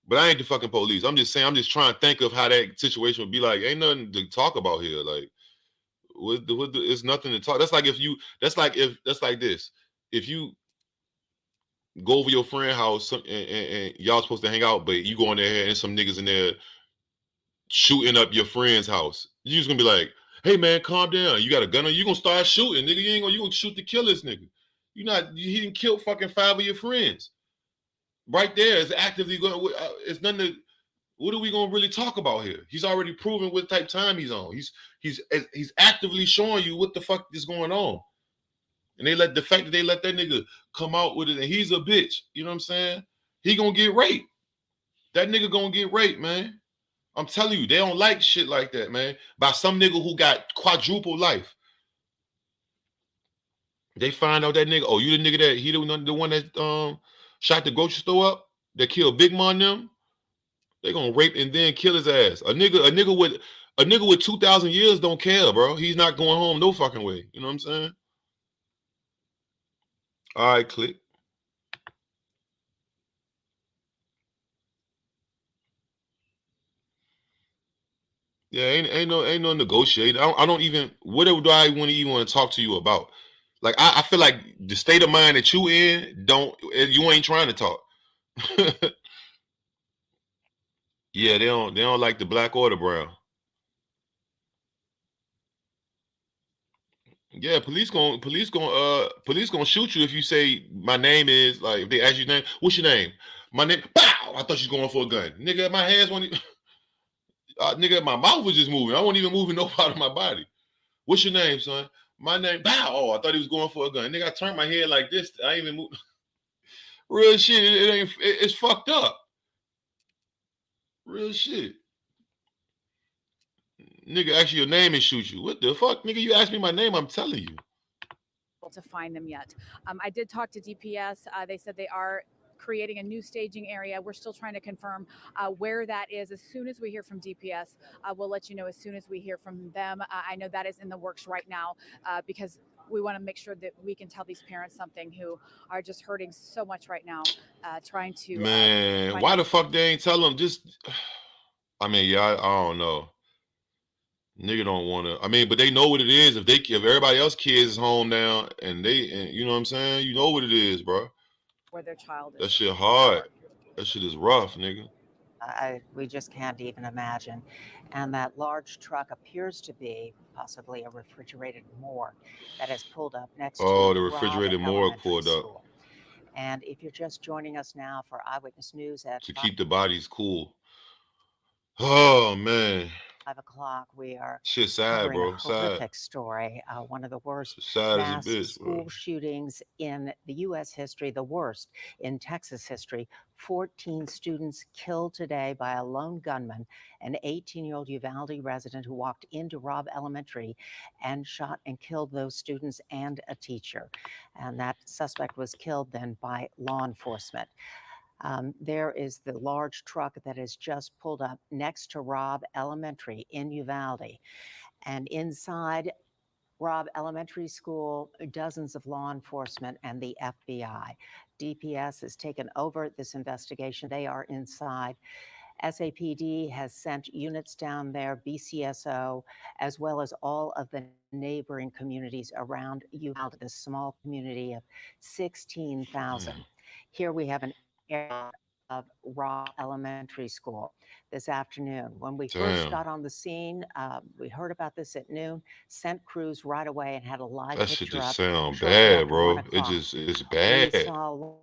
A: But I ain't the fucking police. I'm just saying, I'm just trying to think of how that situation would be like. Ain't nothing to talk about here. Like, it's nothing to talk. That's like this. If you go over your friend's house and y'all supposed to hang out, but you go in there and some niggas in there shooting up your friend's house, you just gonna be like, Hey man, calm down. You got a gun on you, gonna start shooting, nigga. You gonna shoot to kill this nigga. He didn't kill fucking 5 of your friends. Right there is actively going. It's nothing to, what are we gonna really talk about here? He's already proven what type time he's on. He's actively showing you what the fuck is going on. And the fact that they let that nigga come out with it, and he's a bitch. You know what I'm saying? He gonna get raped. That nigga gonna get raped, man. I'm telling you, they don't like shit like that, man. By some nigga who got quadruple life. They find out that nigga, oh, you the nigga that he the one that shot the grocery store up, that killed Big Mon them. They gonna rape and then kill his ass. A nigga with 2,000 years don't care, bro. He's not going home no fucking way. You know what I'm saying? All right, click. Yeah, ain't no negotiating. I don't even. What do I want to talk to you about? Like I feel like the state of mind that you in, you ain't trying to talk. Yeah, they don't like the black or the brown. Yeah, police gonna shoot you if you say my name is, like, if they ask your name, what's your name? My name, pow! I thought you was going for a gun. Nigga, my hands won't even, nigga, my mouth was just moving. I wasn't even moving no part of my body. What's your name, son? My name, pow! Oh, I thought he was going for a gun. Nigga, I turned my head like this. I ain't even move. Real shit, it's fucked up. Real shit. Nigga, ask you your name and shoot you. What the fuck? Nigga, you asked me my name, I'm telling you.
G: To find them yet. I did talk to DPS. They said they are creating a new staging area. We're still trying to confirm where that is. As soon as we hear from DPS, we'll let you know as soon as we hear from them. I know that is in the works right now because we want to make sure that we can tell these parents something who are just hurting so much right now, trying to.
A: Man, why the fuck they ain't tell them? Just, I mean, yeah, I don't know. Nigga don't want to. I mean, but they know what it is. If everybody else kids is home now, and you know what I'm saying, you know what it is, bro.
G: Where their child is.
A: That shit hard. That shit is rough, nigga.
J: We just can't even imagine. And that large truck appears to be possibly a refrigerated morgue that has pulled up next to
A: the
J: Robb
A: refrigerated morgue
J: Elementary
A: pulled up
J: School. And if you're just joining us now for Eyewitness News at
A: to keep the bodies cool. Oh man.
J: 5 o'clock, we are
A: shit sad,
J: covering
A: bro.
J: a
A: Sad.
J: horrific story, one of the worst
A: Sad as a
J: mass
A: bitch,
J: school
A: bro.
J: shootings in the U.S. history, the worst in Texas history. 14 students killed today by a lone gunman, an 18-year-old Uvalde resident who walked into Robb Elementary and shot and killed those students and a teacher. And that suspect was killed then by law enforcement. There is the large truck that has just pulled up next to Robb Elementary in Uvalde. And inside Robb Elementary School, dozens of law enforcement and the FBI. DPS has taken over this investigation. They are inside. SAPD has sent units down there, BCSO, as well as all of the neighboring communities around Uvalde, this small community of 16,000. Here we have an area of Robb Elementary School this afternoon. When we first got on the scene, we heard about this at noon, sent crews right away and had a live
A: That
J: picture
A: shit just
J: up
A: sound
J: shortly
A: bad,
J: after
A: bro.
J: 1 o'clock.
A: It's
J: We
A: bad.
J: saw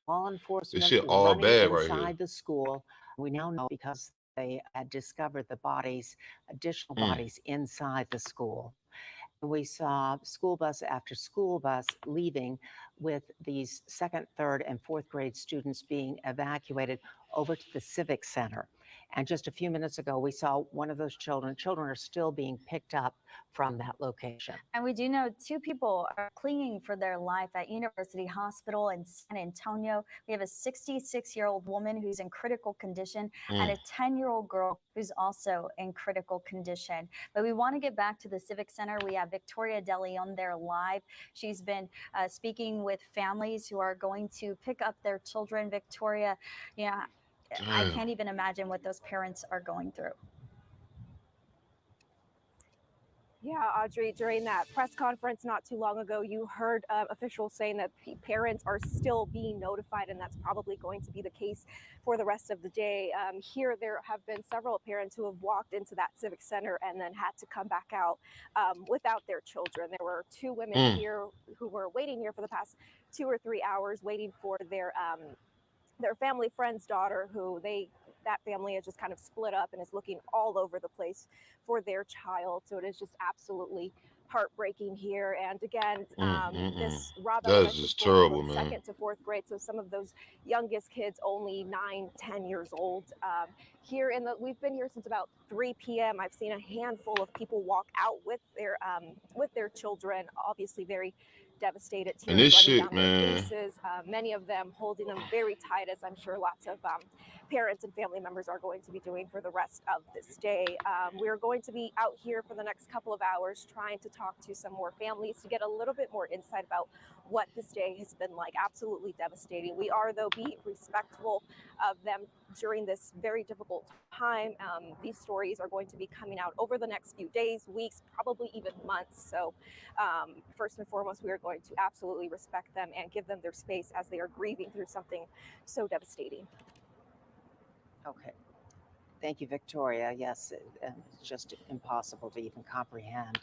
J: law enforcement
A: This shit all
J: running
A: bad right
J: inside
A: here.
J: the school. We now know because they had discovered the bodies, additional bodies inside the school. We saw school bus after school bus leaving with these second, third, and fourth grade students being evacuated over to the Civic Center. And just a few minutes ago, we saw one of those children. Children are still being picked up from that location.
I: And we do know 2 people are clinging for their life at University Hospital in San Antonio. We have a 66-year-old woman who's in critical condition and a 10-year-old girl who's also in critical condition. But we want to get back to the Civic Center. We have Victoria DeLeon there live. She's been speaking with families who are going to pick up their children. Victoria, yeah, I can't even imagine what those parents are going through.
R: Yeah, Audrey, during that press conference not too long ago, you heard officials saying that parents are still being notified, and that's probably going to be the case for the rest of the day. Here, there have been several parents who have walked into that civic center and then had to come back out without their children. There were two women here who were waiting here for the past 2 or 3 hours, waiting for their family friend's daughter, who that family is just kind of split up and is looking all over the place for their child. So it is just absolutely heartbreaking here. And again, this Robb
A: That is
R: Elementary
A: just
R: School
A: terrible,
R: from
A: man.
R: second to fourth grade. So some of those youngest kids, only 9, 10 years old. Here we've been here since about 3 p.m. I've seen a handful of people walk out with their children, obviously very devastated,
A: And
R: tears
A: this
R: running
A: shit,
R: down their
A: man.
R: faces. Many of them holding them very tight, as I'm sure lots of parents and family members are going to be doing for the rest of this day. We're going to be out here for the next couple of hours trying to talk to some more families to get a little bit more insight about what this day has been like. Absolutely devastating. We are, though, being respectful of them during this very difficult time. These stories are going to be coming out over the next few days, weeks, probably even months. So first and foremost, we are going to absolutely respect them and give them their space as they are grieving through something so devastating.
J: Okay. Thank you, Victoria. Yes, it's just impossible to even comprehend.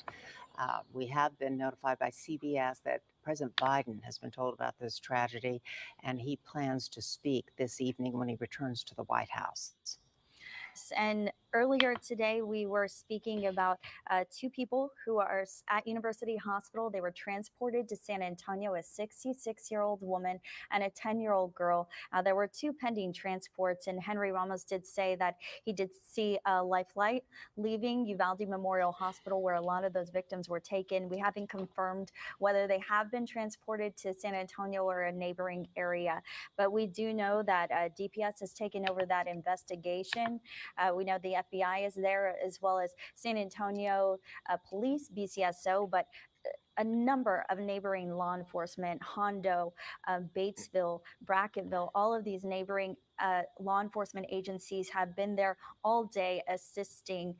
J: We have been notified by CBS that President Biden has been told about this tragedy, and he plans to speak this evening when he returns to the White House.
I: And earlier today, we were speaking about 2 people who are at University Hospital. They were transported to San Antonio, a 66-year-old woman and a 10-year-old girl. There were 2 pending transports, and Henry Ramos did say that he did see a lifeline leaving Uvalde Memorial Hospital, where a lot of those victims were taken. We haven't confirmed whether they have been transported to San Antonio or a neighboring area, but we do know that DPS has taken over that investigation. We know the FBI is there, as well as San Antonio Police, BCSO, but a number of neighboring law enforcement, Hondo, Batesville, Bracketville, all of these neighboring law enforcement agencies have been there all day assisting.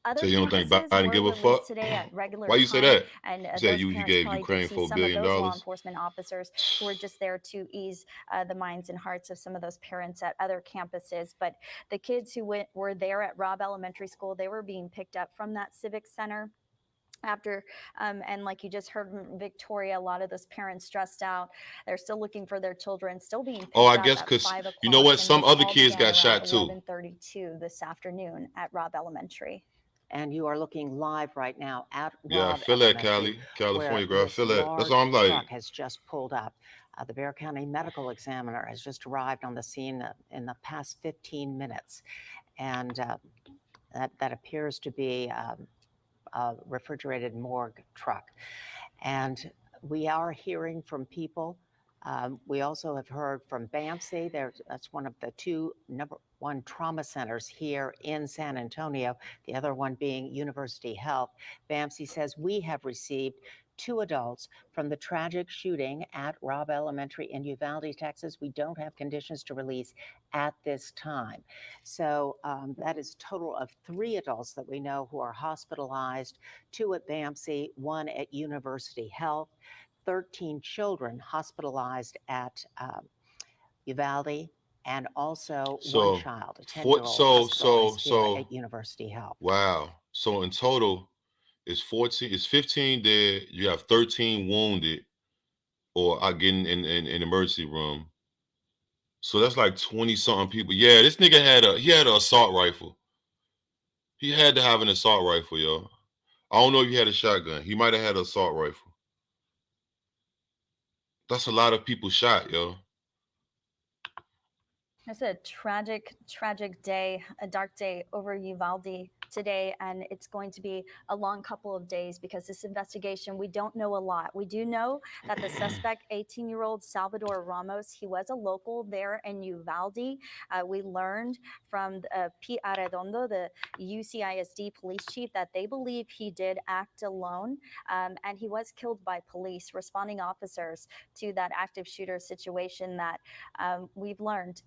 I: Other
A: So you don't think
I: campuses
A: Biden
I: were
A: give a
I: released
A: fuck?
I: today at regular
A: Why you say
I: time,
A: that?
I: and
A: You said
I: those
A: you
I: parents
A: gave
I: probably
A: Ukraine
I: did see
A: $4
I: some of
A: billion.
I: those law enforcement officers who were just there to ease the minds and hearts of some of those parents at other campuses. But the kids who were there at Robb Elementary School, they were being picked up from that civic center after and like you just heard from Victoria, a lot of those parents stressed out. They're still looking for their children, still being picked
A: Oh, I
I: up
A: guess
I: at
A: because
I: 5 o'clock.
A: you know what?
I: And
A: Some
I: this
A: other
I: all
A: kids
I: began
A: got
I: around
A: shot too.
I: 11:32 this afternoon at Robb Elementary.
J: And you are looking live right now at
A: Yeah, I
J: Robb
A: feel that,
J: Elementary,
A: California,
J: where
A: girl. I
J: this
A: feel that. That's
J: large
A: all I'm like.
J: truck has just pulled up. The Bexar County Medical Examiner has just arrived on the scene in the past 15 minutes. And that appears to be a refrigerated morgue truck. And we are hearing from people. We also have heard from BAMC. That's one of the 2 number 1 trauma centers here in San Antonio, the other one being University Health. BAMC says we have received 2 adults from the tragic shooting at Robb Elementary in Uvalde, Texas. We don't have conditions to release at this time. So that is a total of 3 adults that we know who are hospitalized, 2 at BAMC, 1 at University Health, 13 children hospitalized at Uvalde, and also 1 child, a 10-year-old hospitalized here at University Health.
A: Wow. So in total, it's 15 dead. You have 13 wounded or are getting in emergency room. So that's like 20 something people. Yeah, this nigga had an assault rifle. He had to have an assault rifle, yo. I don't know if he had a shotgun. He might have had an assault rifle. That's a lot of people shot, yo.
I: It's a tragic, tragic day, a dark day over Uvalde today, and it's going to be a long couple of days because this investigation, we don't know a lot. We do know that the suspect, 18-year-old Salvador Ramos, he was a local there in Uvalde. We learned from Pete Arredondo, the UCISD police chief, that they believe he did act alone, and he was killed by police, responding officers to that active shooter situation that we've learned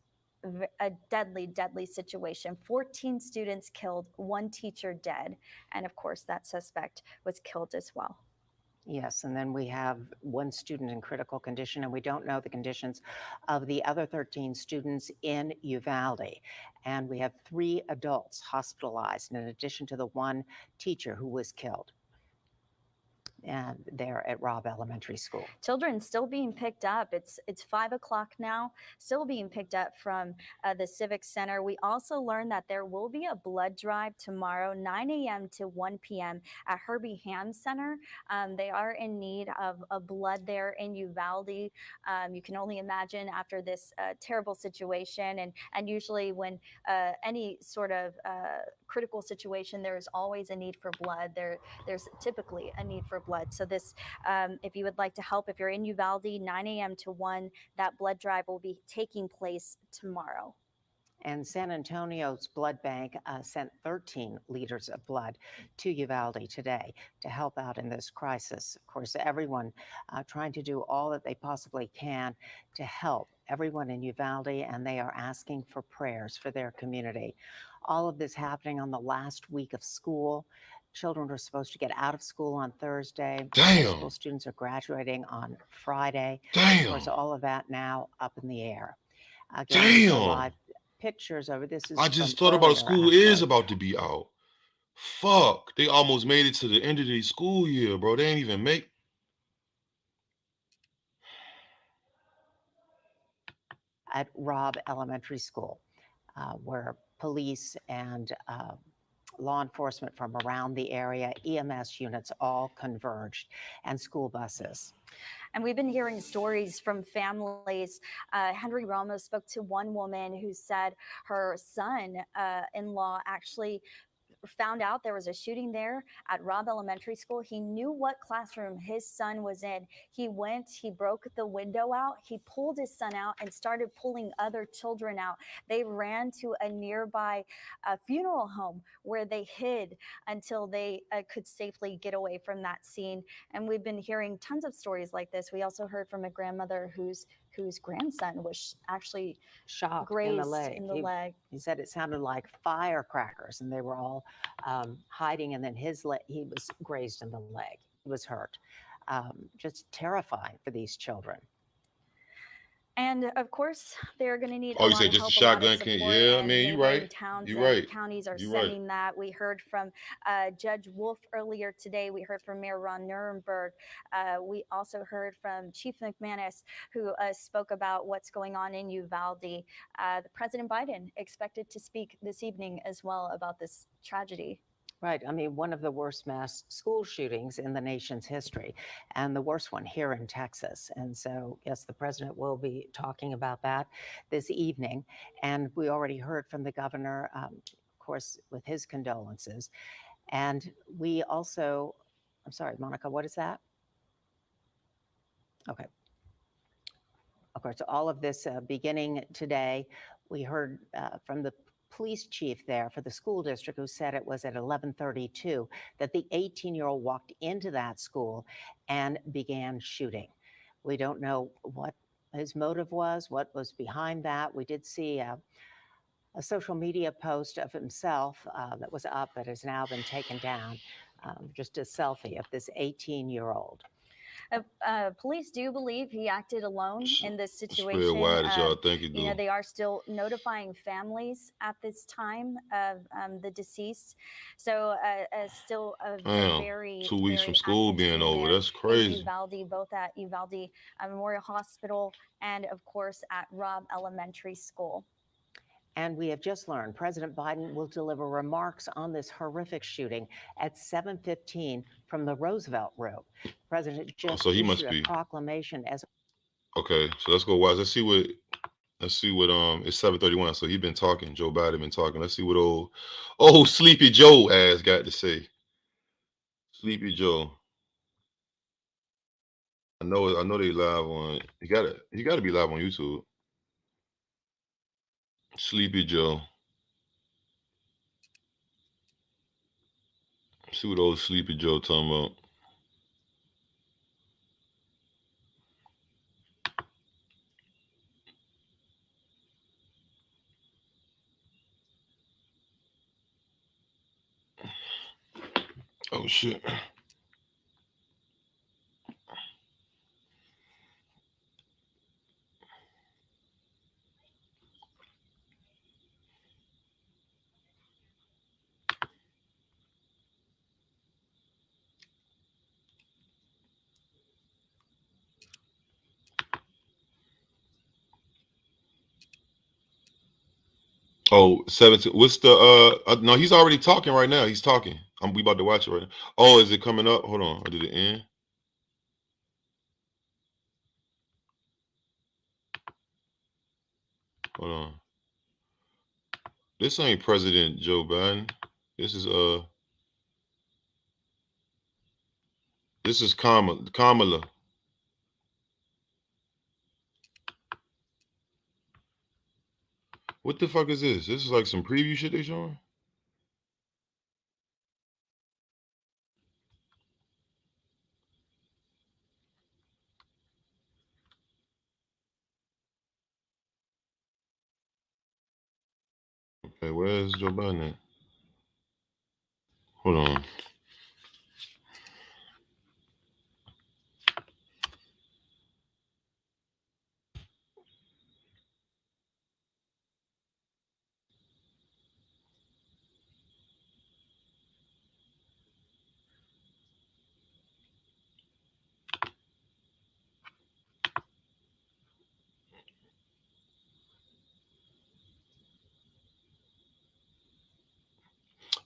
I: a deadly, deadly situation. 14 students killed, one teacher dead. And of course, that suspect was killed as well.
J: Yes, and then we have one student in critical condition, and we don't know the conditions of the other 13 students in Uvalde. And we have 3 adults hospitalized, in addition to the one teacher who was killed. And they're at Robb Elementary School.
I: Children still being picked up. It's 5 o'clock now, still being picked up from the Civic Center. We also learned that there will be a blood drive tomorrow, 9 a.m. to 1 p.m. at Herbie Ham Center. They are in need of blood there in Uvalde. You can only imagine after this terrible situation, and usually when any sort of critical situation, there's always a need for blood. There's typically a need for blood. So this, if you would like to help, if you're in Uvalde, 9 a.m. to 1, that blood drive will be taking place tomorrow.
J: And San Antonio's blood bank sent 13 liters of blood to Uvalde today to help out in this crisis. Of course, everyone trying to do all that they possibly can to help everyone in Uvalde, and they are asking for prayers for their community. All of this happening on the last week of school. Children are supposed to get out of school on Thursday. High school students are graduating on Friday. Of course, all of that now up in the air. Again, the live pictures over this is
A: I just
J: from
A: thought about
J: earlier,
A: school is about to be out. Fuck. They almost made it to the end of the school year, bro. They ain't even make.
J: At Robb Elementary School, where police and law enforcement from around the area, EMS units all converged, and school buses.
I: And we've been hearing stories from families. Henry Ramos spoke to one woman who said her son-in-law actually found out there was a shooting there at Robb Elementary School. He knew what classroom his son was in. He went, he broke the window out, he pulled his son out and started pulling other children out. They ran to a nearby funeral home where they hid until they could safely get away from that scene. And we've been hearing tons of stories like this. We also heard from a grandmother whose grandson was actually
J: shot
I: grazed
J: in the leg. He said it sounded like firecrackers, and they were all hiding, and then he was grazed in the leg. He was hurt. Just terrifying for these children.
I: And of course, they're going to need
A: Oh,
I: a
A: you
I: lot
A: said
I: of
A: just
I: help,
A: a
I: a lot
A: shotgun
I: of
A: can't.
I: support,
A: Yeah,
I: and
A: man, you
I: neighboring
A: right.
I: towns
A: You
I: and
A: right.
I: counties are
A: You
I: sending
A: right.
I: that. We heard from Judge Wolf earlier today. We heard from Mayor Ron Nirenberg. We also heard from Chief McManus, who spoke about what's going on in Uvalde. President Biden expected to speak this evening as well about this tragedy.
J: Right. I mean, one of the worst mass school shootings in the nation's history, and the worst one here in Texas. And so, yes, the president will be talking about that this evening. And we already heard from the governor, of course, with his condolences. And we also, I'm sorry, Monica, what is that? Okay. Of course, all of this beginning today, we heard from the police chief there for the school district, who said it was at 11:32 that the 18-year-old walked into that school and began shooting. We don't know what his motive was, what was behind that. We did see a social media post of himself that was up that has now been taken down, just a selfie of this 18-year-old.
I: Police do believe he acted alone in this situation.
A: Spread wide as y'all think it do.
I: You know, they are still notifying families at this time of the deceased. So still a very
A: 2 weeks
I: very
A: from school
I: active
A: being
I: scene
A: over.
I: there
A: That's
I: in
A: crazy.
I: Uvalde, both at Uvalde Memorial Hospital and of course at Robb Elementary School.
J: And we have just learned President Biden will deliver remarks on this horrific shooting at 7:15 from the Roosevelt Room. The president just
A: so he
J: issued
A: must
J: a
A: be
J: proclamation as
A: okay. So let's go watch. Let's see what it's 7:31. So he been talking. Joe Biden been talking. Let's see what old Sleepy Joe ass got to say. Sleepy Joe. I know they live on. You gotta be live on YouTube. Sleepy Joe. See what old Sleepy Joe talking about. Oh shit. Oh, 17. What's the no, he's already talking right now. He's talking. We about to watch it right now. Oh, is it coming up? Hold on. Or did it end? Hold on. This ain't President Joe Biden. This is Kamala. What the fuck is this? This is like some preview shit they showing? Okay, where's Joe Biden at? Hold on.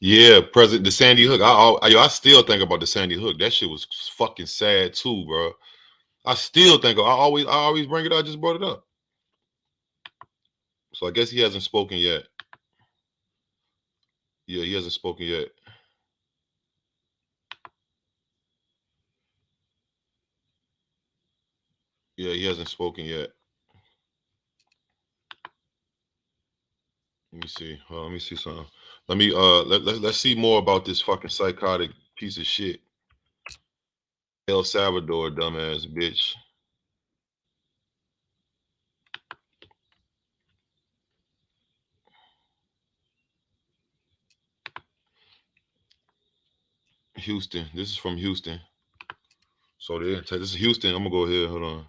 A: Yeah, President the Sandy Hook. I still think about the Sandy Hook. That shit was fucking sad too, bro. I still think I always bring it up. I just brought it up. So I guess he hasn't spoken yet. Yeah, he hasn't spoken yet. Yeah, he hasn't spoken yet. Let me see. Let me see something. Let me let's see more about this fucking psychotic piece of shit. El Salvador, dumbass bitch. Houston. This is from Houston. So there, this is Houston. I'm gonna go here. Hold on.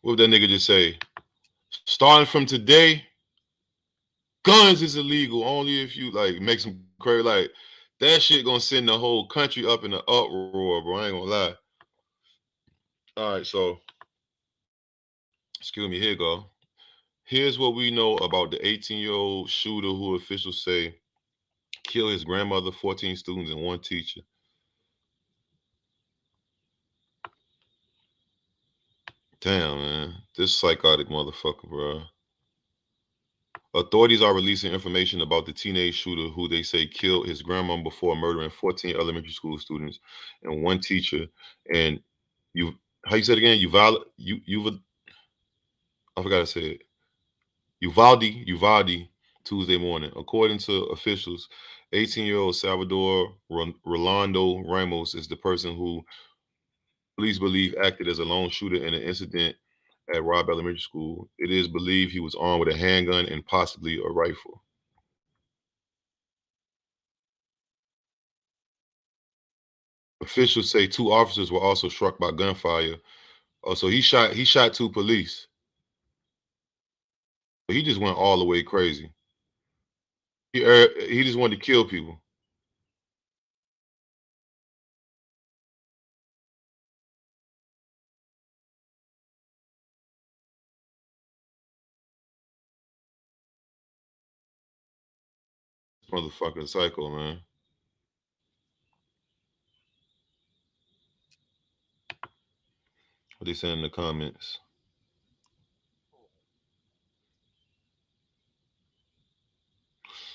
A: What would that nigga just say? Starting from today, guns is illegal only if you like make some crazy like that shit gonna send the whole country up in an uproar, bro. I ain't gonna lie. All right, so excuse me, here you go. Here's what we know about the 18-year-old shooter who officials say killed his grandmother, 14 students, and one teacher. Damn, man. This psychotic motherfucker, bro. Authorities are releasing information about the teenage shooter who they say killed his grandma before murdering 14 elementary school students and one teacher. And you, how you said it again? I forgot to say it. Uvalde, Tuesday morning. According to officials, 18-year-old Salvador Rolando Ramos is the person who police believe acted as a lone shooter in an incident at Robb Elementary School. It is believed he was armed with a handgun and possibly a rifle. Officials say two officers were also struck by gunfire. Oh, so he shot two police. He just went all the way crazy. He just wanted to kill people. Motherfucker psycho, man. What they saying in the comments?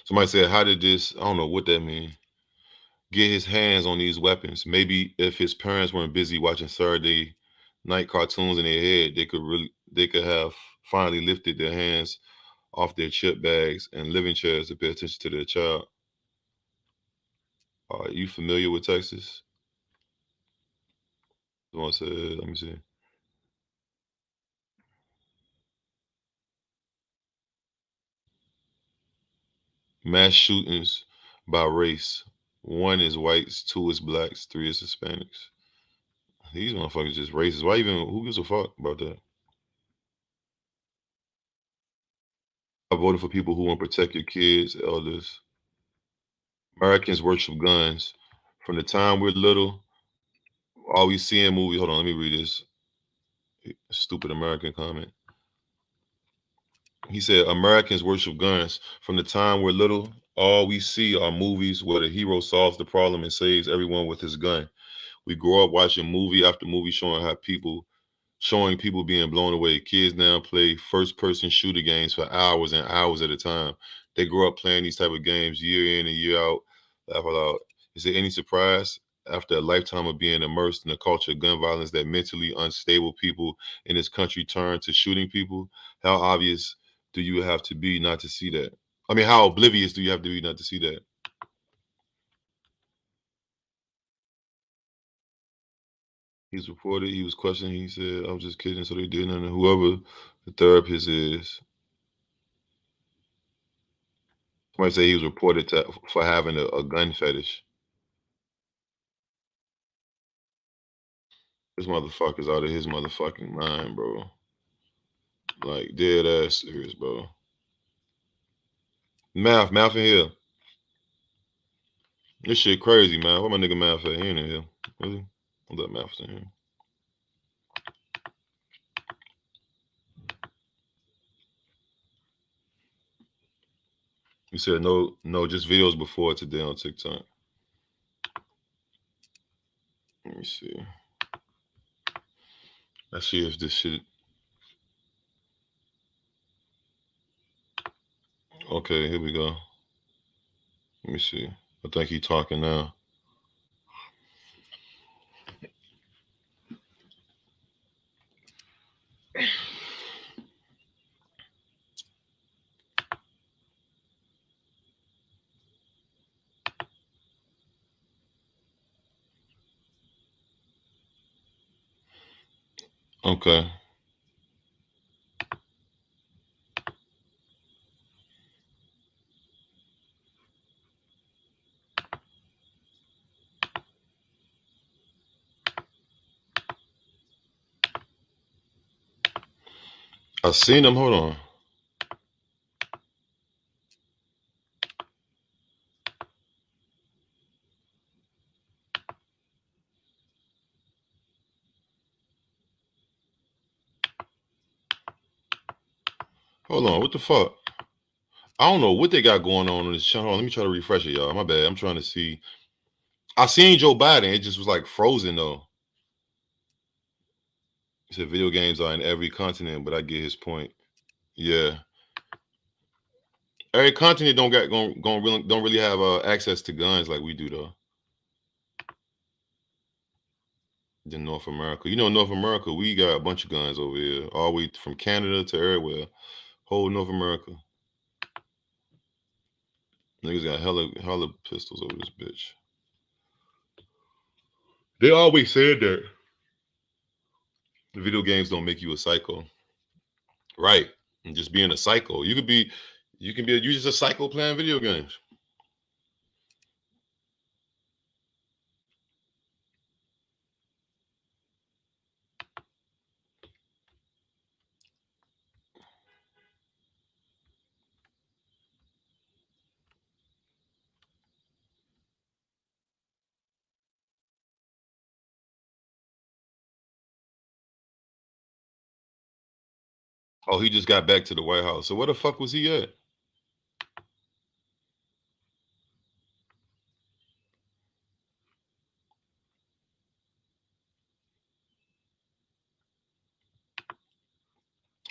A: Somebody said, how did this, I don't know what that means, get his hands on these weapons? Maybe if his parents weren't busy watching Saturday night cartoons in their head, they could have finally lifted their hands off their chip bags and living chairs to pay attention to their child. Are you familiar with Texas? Someone said, let me see. Mass shootings by race. 1 is whites, 2 is blacks, 3 is Hispanics. These motherfuckers just racist. Why even? Who gives a fuck about that? I voted for people who want to protect your kids, elders. Americans worship guns. From the time we're little, all we see in movies. Hold on, let me read this stupid American comment. He said, Americans worship guns. From the time we're little, all we see are movies where the hero solves the problem and saves everyone with his gun. We grow up watching movie after movie showing people being blown away. Kids now play first-person shooter games for hours and hours at a time. They grow up playing these type of games year in and year out. Laugh aloud. Is there any surprise after a lifetime of being immersed in the culture of gun violence that mentally unstable people in this country turn to shooting people? How obvious do you have to be not to see that? I mean, how oblivious do you have to be not to see that? He's reported, he was questioned, he said, I'm just kidding, so they did nothing. Whoever the therapist is. Somebody say he was reported for having a gun fetish. This motherfucker's out of his motherfucking mind, bro. Like, dead ass serious, bro. Math in here. This shit crazy, man. Where my nigga Math at? He ain't in here. Really? I thought Math was in here. He said no, just videos before today on TikTok. Let me see. Let's see if this shit. Okay, here we go. Let me see. I think he talking now. Okay. I seen him. Hold on. Hold on. What the fuck? I don't know what they got going on this channel. Let me try to refresh it, y'all. My bad. I'm trying to see. I seen Joe Biden. It just was like frozen though. He said video games are in every continent, but I get his point. Yeah. Every continent don't really have access to guns like we do though. In North America, you know, North America, we got a bunch of guns over here, all the way from Canada to everywhere. Whole North America, niggas got hella pistols over this bitch. They always said that the video games don't make you a psycho, right? And just being a psycho, you just a psycho playing video games. Oh, he just got back to the White House. So where the fuck was he at?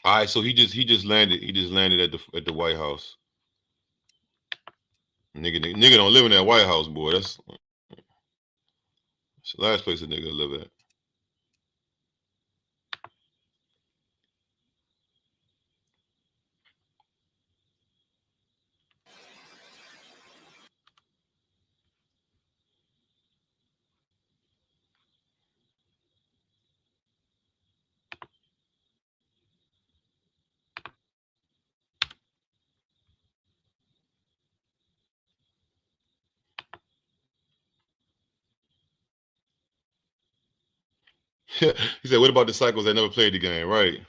A: All right, so he just landed. He just landed at the White House. Nigga don't live in that White House, boy. That's the last place a nigga live at. He said, what about the cycles that never played the game? Right.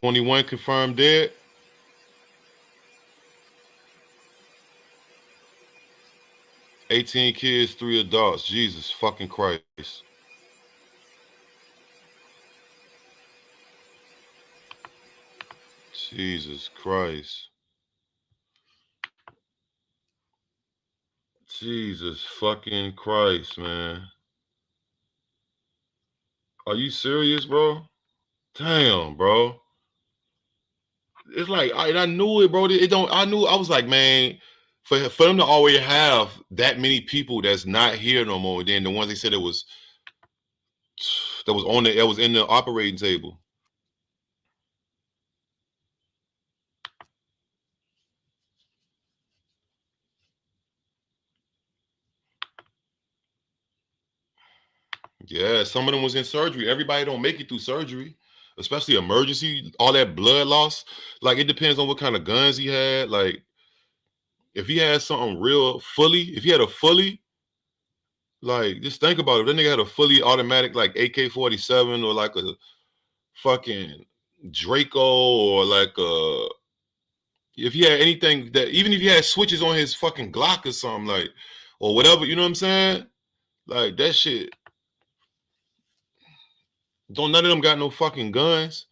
A: $21 confirmed dead. $18 kids, 3 adults. Jesus fucking Christ. Jesus Christ. Jesus fucking Christ, man. Are you serious, bro? Damn, bro. It's like I knew it, bro. It don't. I knew. I was like, man, for them to already have that many people that's not here no more. Then the ones they said it was that was on the it was in the operating table. Yeah, some of them was in surgery. Everybody don't make it through surgery, especially emergency. All that blood loss. Like it depends on what kind of guns he had. Like if he had something real fully, if he had a fully, like just think about it. If that nigga had a fully automatic like AK-47 or like a fucking Draco or like if he had anything that even if he had switches on his fucking Glock or something like or whatever, you know what I'm saying? Like that shit. Don't none of them got no fucking guns.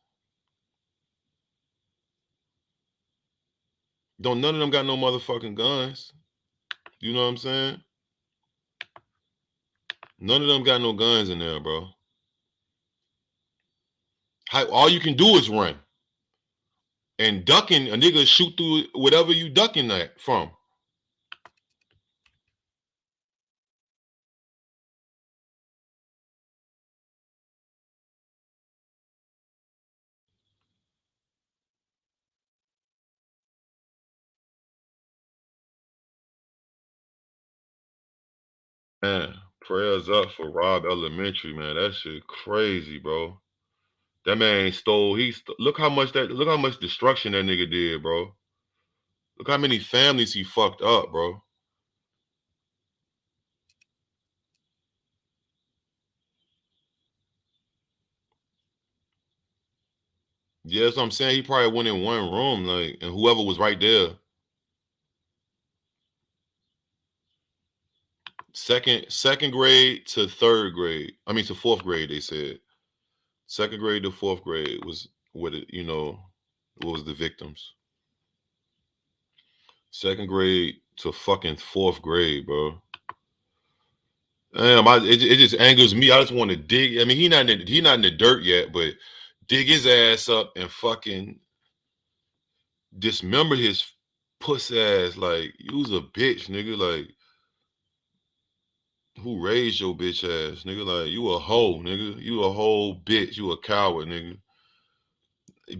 A: Don't none of them got no motherfucking guns. You know what I'm saying? None of them got no guns in there, bro. All you can do is run. And ducking, a nigga shoot through whatever you ducking that from. Man, prayers up for Rob Elementary, man. That shit crazy, bro. That man stole. Look how much destruction that nigga did, bro. Look how many families he fucked up, bro. Yeah, that's what I'm saying. He probably went in one room, like, and whoever was right there. Second grade to third grade. I mean to fourth grade, they said. Second grade to fourth grade was what it, what was the victims. Second grade to fucking fourth grade, bro. Damn, it just angers me. I just want to dig. I mean, he not in the dirt yet, but dig his ass up and fucking dismember his puss ass. Like, you was a bitch, nigga. Like, who raised your bitch ass, nigga? Like, you a hoe, nigga. You a whole bitch. You a coward, nigga.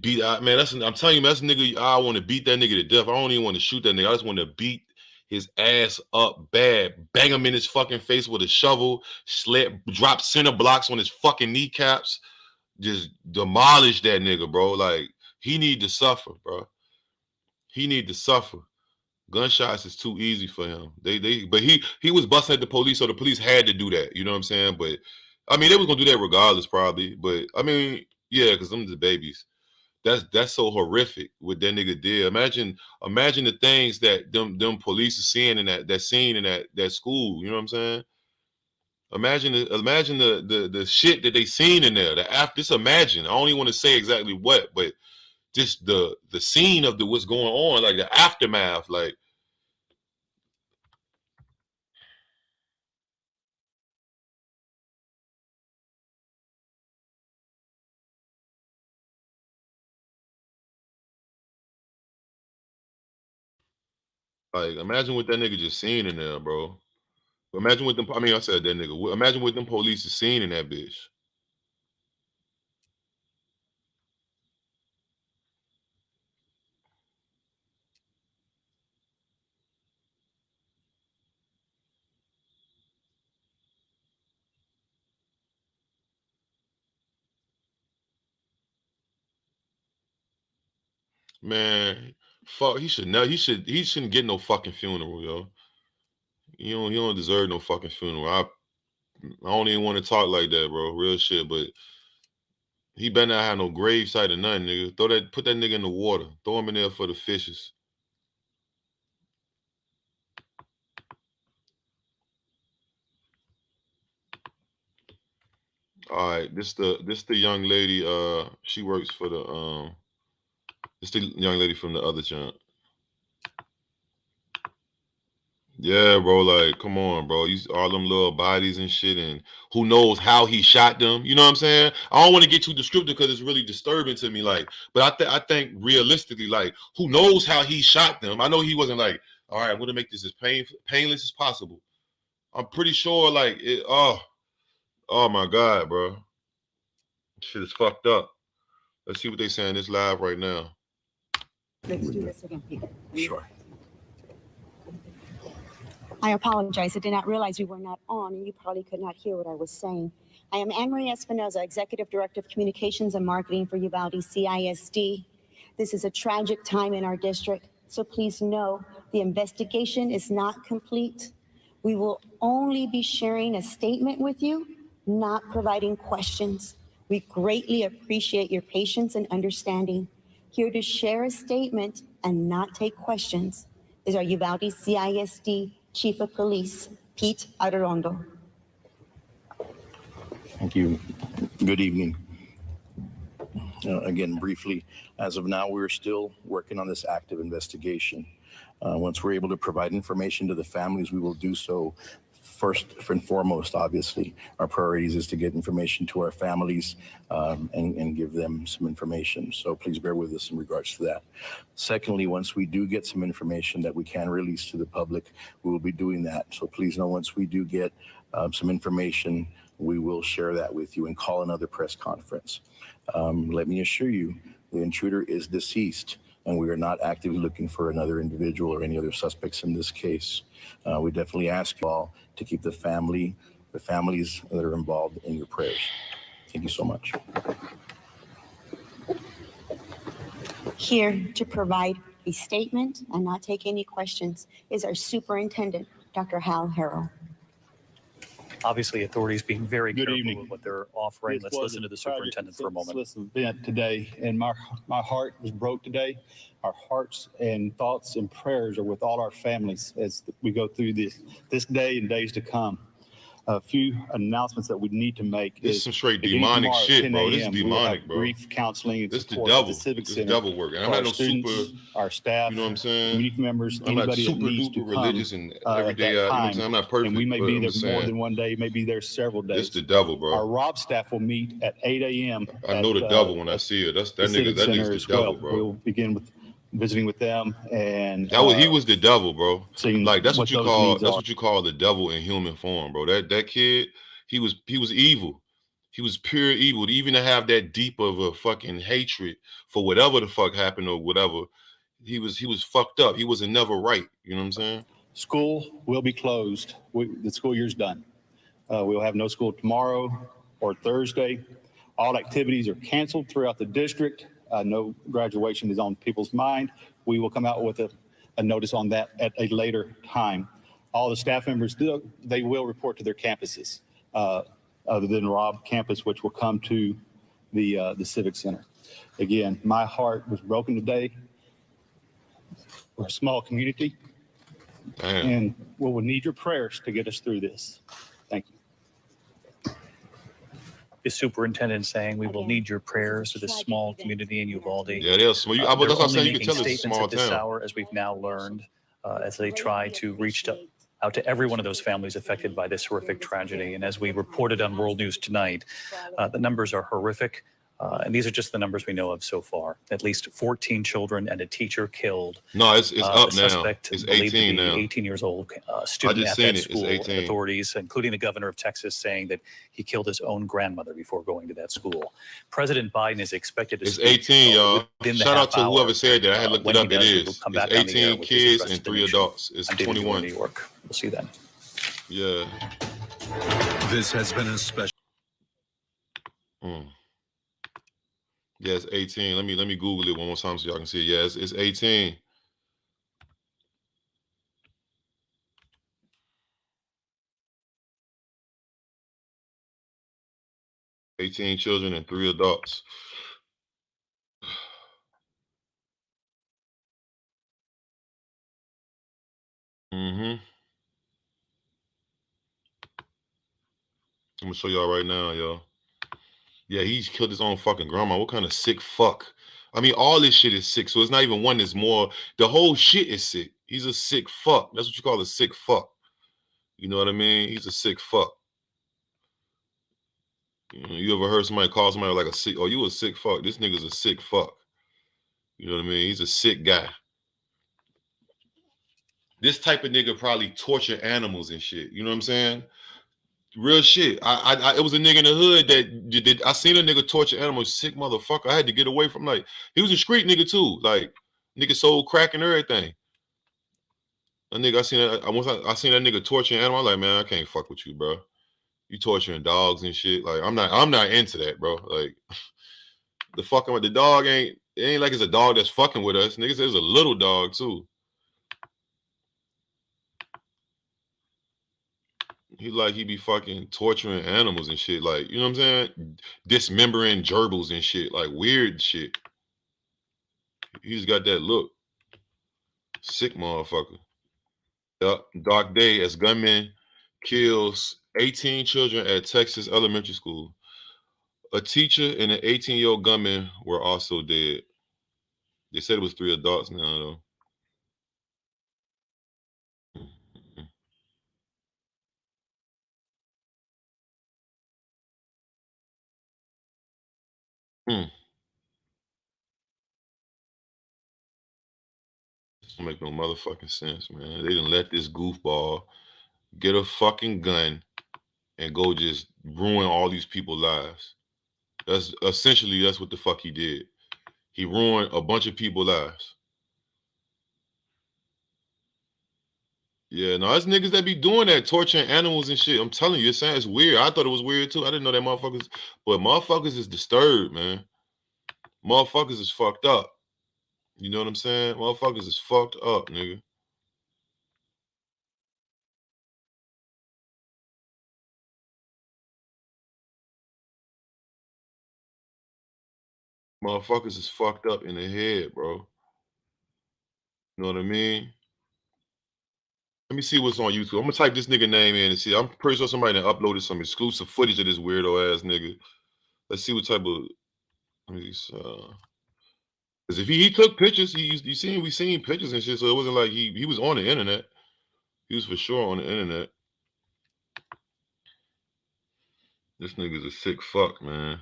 A: Beat out, man. I'm telling you, man, that's a nigga. I want to beat that nigga to death. I don't even want to shoot that nigga. I just want to beat his ass up bad, bang him in his fucking face with a shovel, drop center blocks on his fucking kneecaps, just demolish that nigga, bro. Like he need to suffer, bro. He need to suffer. Gunshots is too easy for him. But he was busting at the police, so the police had to do that. You know what I'm saying? But I mean, they was gonna do that regardless, probably. But I mean, yeah, because them the babies. That's so horrific what that nigga did. Imagine the things that them police are seeing in that scene in that school. You know what I'm saying? Imagine the shit that they seen in there. Just imagine. I don't even want to say exactly what, but just the scene of what's going on, like the aftermath, like imagine what that nigga just seen in there, bro. Imagine what them. I mean, I said that nigga. Imagine what them police is seeing in that bitch. Man, fuck. He should not. He shouldn't get no fucking funeral, yo. He don't deserve no fucking funeral. I don't even want to talk like that, bro. Real shit, but he better not have no grave site or nothing, nigga. Put that nigga in the water. Throw him in there for the fishes. All right, this the young lady. She works for the This the young lady from the other channel. Yeah, bro. Like, come on, bro. All them little bodies and shit, and who knows how he shot them? You know what I'm saying? I don't want to get too descriptive because it's really disturbing to me. Like, but I think realistically, like, who knows how he shot them? I know he wasn't like, all right, I'm gonna make this as painless as possible. I'm pretty sure, like, oh my god, bro, shit is fucked up. Let's see what they saying this live right now.
S: Let's do this again, Peter.
A: Sure.
S: I apologize. I did not realize we were not on, and you probably could not hear what I was saying. I am Anne-Marie Espinoza, Executive Director of Communications and Marketing for Uvalde CISD. This is a tragic time in our district, so please know the investigation is not complete. We will only be sharing a statement with you, not providing questions. We greatly appreciate your patience and understanding. Here to share a statement and not take questions is our Uvalde CISD Chief of Police, Pete Arredondo.
Q: Thank you. Good evening. Again, briefly, as of now, we're still working on this active investigation. Once we're able to provide information to the families, we will do so. First and foremost, obviously, our priorities is to get information to our families and give them some information. So please bear with us in regards to that. Secondly, once we do get some information that we can release to the public, we will be doing that. So please know once we do get some information, we will share that with you and call another press conference. Let me assure you, the intruder is deceased, and we are not actively looking for another individual or any other suspects in this case. We definitely ask you all to keep the families that are involved in your prayers. Thank you so much.
S: Here to provide a statement and not take any questions is our Superintendent, Dr. Hal Harrell.
C: Obviously, authorities being very
T: Good
C: careful
T: evening.
C: with what they're offering. Let's
T: This was
C: listen to
T: a
C: the
T: tragic,
C: superintendent for a moment.
T: senseless event today, and my heart was broke today. Our hearts and thoughts and prayers are with all our families as we go through this day and days to come. A few announcements that we need to make.
A: This is some straight demonic shit, bro. This is demonic, bro.
T: Grief counseling and
A: this the
T: support at
A: devil.
T: the Civic
A: This is
T: Center
A: devil work. And I'm
T: for
A: not
T: our
A: no
T: students,
A: super,
T: our staff,
A: you know what I'm saying?
T: community members,
A: I'm not
T: anybody that
A: super
T: needs to
A: duper
T: come
A: religious and
T: at
A: every day,
T: that
A: you know what I'm
T: time.
A: saying? I'm not perfect.
T: And we may
A: but
T: be
A: I'm
T: there
A: just
T: more
A: saying,
T: than one day, maybe there several days.
A: this the devil, bro.
T: Our Rob staff will meet at 8 a.m.
A: I know the devil when I see it. That
T: Civic
A: nigga's
T: Center
A: the
T: as
A: devil,
T: well.
A: bro.
T: We'll begin with visiting with them, and
A: He was the devil, bro.
T: seeing
A: Like that's
T: what
A: what you
T: those
A: call
T: needs are.
A: the devil in human form, bro. That kid, he was evil. He was pure evil. Even to have that deep of a fucking hatred for whatever the fuck happened or whatever, he was fucked up. He was never right. You know what I'm saying?
T: School will be closed. The school year's done. We'll have no school tomorrow or Thursday. All activities are canceled throughout the district. No graduation is on people's mind. We will come out with a notice on that at a later time. All the staff members they will report to their campuses, other than Rob campus, which will come to the Civic Center. Again, my heart was broken today. We're a small community, and we will need your prayers to get us through this. Thank you.
C: The superintendent saying we will need your prayers for this small community in Uvalde.
A: Yeah, they're small.
C: They're
A: That's what I'm
C: only
A: saying. You can
C: making
A: tell it's a
C: statements
A: small
C: at this
A: town.
C: hour, as we've now learned, as they try to reach out to every one of those families affected by this horrific tragedy. And as we reported on World News tonight, the numbers are horrific. And these are just the numbers we know of so far. At least 14 children and a teacher killed.
A: No, it's up
C: the
A: now.
C: suspect
A: It's
C: believed
A: 18
C: to be
A: now.
C: 18 years old student
A: just
C: at
A: seen
C: that
A: it. It's
C: school. And
A: 18.
C: authorities, including the governor of Texas, saying that he killed his own grandmother before going to that school. President Biden is expected to
A: It's
C: speak
A: 18, y'all.
C: within the
A: Shout out
C: half
A: to
C: hour.
A: whoever said that. I had looked
C: When
A: it
C: he
A: up. It
C: does, we
A: is.
C: will come
A: It's
C: back on the air
A: 18
C: with his
A: kids
C: address
A: and
C: to the
A: 3
C: nation.
A: adults. It's
C: I'm David Muir,
A: 21.
C: New York. We'll see you then.
A: Yeah.
U: This has been a special.
A: Yeah, it's 18. Let me Google it one more time so y'all can see it. Yeah, it's 18. 18 children and 3 adults. Mm-hmm. I'm gonna show y'all right now, y'all. Yeah, he's killed his own fucking grandma. What kind of sick fuck? I mean, all this shit is sick. So it's not even one that's more. The whole shit is sick. He's a sick fuck. That's what you call a sick fuck. You know what I mean? He's a sick fuck. You ever heard somebody call somebody like a sick? Oh, you a sick fuck? This nigga's a sick fuck. You know what I mean? He's a sick guy. This type of nigga probably torture animals and shit. You know what I'm saying? Real shit. It was a nigga in the hood that did. I seen a nigga torture animals. Sick motherfucker. I had to get away from like. He was a street nigga too. Like nigga sold crack and everything. A nigga, I seen that nigga torturing animals. I'm like, man, I can't fuck with you, bro. You torturing dogs and shit. Like I'm not into that, bro. Like the fucking with the dog it ain't like it's a dog that's fucking with us. Niggas, there's a little dog too. He be fucking torturing animals and shit. Like, you know what I'm saying? Dismembering gerbils and shit. Like weird shit. He just got that look. Sick motherfucker. Yep. Dark day as gunman kills 18 children at Texas elementary school. A teacher and an 18-year-old gunman were also dead. They said it was 3 adults now, though. Hmm. This don't make no motherfucking sense, man. They didn't let this goofball get a fucking gun and go just ruin all these people's lives. That's essentially what the fuck he did. He ruined a bunch of people's lives. Yeah, no, it's niggas that be doing that, torturing animals and shit. I'm telling you, it's weird. I thought it was weird too. I didn't know that motherfuckers, but motherfuckers is disturbed, man. Motherfuckers is fucked up. You know what I'm saying? Motherfuckers is fucked up, nigga. Motherfuckers is fucked up in the head, bro. You know what I mean? Let me see what's on YouTube. I'm gonna type this nigga name in and see. I'm pretty sure somebody done uploaded some exclusive footage of this weirdo ass nigga. Let's see what type of. Because if he took pictures, we seen pictures and shit. So it wasn't like he was on the internet. He was for sure on the internet. This nigga's a sick fuck, man.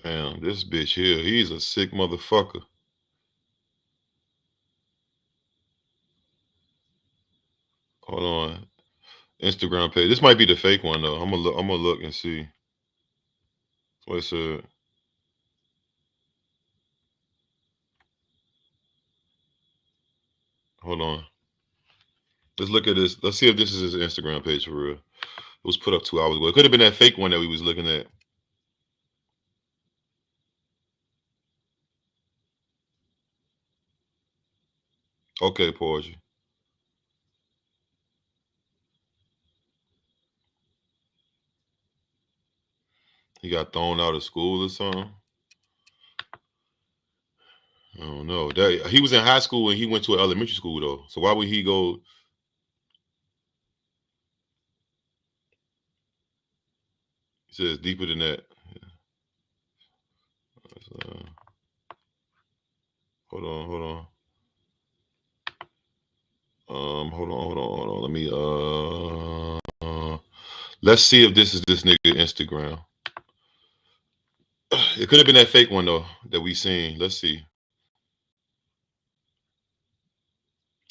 A: Damn, this bitch here, he's a sick motherfucker. Hold on. Instagram page. This might be the fake one though. I'm gonna look and see. What it said. Hold on. Let's look at this. Let's see if this is his Instagram page for real. It was put up 2 hours ago. It could have been that fake one that we was looking at. Okay, pause you. He got thrown out of school or something. I don't know. That he was in high school and he went to an elementary school though. So why would he go? He says deeper than that. Uh, hold on, hold on. Hold on. Let me let's see if this is this nigga Instagram. It could have been that fake one though that we seen. Let's see.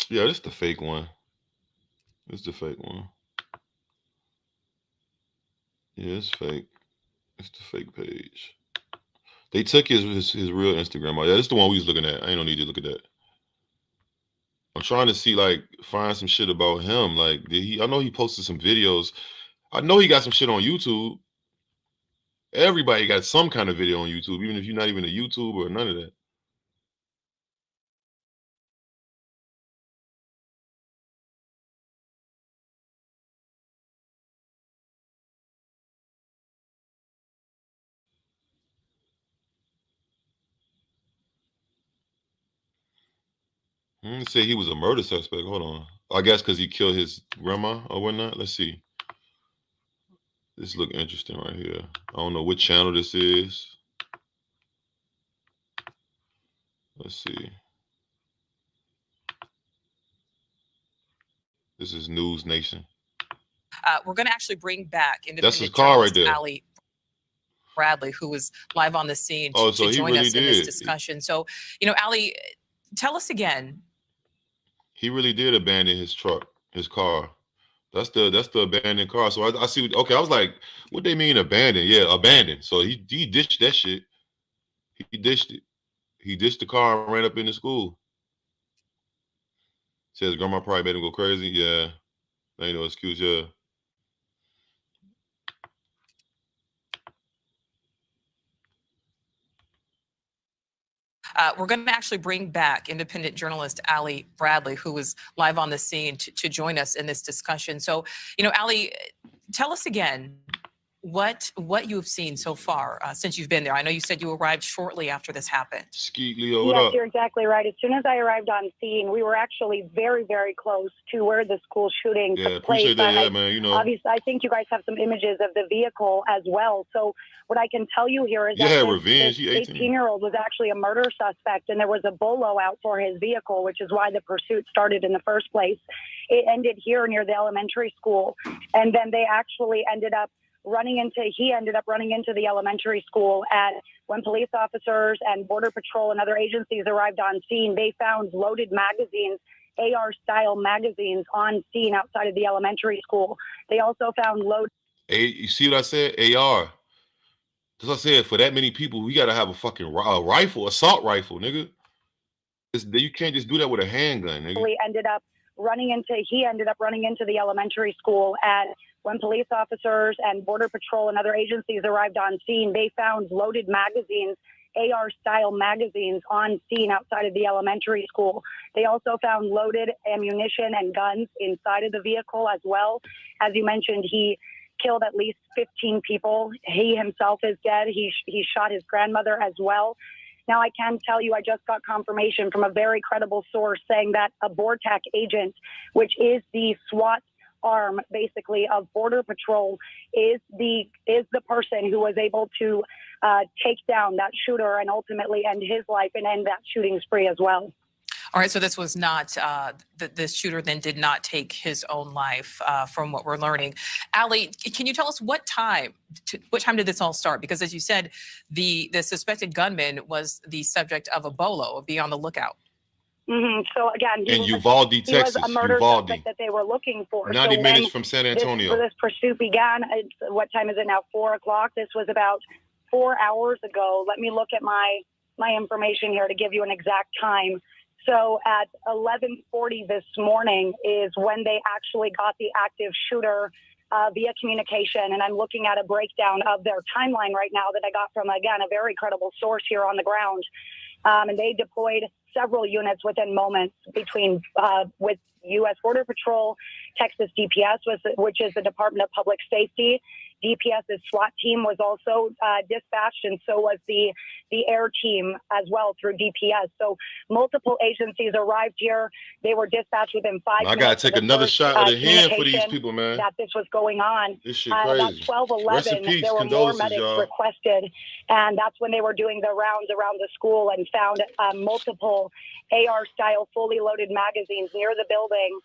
A: Yeah, this the fake one. It's the fake one. Yeah, it's fake. It's the fake page. They took his real Instagram. Yeah, that's the one we was looking at. I ain't no need to look at that. I'm trying to see, like, find some shit about him. Like, did he? I know he posted some videos. I know he got some shit on YouTube. Everybody got some kind of video on YouTube, even if you're not even a YouTuber or none of that. Say he was a murder suspect. Hold on. I guess because he killed his grandma or whatnot. Let's see. This look interesting right here. I don't know what channel this is. Let's see. This is News Nation.
U: We're going to actually bring back
A: That's his
U: independent
A: car right
U: journalist
A: there.
U: Ali Bradley, who was live on the scene
A: Oh,
U: to
A: so he
U: join
A: really
U: us in this
A: did.
U: discussion. So, Ali, tell us again.
A: He really did abandon his truck, his car. That's the abandoned car. So I see. Okay, I was like, what they mean abandoned? Yeah, abandoned. So he ditched that shit. He ditched it. He ditched the car and ran up in the school. Says grandma probably made him go crazy. Yeah, ain't no excuse. Yeah.
U: We're going to actually bring back independent journalist Ali Bradley, who was live on the scene to join us in this discussion. So, Ali, tell us again what you've seen so far since you've been there. I know you said you arrived shortly after this happened.
A: Skeet Leo, what
V: Yes,
A: up?
V: you're exactly right. As soon as I arrived on scene, we were actually very, very close to where the school shooting
A: Yeah,
V: took place.
A: appreciate that. Yeah, man.
V: Obviously, I think you guys have some images of the vehicle as well. So what I can tell you here is
A: You had
V: that
A: revenge. He 18.
V: 18-year-old was actually a murder suspect, and there was a bolo out for his vehicle, which is why the pursuit started in the first place. It ended here near the elementary school, and then they actually ended up running into the elementary school. And when police officers and Border Patrol and other agencies arrived on scene, they found loaded magazines, AR-style magazines, on scene outside of the elementary school. They also found loaded.
A: You see what I said? AR. As I said, for that many people, we gotta have a fucking rifle, assault rifle, nigga. You can't just do that with a handgun, nigga.
V: He ended up running into the elementary school. And when police officers and Border Patrol and other agencies arrived on scene, they found loaded magazines, AR-style magazines, on scene outside of the elementary school. They also found loaded ammunition and guns inside of the vehicle as well. As you mentioned, he killed at least 15 people. He himself is dead. He shot his grandmother as well. Now, I can tell you, I just got confirmation from a very credible source saying that a BORTAC agent, which is the SWAT arm, basically, of Border Patrol, is the person who was able to take down that shooter and ultimately end his life and end that shooting spree as well.
U: All right, so this was not, this shooter then did not take his own life from what we're learning. Ali, can you tell us what time did this all start? Because as you said, the suspected gunman was the subject of a bolo, of Be on the Lookout.
V: Mm-hmm. So again,
A: in Uvalde, Texas.
V: He was a murder
A: Uvalde.
V: suspect that they were looking for.
A: 90
V: so
A: minutes from San Antonio.
V: This pursuit began. What time is it now? 4 o'clock. This was about 4 hours ago. Let me look at my information here to give you an exact time. So at 11:40 this morning is when they actually got the active shooter via communication. And I'm looking at a breakdown of their timeline right now that I got from, again, a very credible source here on the ground. And they deployed several units within moments between with U.S. Border Patrol, Texas DPS, which is the Department of Public Safety. DPS's SWAT team was also dispatched, and so was the air team as well through DPS. So multiple agencies arrived here. They were dispatched within 5 minutes.
A: I gotta take another shot of the hand for these people, man.
V: That this was going on.
A: This shit crazy.
V: About 12:11, there were more medics requested, and that's when they were doing the rounds around the school and found multiple AR-style fully loaded magazines near the building.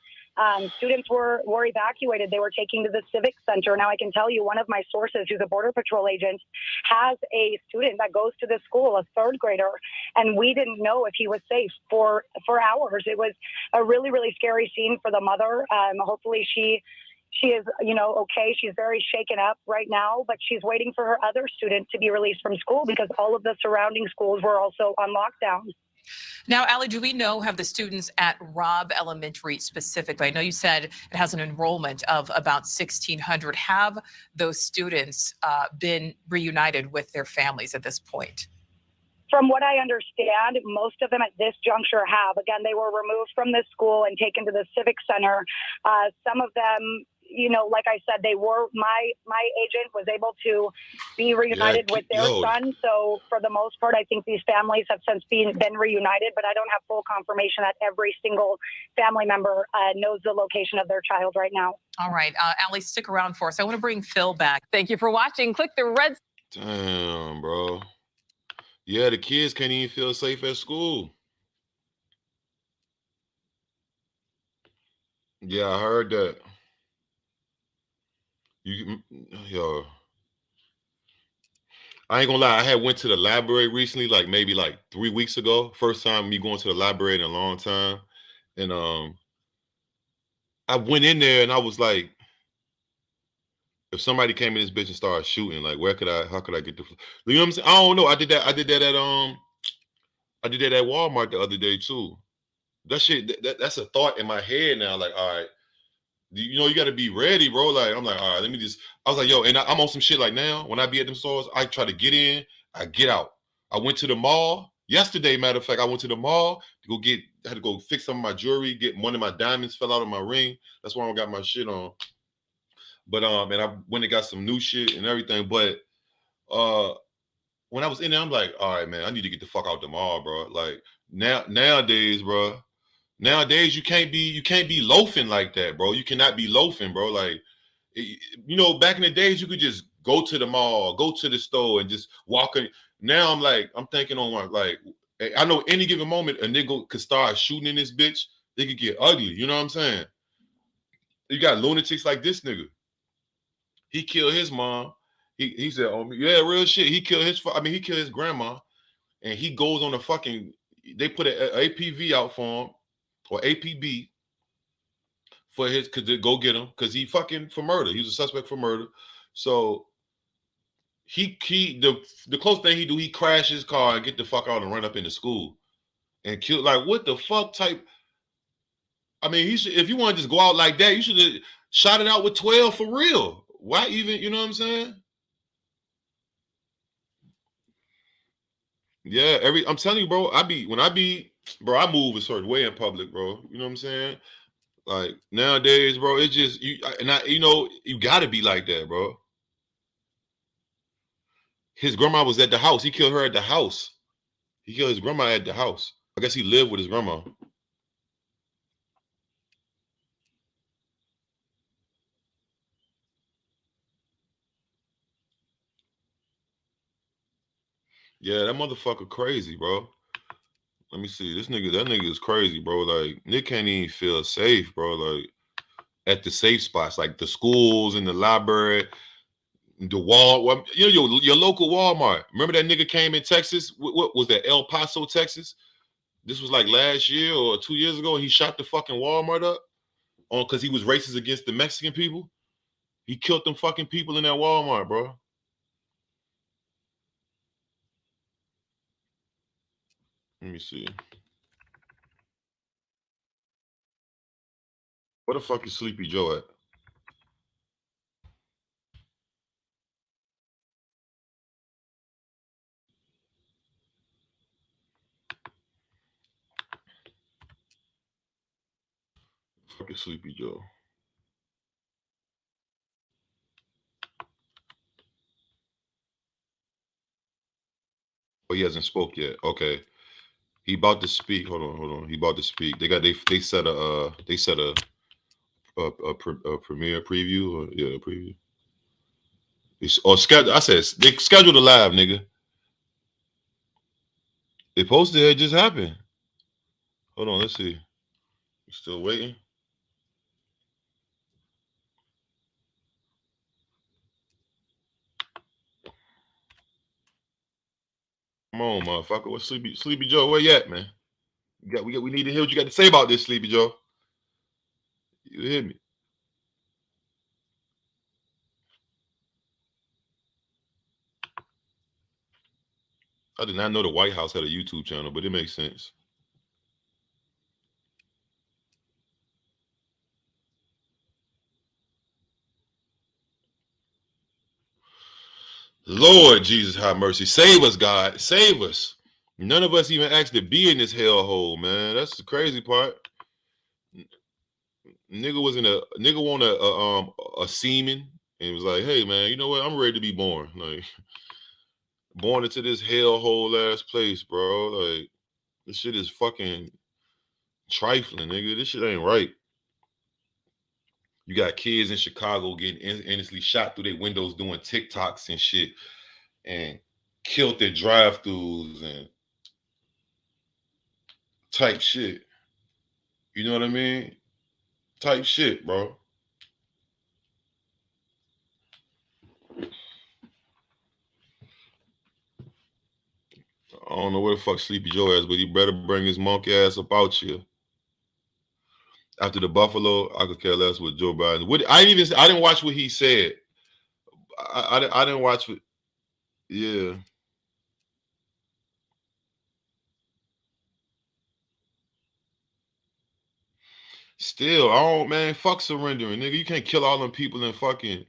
V: Students were evacuated. They were taken to the Civic Center. Now, I can tell you one of my sources, who's a Border Patrol agent, has a student that goes to the school, a third grader, and we didn't know if he was safe for hours. It was a really, really scary scene for the mother. Hopefully she She is, okay. She's very shaken up right now, but she's waiting for her other student to be released from school because all of the surrounding schools were also on lockdown.
U: Now, Allie, do we know, have the students at Robb Elementary specifically, I know you said it has an enrollment of about 1,600. Have those students been reunited with their families at this point?
V: From what I understand, most of them at this juncture have. Again, they were removed from the school and taken to the Civic Center. Some of them, like I said, they were, my agent was able to be reunited with their son. So for the most part, I think these families have since been reunited, but I don't have full confirmation that every single family member knows the location of their child right now.
U: All right. Allie, stick around for us. I want to bring Phil back. Thank you for watching. Click the red.
A: Damn, bro. Yeah, the kids can't even feel safe at school. Yeah, I heard that. Yo, I ain't gonna lie. I had went to the library recently, maybe 3 weeks ago. First time me going to the library in a long time, and I went in there and I was like, if somebody came in this bitch and started shooting, how could I get the, you know what I'm saying? I don't know. I did that at Walmart the other day too. That shit, that's a thought in my head now. Like, all right, you got to be ready, bro. Like, I'm like, all right, I was like, yo, and I'm on some shit like now. When I be at them stores, I try to get in, I get out. I went to the mall yesterday. Matter of fact, I went to the mall to I had to go fix some of my jewelry. One of my diamonds fell out of my ring. That's why I don't got my shit on. But and I went and got some new shit and everything. But when I was in there, I'm like, all right, man, I need to get the fuck out the mall, bro. Like nowadays, bro. Nowadays, you can't be loafing like that, bro. You cannot be loafing, bro. Like, back in the days, you could just go to the mall, go to the store, and just walk in. Now I'm thinking on I know any given moment a nigga could start shooting in this bitch. They could get ugly. You know what I'm saying? You got lunatics like this nigga. He killed his mom. He said, "Oh yeah, real shit." He killed his grandma, and he goes on a fucking. They put an APV out for him. Or APB for to go get him because he fucking for murder. He was a suspect for murder. So the close thing he do, he crash his car and get the fuck out and run up into school and kill. Like, what the fuck type? I mean, he should, if you want to just go out like that, you should have shot it out with 12 for real. Why even, you know what I'm saying? Yeah, I'm telling you, bro, I move a certain way in public, bro. You know what I'm saying? Like nowadays, bro, it's just you gotta be like that, bro. His grandma was at the house. He killed her at the house. He killed his grandma at the house. I guess he lived with his grandma. Yeah, that motherfucker crazy, bro. Let me see. That nigga is crazy, bro. Like, Nick can't even feel safe, bro. Like, at the safe spots, like the schools and the library, the wall. Your local Walmart. Remember that nigga came in Texas? What was that? El Paso, Texas? This was like last year or 2 years ago. He shot the fucking Walmart up because he was racist against the Mexican people. He killed them fucking people in that Walmart, bro. Let me see. Where the fuck is Sleepy Joe at? Fuck is Sleepy Joe? Oh, he hasn't spoke yet. Okay. He about to speak. Hold on. He about to speak. They set a premiere preview. A preview. Schedule. I said they scheduled a live, nigga. They posted it just happened. Hold on, let's see. You still waiting? Come on, motherfucker. What's Sleepy Joe? Where you at, man? We need to hear what you got to say about this, Sleepy Joe. You hear me? I did not know the White House had a YouTube channel, but it makes sense. Lord Jesus, have mercy. Save us, God. Save us. None of us even asked to be in this hellhole, man. That's the crazy part. Nigga was in a nigga want a semen and was like, hey man, you know what? I'm ready to be born. Like born into this hellhole ass place, bro. Like this shit is fucking trifling, nigga. This shit ain't right. You got kids in Chicago getting endlessly shot through their windows doing TikToks and shit and killed their drive-throughs and type shit. You know what I mean? Type shit, bro. I don't know where the fuck Sleepy Joe is, but he better bring his monkey ass up out here. After the Buffalo, I could care less with Joe Biden. I didn't watch what he said. I didn't watch what. Yeah. Still, I don't, man. Fuck surrendering, nigga. You can't kill all them people and fucking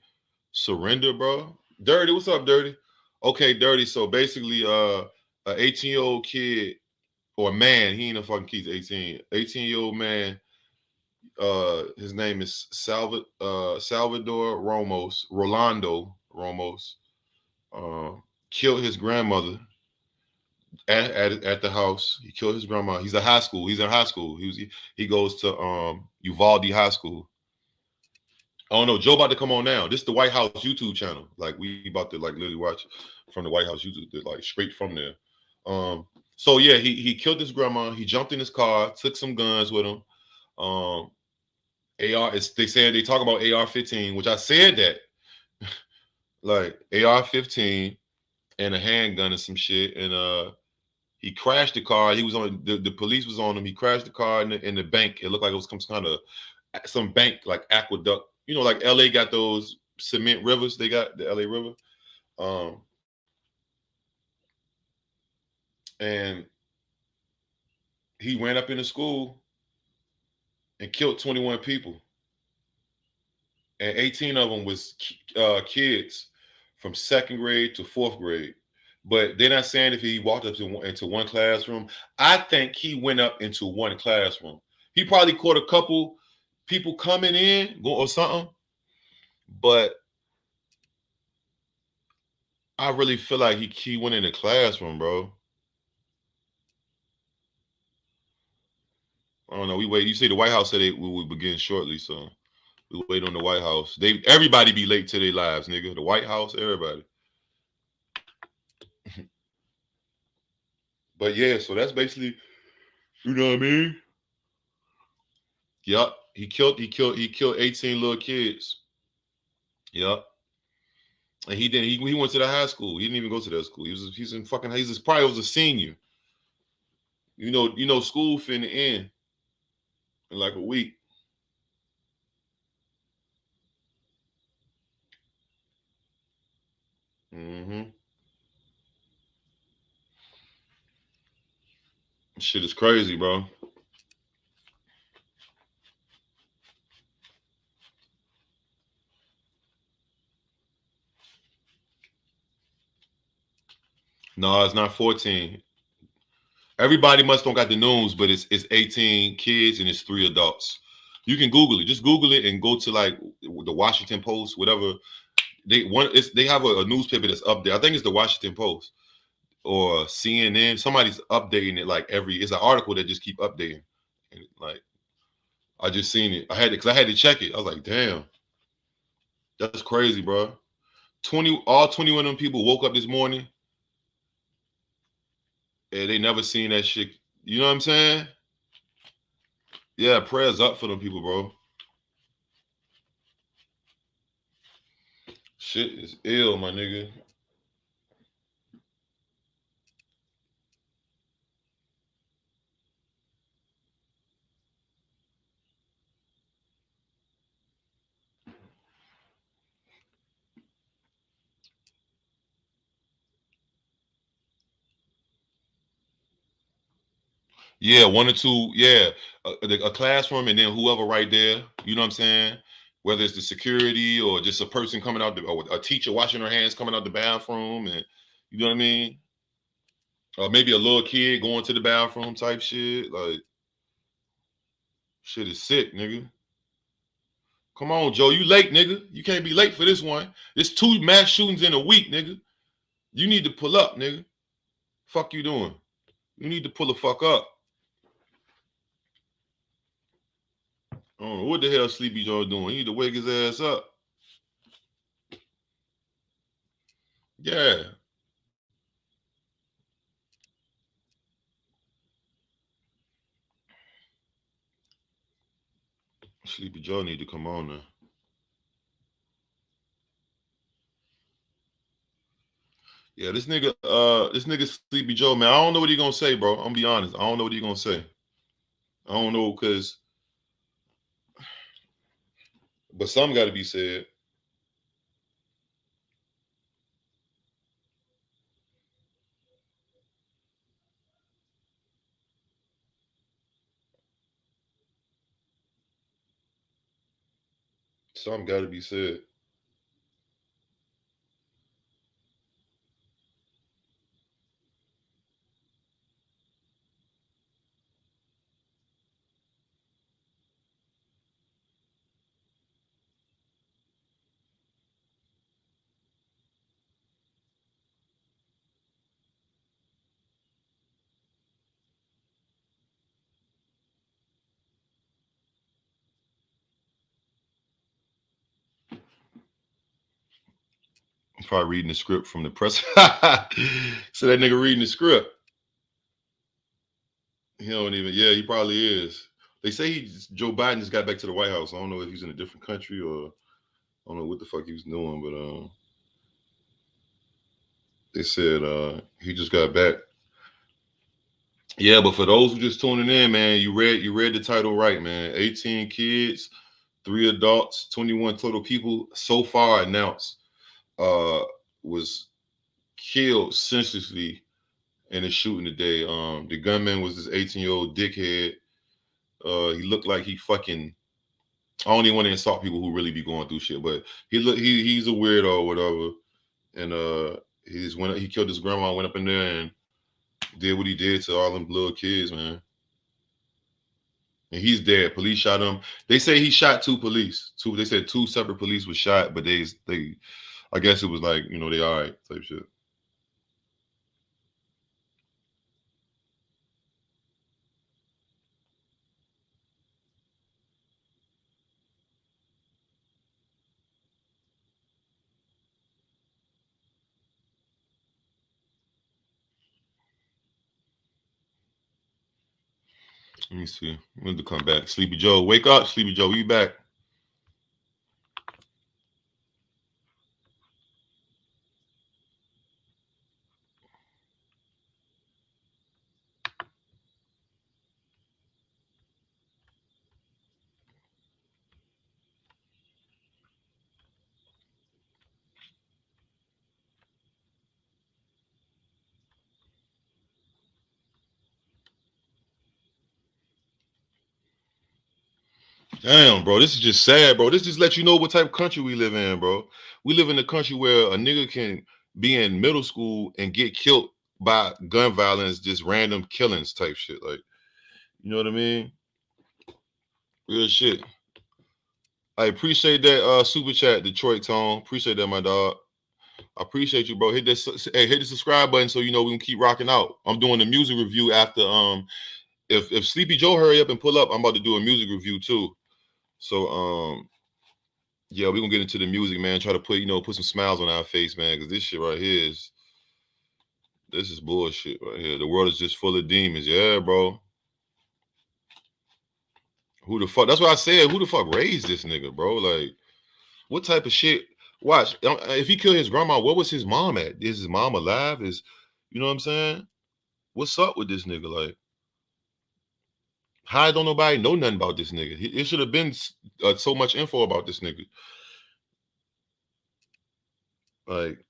A: surrender, bro. Dirty, what's up, Dirty? Okay, Dirty. So basically, a 18-year-old kid or man, he ain't a fucking kid. 18. 18-year-old man. His name is Salvador Rolando Ramos. Killed his grandmother at the house. He killed his grandma. He's in high school. He goes to Uvalde High School. I don't know. Joe about to come on now. This is the White House YouTube channel. Like we about to like literally watch from the White House YouTube, like straight from there. So yeah, he killed his grandma. He jumped in his car, took some guns with him. They talk about AR-15, which I said that. Like AR-15 and a handgun and some shit. And he crashed the car. He was on the police was on him. He crashed the car in the bank. It looked like it was some bank like aqueduct. You know, like LA got those cement rivers. They got the LA River. And he went up in the school and killed 21 people. And 18 of them was kids from 2nd grade to 4th grade. But they're not saying if he walked up into one classroom. I think he went up into one classroom. He probably caught a couple people coming in or something. But I really feel like he went in the classroom, bro. I don't know. We wait. You say the White House said we will begin shortly, so we wait on the White House. Everybody be late to their lives, nigga. The White House, everybody. But yeah, so that's basically, you know what I mean? Yup. He killed 18 little kids. Yup. And he went to the high school. He didn't even go to that school. He's probably was a senior. You know, school finna end in like a week. Mm-hmm. Shit is crazy, bro. No, it's not 14. Everybody must don't got the news, but it's 18 kids and it's 3 adults. You can Google it. Just Google it and go to like the Washington Post, whatever. They have a newspaper that's up there. I think it's the Washington Post or CNN. Somebody's updating it like it's an article that just keep updating. And like I just seen it. I had to check it. I was like, damn, that's crazy, bro. All 21 of them people woke up this morning and they never seen that shit. You know what I'm saying? Yeah, prayers up for them people, bro. Shit is ill, my nigga. Yeah, one or two. Yeah, a classroom, and then whoever right there. You know what I'm saying? Whether it's the security or just a person coming out, or a teacher washing her hands coming out the bathroom, and you know what I mean? Or maybe a little kid going to the bathroom type shit. Like, shit is sick, nigga. Come on, Joe. You late, nigga. You can't be late for this one. It's 2 mass shootings in a week, nigga. You need to pull up, nigga. Fuck you doing? You need to pull the fuck up. I don't know what the hell Sleepy Joe doing. He need to wake his ass up. Yeah. Sleepy Joe need to come on now. Yeah, this nigga Sleepy Joe, man. I don't know what he gonna say, bro. I'm gonna be honest. I don't know what he gonna say. I don't know, but some gotta be said. Some gotta be said. I'm probably reading the script from the press. So that nigga reading the script. He don't even. Yeah, he probably is. They say Joe Biden just got back to the White House. I don't know if he's in a different country or I don't know what the fuck he was doing, but they said he just got back. Yeah, but for those who just tuning in, man, you read the title right, man. 18 kids, 3 adults, 21 total people so far announced was killed senselessly in a shooting today. The gunman was this 18-year-old dickhead. He looked like he fucking. I don't even want to insult people who really be going through shit, but he's a weirdo or whatever. And he killed his grandma, went up in there and did what he did to all them little kids, man. And he's dead. Police shot him. They say he shot 2 police. They said 2 separate police was shot, but they I guess it was like, they all right type shit. Let me see. I'm going to come back. Sleepy Joe, wake up, Sleepy Joe. We back. Damn, bro, this is just sad, bro. This just let you know what type of country we live in, bro. We live in a country where a nigga can be in middle school and get killed by gun violence, just random killings type shit. Like, you know what I mean? Real shit. I appreciate that super chat, Detroit Tone. Appreciate that, my dog. I appreciate you, bro. Hit the subscribe button so you know we can keep rocking out. I'm doing the music review after if Sleepy Joe hurry up and pull up, I'm about to do a music review too. So yeah, we're gonna get into the music, man. Try to put some smiles on our face, man, because this shit right here this is bullshit right here. The world is just full of demons. Yeah, bro. Who the fuck? That's what I said. Who the fuck raised this nigga, bro? Like, what type of shit? Watch, if he killed his grandma, where was his mom at? Is his mom alive? You know what I'm saying? What's up with this nigga? Like, how don't nobody know nothing about this nigga? It should have been so much info about this nigga. Like,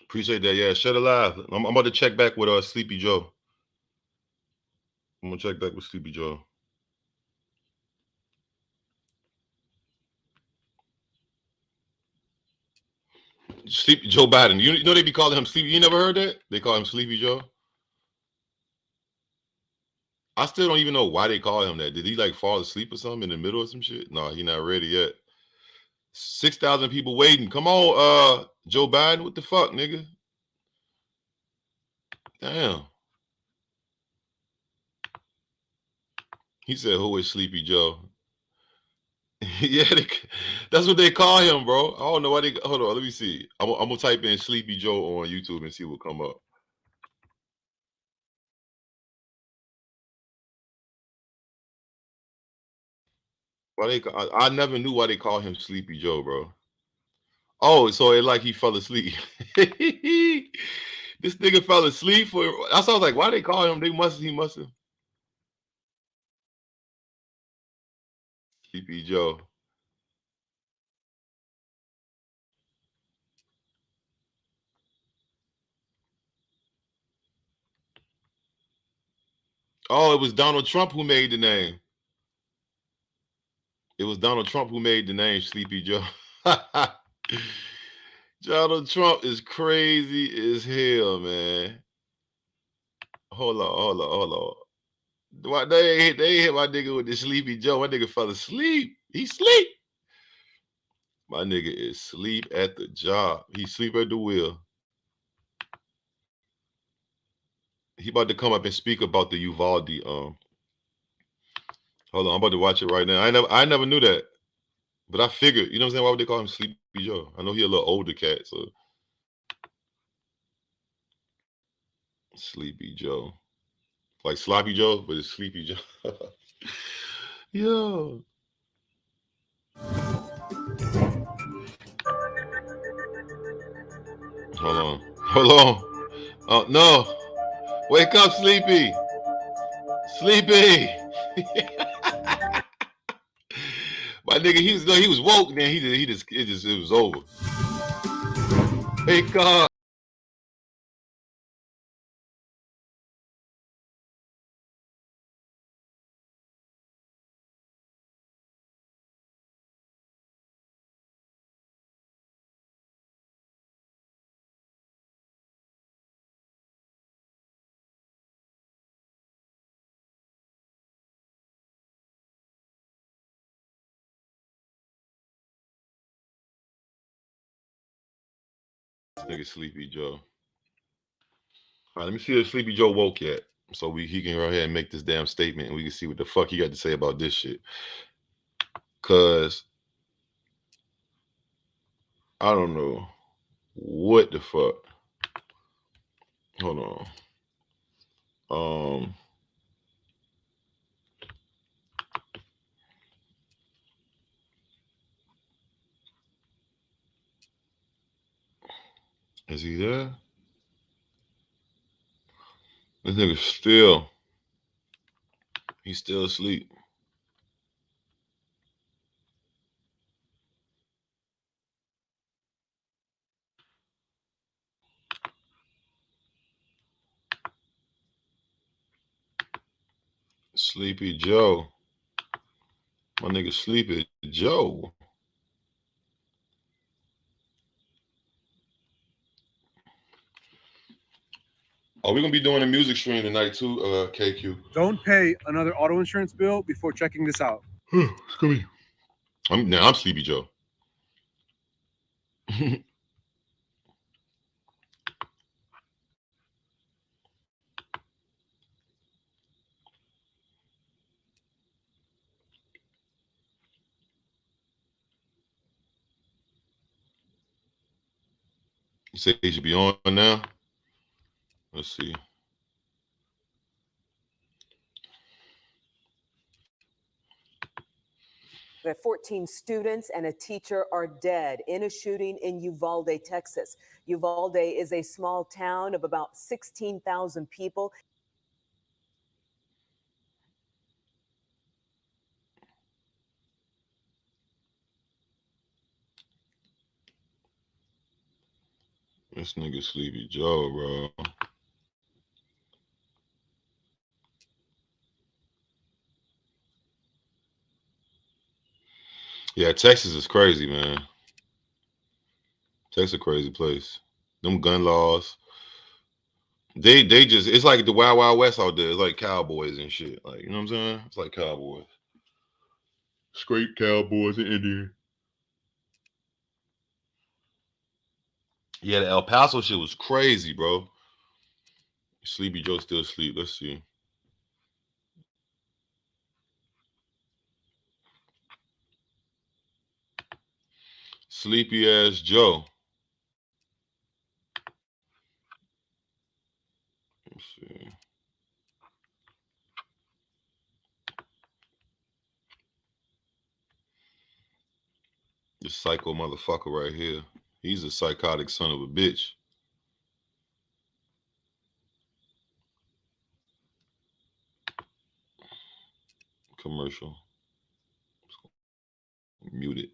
A: Appreciate that. Yeah, shut it live. I'm about to check back with Sleepy Joe. I'm gonna check back with Sleepy Joe. Sleepy Joe Biden. You know they be calling him Sleepy. You never heard that? They call him Sleepy Joe. I still don't even know why they call him that. Did he like fall asleep or something in the middle of some shit? No, he not ready yet. 6,000 people waiting. Come on, Joe Biden. What the fuck, nigga? Damn. He said, "Who is Sleepy Joe?" Yeah, that's what they call him, bro. I don't know why they. Hold on, let me see. I'm gonna type in Sleepy Joe on YouTube and see what come up. Why they? I never knew why they call him Sleepy Joe, bro. Oh, so it like he fell asleep. This nigga fell asleep for. I was like, why they call him? He must have. Sleepy Joe. Oh, it was Donald Trump who made the name. It was Donald Trump who made the name Sleepy Joe. Donald Trump is crazy as hell, man. Hold on. Why they hit my nigga with the Sleepy Joe? My nigga fell asleep. He sleep. My nigga is sleep at the job. He sleep at the wheel. He about to come up and speak about the Uvalde. Hold on, I'm about to watch it right now. I never knew that. But I figured, you know what I'm saying? Why would they call him Sleepy Joe? I know he a little older cat, so Sleepy Joe. Like Sloppy Joe, but it's Sleepy Joe. Yo. Hold on. Oh no. Wake up, Sleepy. Sleepy. My nigga, he was woke, then it was over. Wake up. Nigga Sleepy Joe. All right, let me see if Sleepy Joe woke yet. So he can go ahead and make this damn statement and we can see what the fuck he got to say about this shit. Cause I don't know what the fuck. Hold on. Is he there? This nigga he's still asleep. Sleepy Joe. My nigga Sleepy Joe. Are we gonna be doing a music stream tonight too, KQ?
B: Don't pay another auto insurance bill before checking this out.
A: It's coming. I'm Sleepy Joe. You say he should be on now? Let's see.
D: That 14 students and a teacher are dead in a shooting in Uvalde, Texas. Uvalde is a small town of about 16,000 people.
A: This nigga Sleepy Joe, bro. Yeah, Texas is crazy, man. Texas a crazy place. Them gun laws. They just, it's like the Wild Wild West out there. It's like cowboys and shit. Like, you know what I'm saying? It's like cowboys. Straight cowboys and Indian. Yeah, the El Paso shit was crazy, bro. Sleepy Joe still asleep. Let's see. Sleepy ass Joe. Let's see. This psycho motherfucker right here. He's a psychotic son of a bitch. Commercial. Mute it.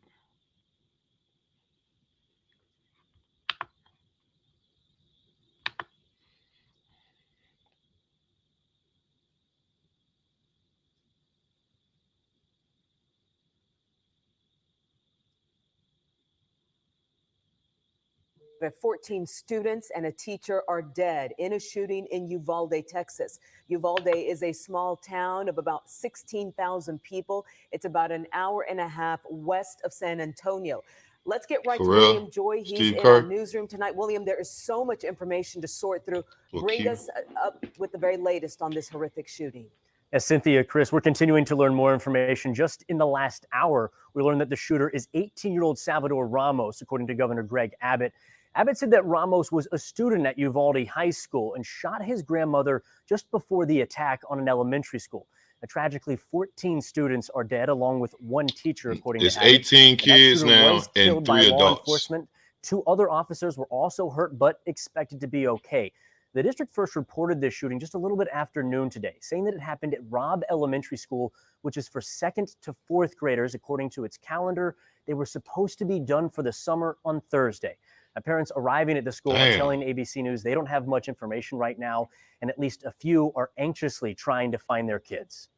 D: That 14 students and a teacher are dead in a shooting in Uvalde, Texas. Uvalde is a small town of about 16,000 people. It's about an hour and a half west of San Antonio. Let's get right
A: For
D: to
A: real?
D: William Joy. He's
A: Steve
D: in
A: Kerr?
D: our newsroom tonight. William, there is so much information to sort through. Bring us up with the very latest on this horrific shooting.
F: As Cynthia, Chris, we're continuing to learn more information. Just in the last hour, we learned that the shooter is 18-year-old Salvador Ramos, according to Governor Greg Abbott. Abbott said that Ramos was a student at Uvalde High School and shot his grandmother just before the attack on an elementary school. Now, tragically, 14 students are dead, along with one teacher, according
A: It's
F: to Abbott.
A: 18 kids now and 3
F: law
A: adults.
F: enforcement. 2 other officers were also hurt, but expected to be okay. The district first reported this shooting just a little bit after noon today, saying that it happened at Robb Elementary School, which is for 2nd to 4th graders. According to its calendar, they were supposed to be done for the summer on Thursday. Now, parents arriving at the school are telling ABC News they don't have much information right now, and at least a few are anxiously trying to find their kids.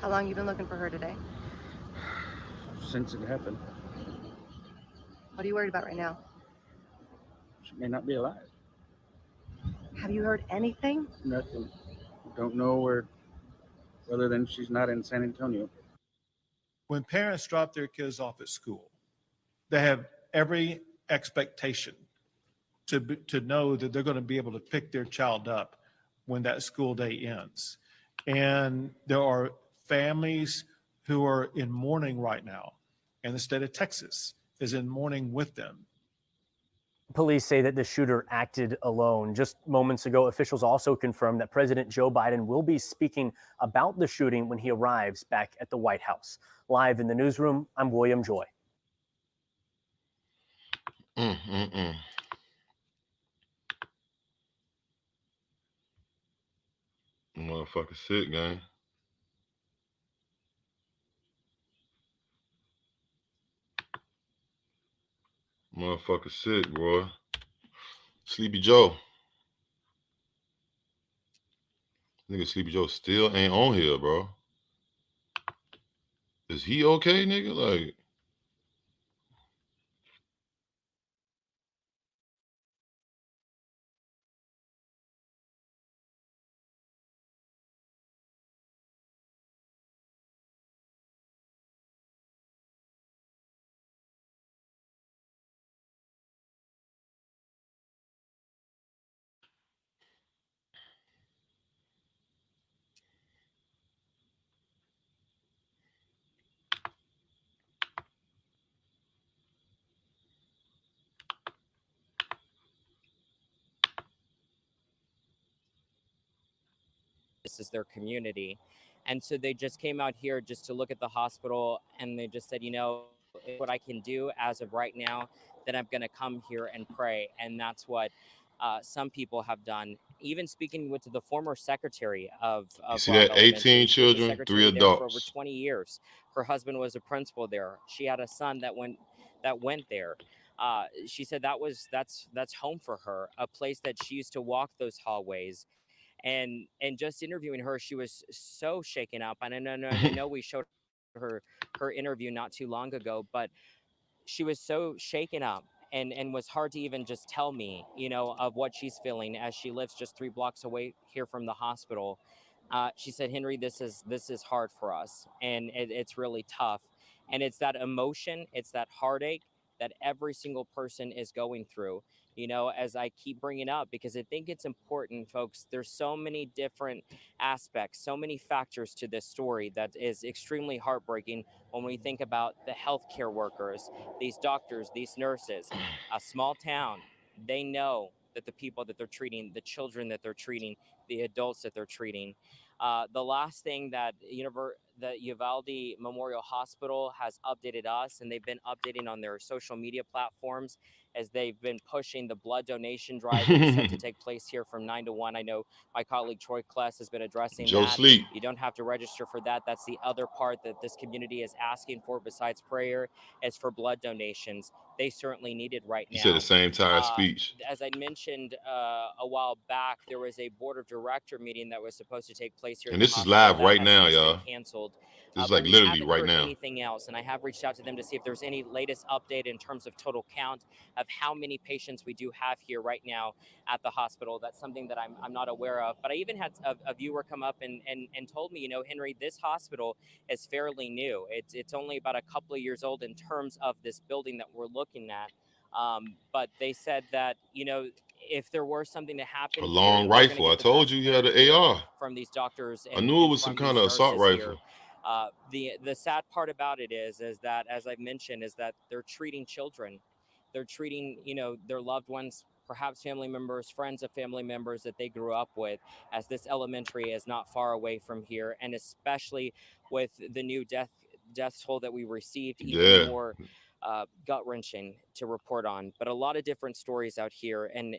H: How long you been looking for her today?
W: Since it happened.
H: What are you worried about right now?
W: She may not be alive.
H: Have you heard anything?
W: Nothing. Don't know where, other than she's not in San Antonio.
K: When parents drop their kids off at school, they have every expectation to know that they're going to be able to pick their child up when that school day ends. And there are families who are in mourning right now, and the state of Texas is in mourning with them.
F: Police say that the shooter acted alone. Just moments ago, officials also confirmed that President Joe Biden will be speaking about the shooting when he arrives back at the White House. Live in the newsroom, I'm William Joy.
A: Motherfucker sick, gang. Motherfucker sick, boy. Sleepy Joe. Nigga, Sleepy Joe still ain't on here, bro. Is he okay, nigga? Like,
N: this is their community. And so they just came out here just to look at the hospital, and they just said, you know, what I can do as of right now, that I'm going to come here and pray. And that's what some people have done. Even speaking with the former secretary of
A: you see
N: Robb
A: that? 18
N: Elementary. She was a
A: children, 3
N: secretary there for over
A: adults.
N: 20 years. Her husband was a principal there. She had a son that went there. She said that's home for her, a place that she used to walk those hallways. And just interviewing her, she was so shaken up. And I know we showed her interview not too long ago, but she was so shaken up and was hard to even just tell me, of what she's feeling as she lives just 3 blocks away here from the hospital. She said, Henry, this is hard for us, and it's really tough. And it's that emotion, it's that heartache that every single person is going through, as I keep bringing up, because I think it's important, folks. There's so many different aspects, so many factors to this story that is extremely heartbreaking when we think about the healthcare workers, these doctors, these nurses. A small town, they know that the people that they're treating, the children that they're treating, the adults that they're treating. The last thing that the Uvalde Memorial Hospital has updated us, and they've been updating on their social media platforms as they've been pushing the blood donation drive that is set to take place here from 9 to 1. I know my colleague Troy Kless has been addressing
A: Joe
N: that.
A: Sleep.
N: You don't have to register for that. That's the other part that this community is asking for besides prayer, is for blood donations. They certainly need it right
A: He
N: now.
A: said the same tired speech.
N: As I mentioned a while back, there was a board of director meeting that was supposed to take place here
A: And
N: at the
A: this is
N: hospital.
A: live
N: That
A: right
N: has
A: now,
N: since been
A: y'all.
N: canceled.
A: This is
N: But
A: like
N: we
A: literally
N: haven't
A: right
N: heard
A: now.
N: anything else, and I have reached out to them to see if there's any latest update in terms of total count of how many patients we do have here right now at the hospital. That's something that I'm not aware of. But I even had a viewer come up and told me, Henry, this hospital is fairly new. It's only about a couple of years old in terms of this building that we're looking at. But they said that, if there were something to happen
A: A
N: here,
A: long
N: they're gonna
A: rifle.
N: get
A: I
N: the
A: told
N: best
A: you he
N: care
A: had an
N: here
A: AR.
N: from these doctors
A: I
N: and,
A: knew it
N: and
A: was some
N: from
A: kind
N: these
A: of assault
N: nurses
A: rifle.
N: here. The sad part about it is that, as I mentioned, is that they're treating children. They're treating, their loved ones, perhaps family members, friends of family members that they grew up with, as this elementary is not far away from here. And especially with the new death toll that we received, even
A: Yeah.
N: more gut-wrenching to report on. But a lot of different stories out here, and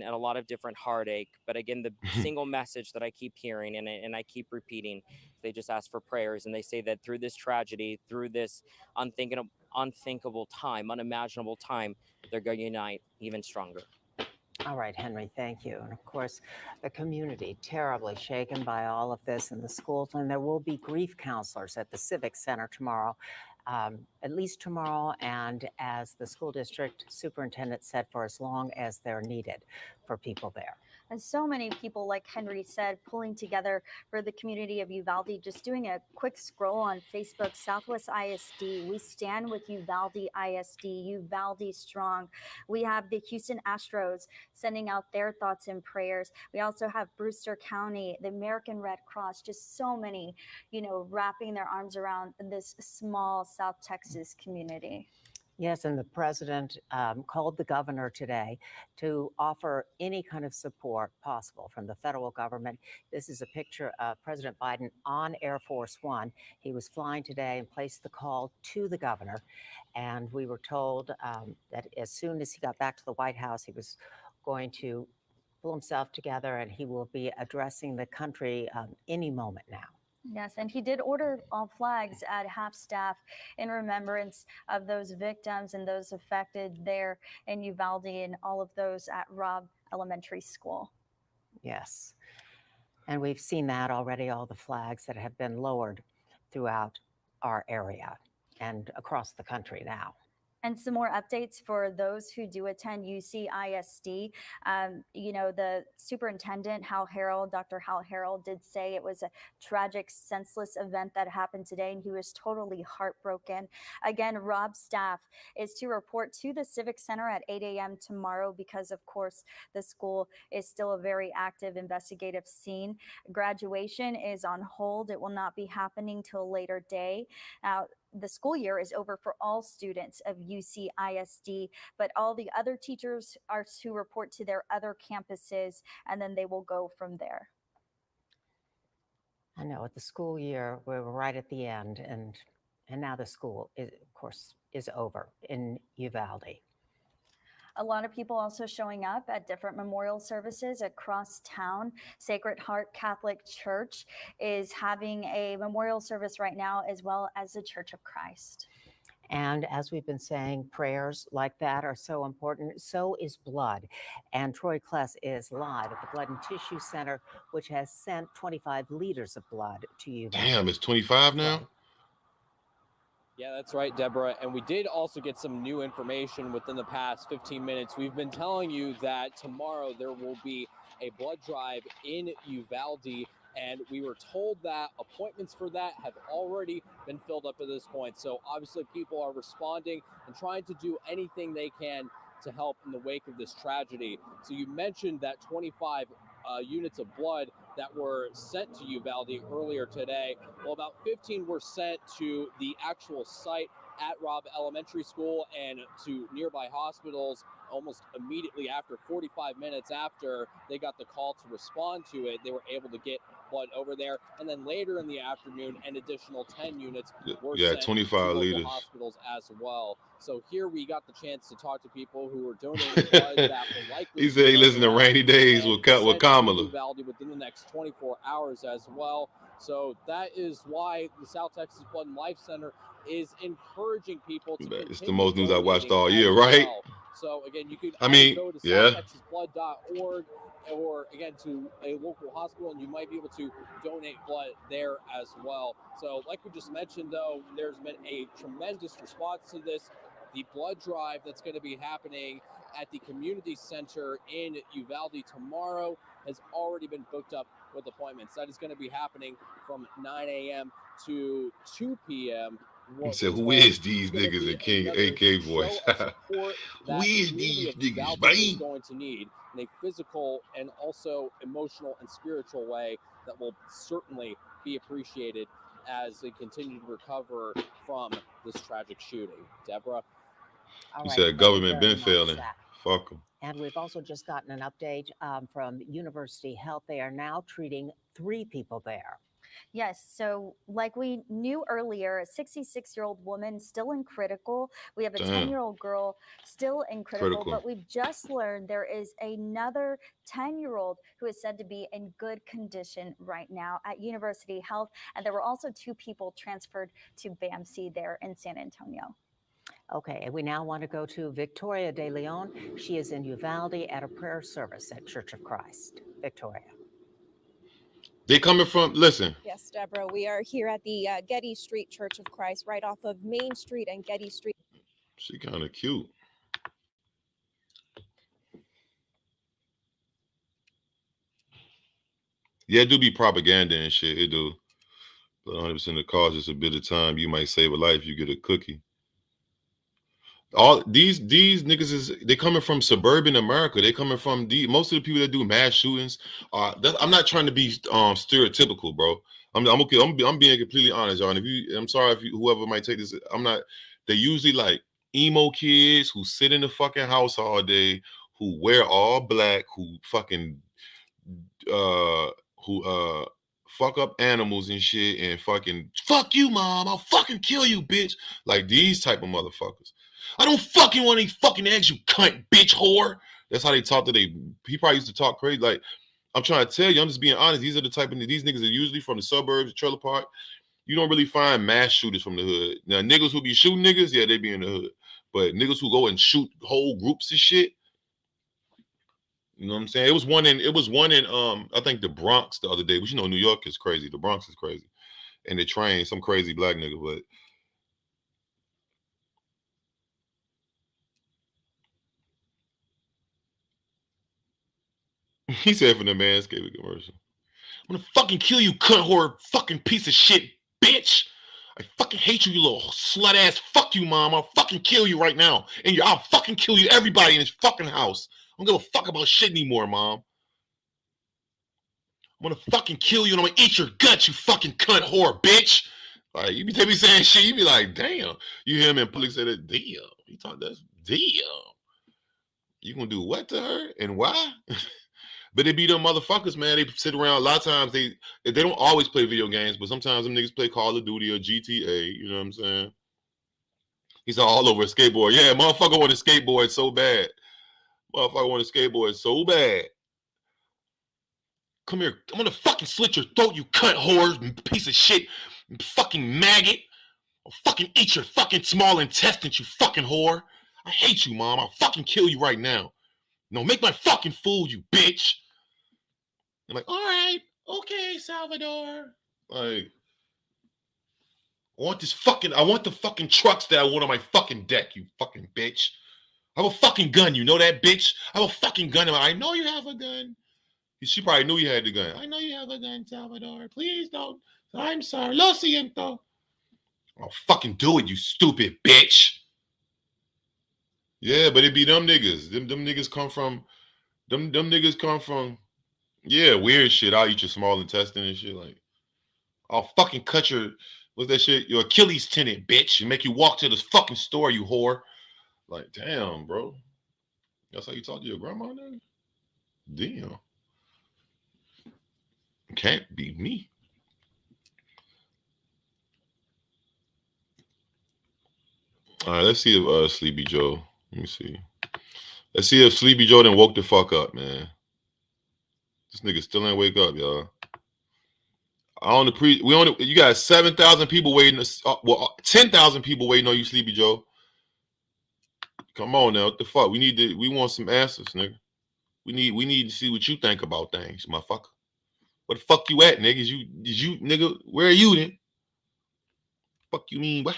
N: a lot of different heartache. But again, the single message that I keep hearing and I keep repeating, they just ask for prayers, and they say that through this tragedy, through this unthinkable time, unimaginable time, they're going to unite even stronger.
J: All right, Henry, thank you. And of course, the community terribly shaken by all of this in the schools, and there will be grief counselors at the Civic Center tomorrow, at least tomorrow, and as the school district superintendent said, for as long as they're needed for people there.
I: And so many people, like Henry said, pulling together for the community of Uvalde. Just doing a quick scroll on Facebook, Southwest ISD, we stand with Uvalde ISD, Uvalde strong. We have the Houston Astros sending out their thoughts and prayers. We also have Brewster County, the American Red Cross, just so many, wrapping their arms around this small South Texas community.
J: Yes, and the president called the governor today to offer any kind of support possible from the federal government. This is a picture of President Biden on Air Force One. He was flying today and placed the call to the governor. And we were told that as soon as he got back to the White House, he was going to pull himself together and he will be addressing the country any moment now.
I: Yes, and he did order all flags at half-staff in remembrance of those victims and those affected there in Uvalde and all of those at Robb Elementary School.
J: Yes, and we've seen that already, all the flags that have been lowered throughout our area and across the country now.
I: And some more updates for those who do attend UC ISD. The superintendent, Dr. Hal Harrell, did say it was a tragic, senseless event that happened today, and he was totally heartbroken. Again, Robb's staff is to report to the Civic Center at 8 a.m. tomorrow because, of course, the school is still a very active investigative scene. Graduation is on hold. It will not be happening till a later day. Now, the school year is over for all students of UC ISD, but all the other teachers are to report to their other campuses, and then they will go from there.
J: I know, at the school year, we're right at the end, and now the school, of course, is over in Uvalde.
I: A lot of people also showing up at different memorial services across town. Sacred Heart Catholic Church is having a memorial service right now, as well as the Church of Christ.
J: And as we've been saying, prayers like that are so important. So is blood. And Troy Kless is live at the Blood and Tissue Center, which has sent 25 liters of blood to you.
A: Damn, it's 25 now?
O: Yeah, that's right, Deborah. And we did also get some new information within the past 15 minutes. We've been telling you that tomorrow there will be a blood drive in Uvalde, and we were told that appointments for that have already been filled up at this point. So obviously people are responding and trying to do anything they can to help in the wake of this tragedy. So you mentioned that 25 units of blood that were sent to Uvalde earlier today. Well, about 15 were sent to the actual site at Robb Elementary School and to nearby hospitals almost immediately after. 45 minutes after they got the call to respond to it, they were able to get blood over there. And then later in the afternoon, an additional 10 units were
A: Yeah,
O: sent to
A: 25
O: local
A: liters.
O: hospitals as well. So here we got the chance to talk to people who were donating blood that were likely
A: He
O: to
A: said
O: be
A: he listened to Rainy Days
O: and
A: with
O: sent to
A: Kamala.
O: Uvalde within the next 24 hours as well. So that is why the South Texas Blood and Life Center is encouraging people to continue
A: It's the most news I watched
O: donating
A: all year,
O: as
A: right?
O: well. So again, you can
A: I
O: either
A: mean,
O: go to
A: yeah.
O: southtexasblood.org or again to a local hospital, and you might be able to donate blood there as well. So like we just mentioned, though, there's been a tremendous response to this. The blood drive that's going to be happening at the community center in Uvalde tomorrow has already been booked up with appointments. That is going to be happening from 9 a.m. to 2 p.m.
A: He said, who is these niggas in King AK voice?
O: Support
A: Who
O: that
A: is
O: the
A: these
O: community of
A: niggas,
O: Uvalde is
A: man?
O: going to need in a physical and also emotional and spiritual way that will certainly be appreciated as they continue to recover from this tragic shooting. Deborah?
J: All
A: He
J: right,
A: said
J: thank you
A: government
J: very
A: been
J: much,
A: failing.
J: Zach.
A: Fuck them.
J: And we've also just gotten an update from University Health. They are now treating 3 people there.
I: Yes, so like we knew earlier, a 66-year-old woman still in critical. We have a
A: Damn.
I: 10-year-old girl still in critical,
A: Critical.
I: but we've just learned there is another 10-year-old who is said to be in good condition right now at University Health. And there were also 2 people transferred to BAMC there in San Antonio.
J: Okay, and we now want to go to Victoria De Leon. She is in Uvalde at a prayer service at Church of Christ. Victoria.
A: They coming from, listen.
R: Yes, Deborah, we are here at the Getty Street Church of Christ, right off of Main Street and Getty Street.
A: She kind of cute. Yeah, it do be propaganda and shit. It do. But 100% of the cost is a bit of time. You might save a life. You get a cookie. All these niggas is they coming from suburban America. They coming from most of the people that do mass shootings. I'm not trying to be stereotypical, bro. I'm okay. I'm being completely honest, y'all. And I'm sorry if whoever might take this. I'm not. They usually like emo kids who sit in the fucking house all day, who wear all black, who fucking fuck up animals and shit, and fucking fuck you, mom. I'll fucking kill you, bitch. Like these type of motherfuckers. I don't fucking want any fucking eggs, you cunt, bitch, whore. That's how they talk to they. He probably used to talk crazy. Like, I'm trying to tell you, I'm just being honest. These are the type of these niggas are usually from the suburbs, trailer park. You don't really find mass shooters from the hood. Now, niggas who be shooting niggas, yeah, they be in the hood. But niggas who go and shoot whole groups of shit, you know what I'm saying? It was one in I think the Bronx the other day. But you know, New York is crazy. The Bronx is crazy. And they train some crazy black nigga, but he said from the Manscaping commercial, I'm gonna fucking kill you, cunt whore, fucking piece of shit, bitch. I fucking hate you, you little slut ass. Fuck you, mom. I'll fucking kill you right now. And I'll fucking kill you, everybody in this fucking house. I don't give a fuck about shit anymore, mom. I'm gonna fucking kill you and I'm gonna eat your guts, you fucking cunt whore, bitch. Like, they be saying shit, you be like, damn. You hear him in public say that, damn. He talk that's damn. You gonna do what to her and why? But they be them motherfuckers, man. They sit around. A lot of times they don't always play video games, but sometimes them niggas play Call of Duty or GTA. You know what I'm saying? He's all over a skateboard. Yeah, motherfucker want a skateboard so bad. Motherfucker want a skateboard so bad. Come here. I'm gonna fucking slit your throat, you cunt whore, piece of shit, fucking maggot. I'll fucking eat your fucking small intestines, you fucking whore. I hate you, Mom. I'll fucking kill you right now. No, make my fucking food, you bitch. I'm like, all right, okay, Salvador. Like, I want the fucking trucks that I want on my fucking deck, you fucking bitch. I have a fucking gun, you know that, bitch? I have a fucking gun. I know you have a gun. She probably knew you had the gun. I know you have a gun, Salvador. Please don't. I'm sorry. Lo siento. I'll fucking do it, you stupid bitch. Yeah, but it be them niggas. Them niggas come from, them niggas come from, yeah, weird shit. I'll eat your small intestine and shit. Like, I'll fucking cut what's that shit? Your Achilles tendon, bitch, and make you walk to this fucking store, you whore. Like, damn, bro. That's how you talk to your grandma now? Damn. Can't be me. All right, let's see if Sleepy Joe. Let me see. Let's see if Sleepy Joe done woke the fuck up, man. This nigga still ain't wake up, y'all. You got 7,000 people waiting. 10,000 people waiting on you, Sleepy Joe. Come on now, what the fuck? We want some answers, nigga. We need to see what you think about things, motherfucker. Where the fuck you at, nigga? Did you nigga? Where are you then? Fuck you mean what?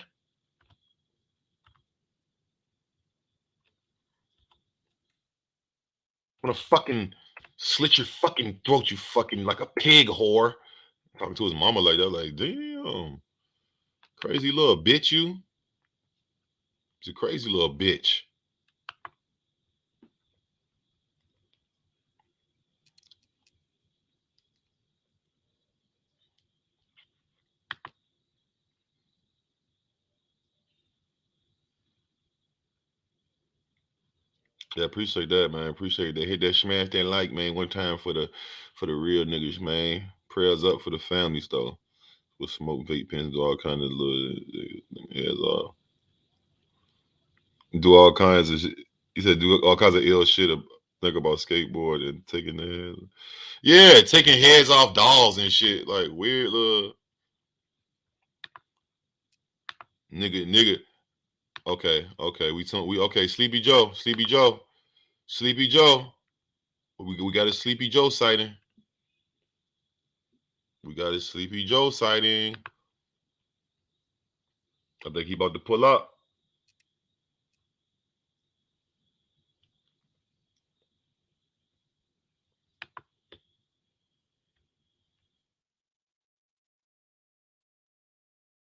A: I'm gonna fucking slit your fucking throat, you fucking like a pig whore. Talking to his mama like that, like, damn. Crazy little bitch, you. She's a crazy little bitch. Yeah, appreciate that, man. Appreciate that. Hit that smash that like, man. One time for the real niggas, man. Prayers up for the families though. With smoke vape pens, do all kind of little do all kinds of shit. He said do all kinds of ill shit. Think about skateboard and taking the head. Yeah, taking heads off dolls and shit. Like weird little nigga. Okay. We okay. Sleepy Joe. We got a Sleepy Joe sighting. We got a Sleepy Joe sighting. I think he about to pull up.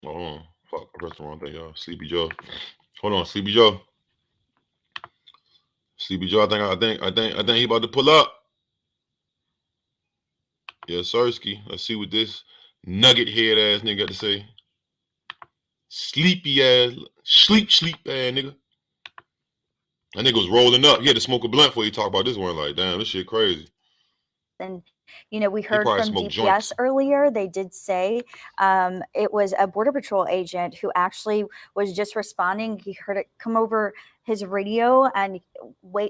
A: Oh, fuck. I pressed the wrong thing, y'all. Sleepy Joe. Hold on, Sleepy Joe. Sleepy Joe, I think he about to pull up. Yes, Sirski. Let's see what this nugget head ass nigga got to say. Sleepy ass, sleep ass nigga. That nigga was rolling up. He had to smoke a blunt before he talk about this one. Like, damn, this shit crazy.
I: And we heard from DPS
A: joints
I: earlier. They did say it was a Border Patrol agent who actually was just responding. He heard it come over his radio and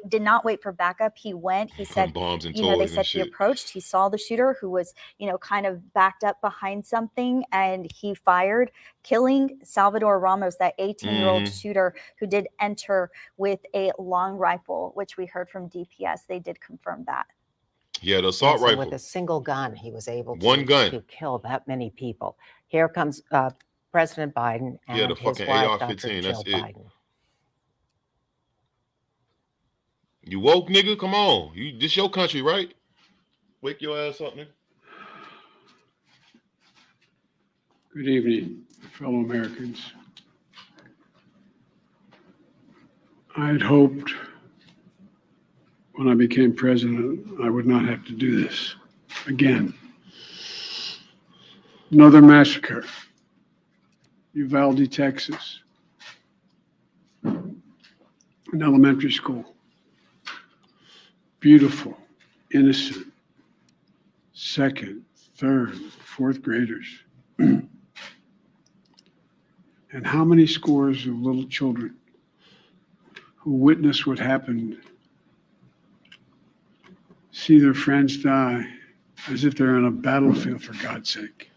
I: did not wait for backup. He went. He said,
A: bombs and
I: they
A: toys
I: said
A: and
I: he
A: shit.
I: approached. He saw the shooter who was, kind of backed up behind something, and he fired, killing Salvador Ramos, that 18-year-old shooter who did enter with a long rifle, which we heard from DPS. They did confirm that.
A: Yeah, the assault
J: so
A: rifle.
J: with a single gun, he was able
A: to
J: kill that many people. Here comes President Biden and
A: the
J: his
A: fucking
J: wife,
A: AR-15.
J: Dr.
A: That's
J: Jill
A: it.
J: Biden.
A: You woke, nigga? Come on. This your country, right? Wake your ass up, nigga.
E: Good evening, fellow Americans. I had hoped when I became president, I would not have to do this again. Another massacre, Uvalde, Texas, an elementary school. Beautiful, innocent, second, third, fourth graders. And how many scores of little children who witnessed what happened see their friends die as if they're on a battlefield, for God's sake.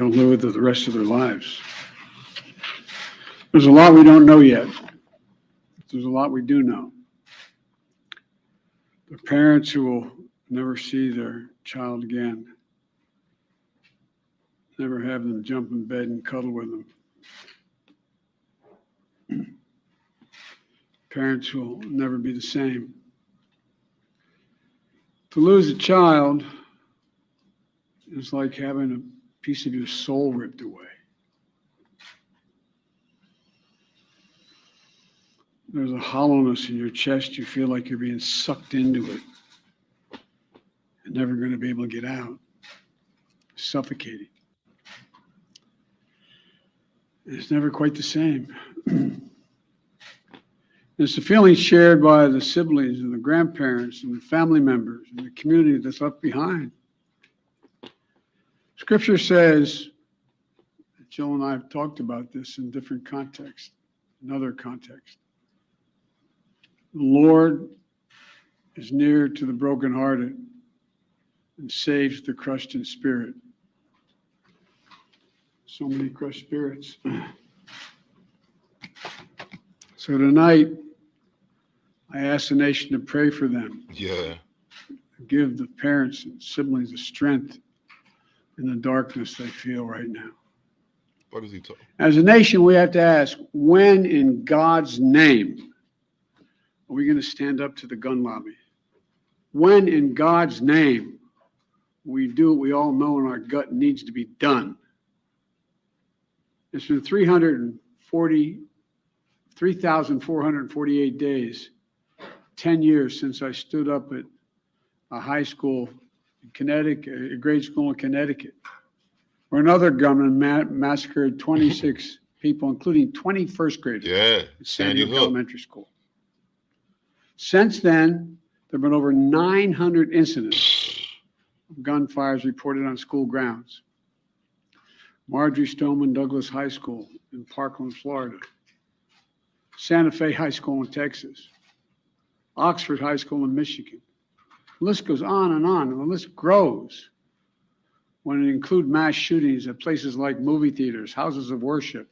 E: going to live with it the rest of their lives. There's a lot we don't know yet. There's a lot we do know. The parents who will never see their child again, never have them jump in bed and cuddle with them. Parents who will never be the same. To lose a child is like having a piece of your soul ripped away. There's a hollowness in your chest. You feel like you're being sucked into it and never going to be able to get out. Suffocating. It's never quite the same. It's the feeling shared by the siblings and the grandparents and the family members and the community that's left behind. Scripture says, Jill and I have talked about this in different contexts, in other contexts. The Lord is near to the brokenhearted and saves the crushed in spirit. So many crushed spirits. So tonight, I ask the nation to pray for them.
A: Yeah.
E: Give the parents and siblings the strength in the darkness they feel right now.
A: What is he talking?
E: As a nation, we have to ask, when in God's name are we going to stand up to the gun lobby? When in God's name we do what we all know in our gut needs to be done? It's been 3,448 days, 10 years since I stood up at a high school in Connecticut, a grade school in Connecticut, where another gunman massacred 26 people, including 20 first graders at Sandy Hook Elementary School. Since then, there have been over 900 incidents of gunfires reported on school grounds. Marjorie Stoneman Douglas High School in Parkland, Florida. Santa Fe High School in Texas. Oxford High School in Michigan. The list goes on, and the list grows when it includes mass shootings at places like movie theaters, houses of worship,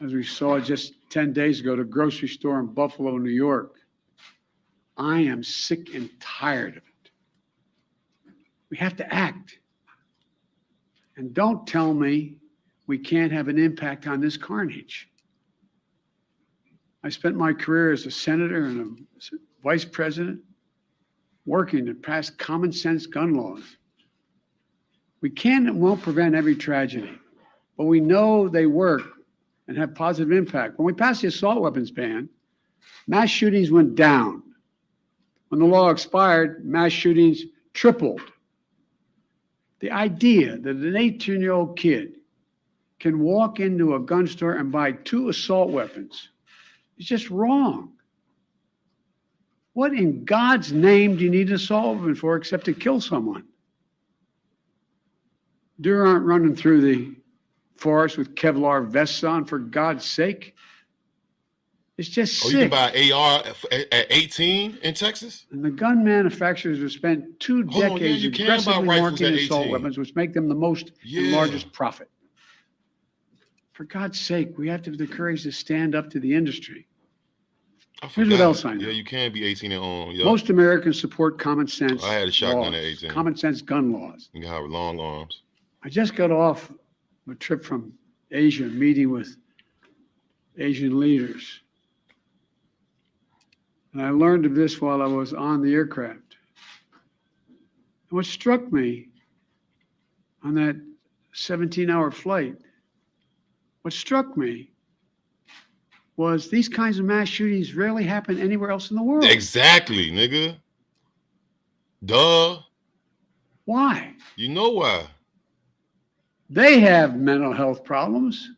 E: as we saw just 10 days ago, the grocery store in Buffalo, New York. I am sick and tired of it. We have to act. And don't tell me we can't have an impact on this carnage. I spent my career as a senator and a vice president working to pass common sense gun laws. We can and won't prevent every tragedy, but we know they work and have positive impact. When we passed the assault weapons ban, mass shootings went down. When the law expired, mass shootings tripled. The idea that an 18-year-old kid can walk into a gun store and buy 2 assault weapons is just wrong. What in God's name do you need an assault weapon for except to kill someone? Deer aren't running through the forest with Kevlar vests on, for God's sake. It's just sick.
A: You can buy AR at 18 in Texas?
E: And the gun manufacturers have spent 2 decades aggressively marketing assault weapons, which make them the most and largest profit. For God's sake, we have to have the courage to stand up to the industry. Here's what else I know.
A: Yeah, you can be 18 and on. Yeah.
E: Most Americans support common sense.
A: I had a shotgun
E: laws,
A: at 18.
E: Common sense gun laws.
A: You can have long arms.
E: I just got off a trip from Asia, meeting with Asian leaders. And I learned of this while I was on the aircraft. And what struck me on that 17-hour flight, what struck me was these kinds of mass shootings rarely happen anywhere else in the world.
A: Exactly, nigga. Duh.
E: Why?
A: You know why.
E: They have mental health problems.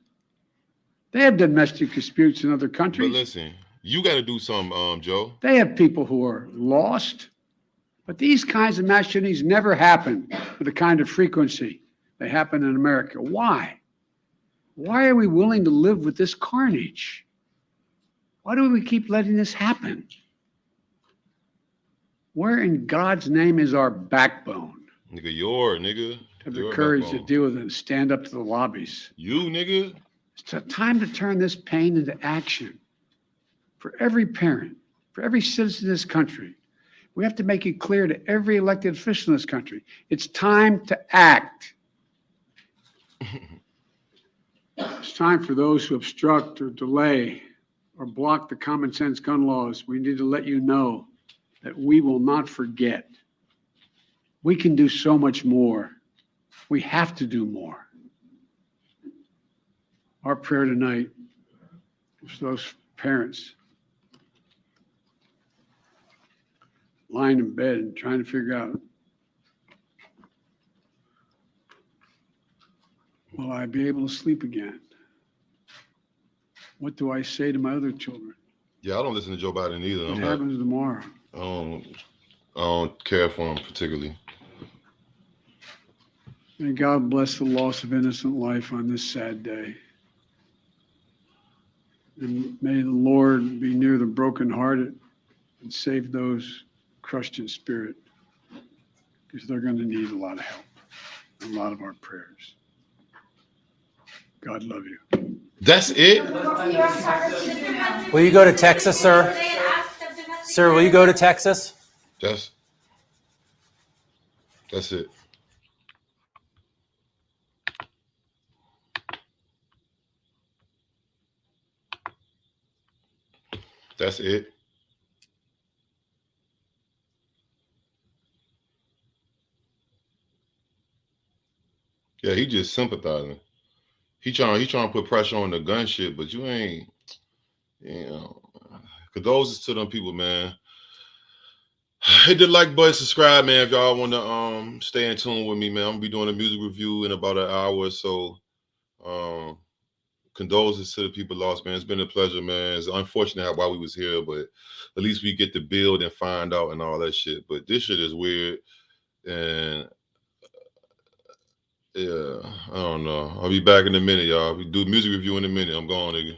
E: They have domestic disputes in other countries.
A: But listen, you got to do something, Joe.
E: They have people who are lost. But these kinds of mass shootings never happen with the kind of frequency they happen in America. Why? Why are we willing to live with this carnage? Why do we keep letting this happen? Where in God's name is our backbone?
A: Nigga, nigga.
E: have the
A: You're a
E: courage to
A: backbone.
E: deal with it and stand up to the lobbies.
A: You, nigga.
E: It's time to turn this pain into action for every parent, for every citizen in this country. We have to make it clear to every elected official in this country. It's time to act. It's time for those who obstruct or delay or block the common sense gun laws. We need to let you know that we will not forget. We can do so much more. We have to do more. Our prayer tonight is for those parents lying in bed and trying to figure out, will I be able to sleep again? What do I say to my other children?
A: Yeah, I don't listen to Joe Biden either.
E: What happens tomorrow?
A: I don't care for him particularly.
E: May God bless the loss of innocent life on this sad day. And may the Lord be near the brokenhearted and save those crushed in spirit, because they're going to need a lot of help, a lot of our prayers. God love you.
A: That's it?
F: Will you go to Texas, sir? Sir, will you go to Texas?
A: That's it. That's it. Yeah, he just sympathizing. He trying to put pressure on the gun shit, but you ain't, you know. Condolences to them people, man. Hit the like button, subscribe, man. If y'all want to stay in tune with me, man, I'm gonna be doing a music review in about an hour or so. Condolences to the people lost, man. It's been a pleasure, man. It's unfortunate why we was here, but at least we get to build and find out and all that shit. But this shit is weird, and yeah, I don't know. I'll be back in a minute, y'all. We do music review in a minute. I'm gone, nigga.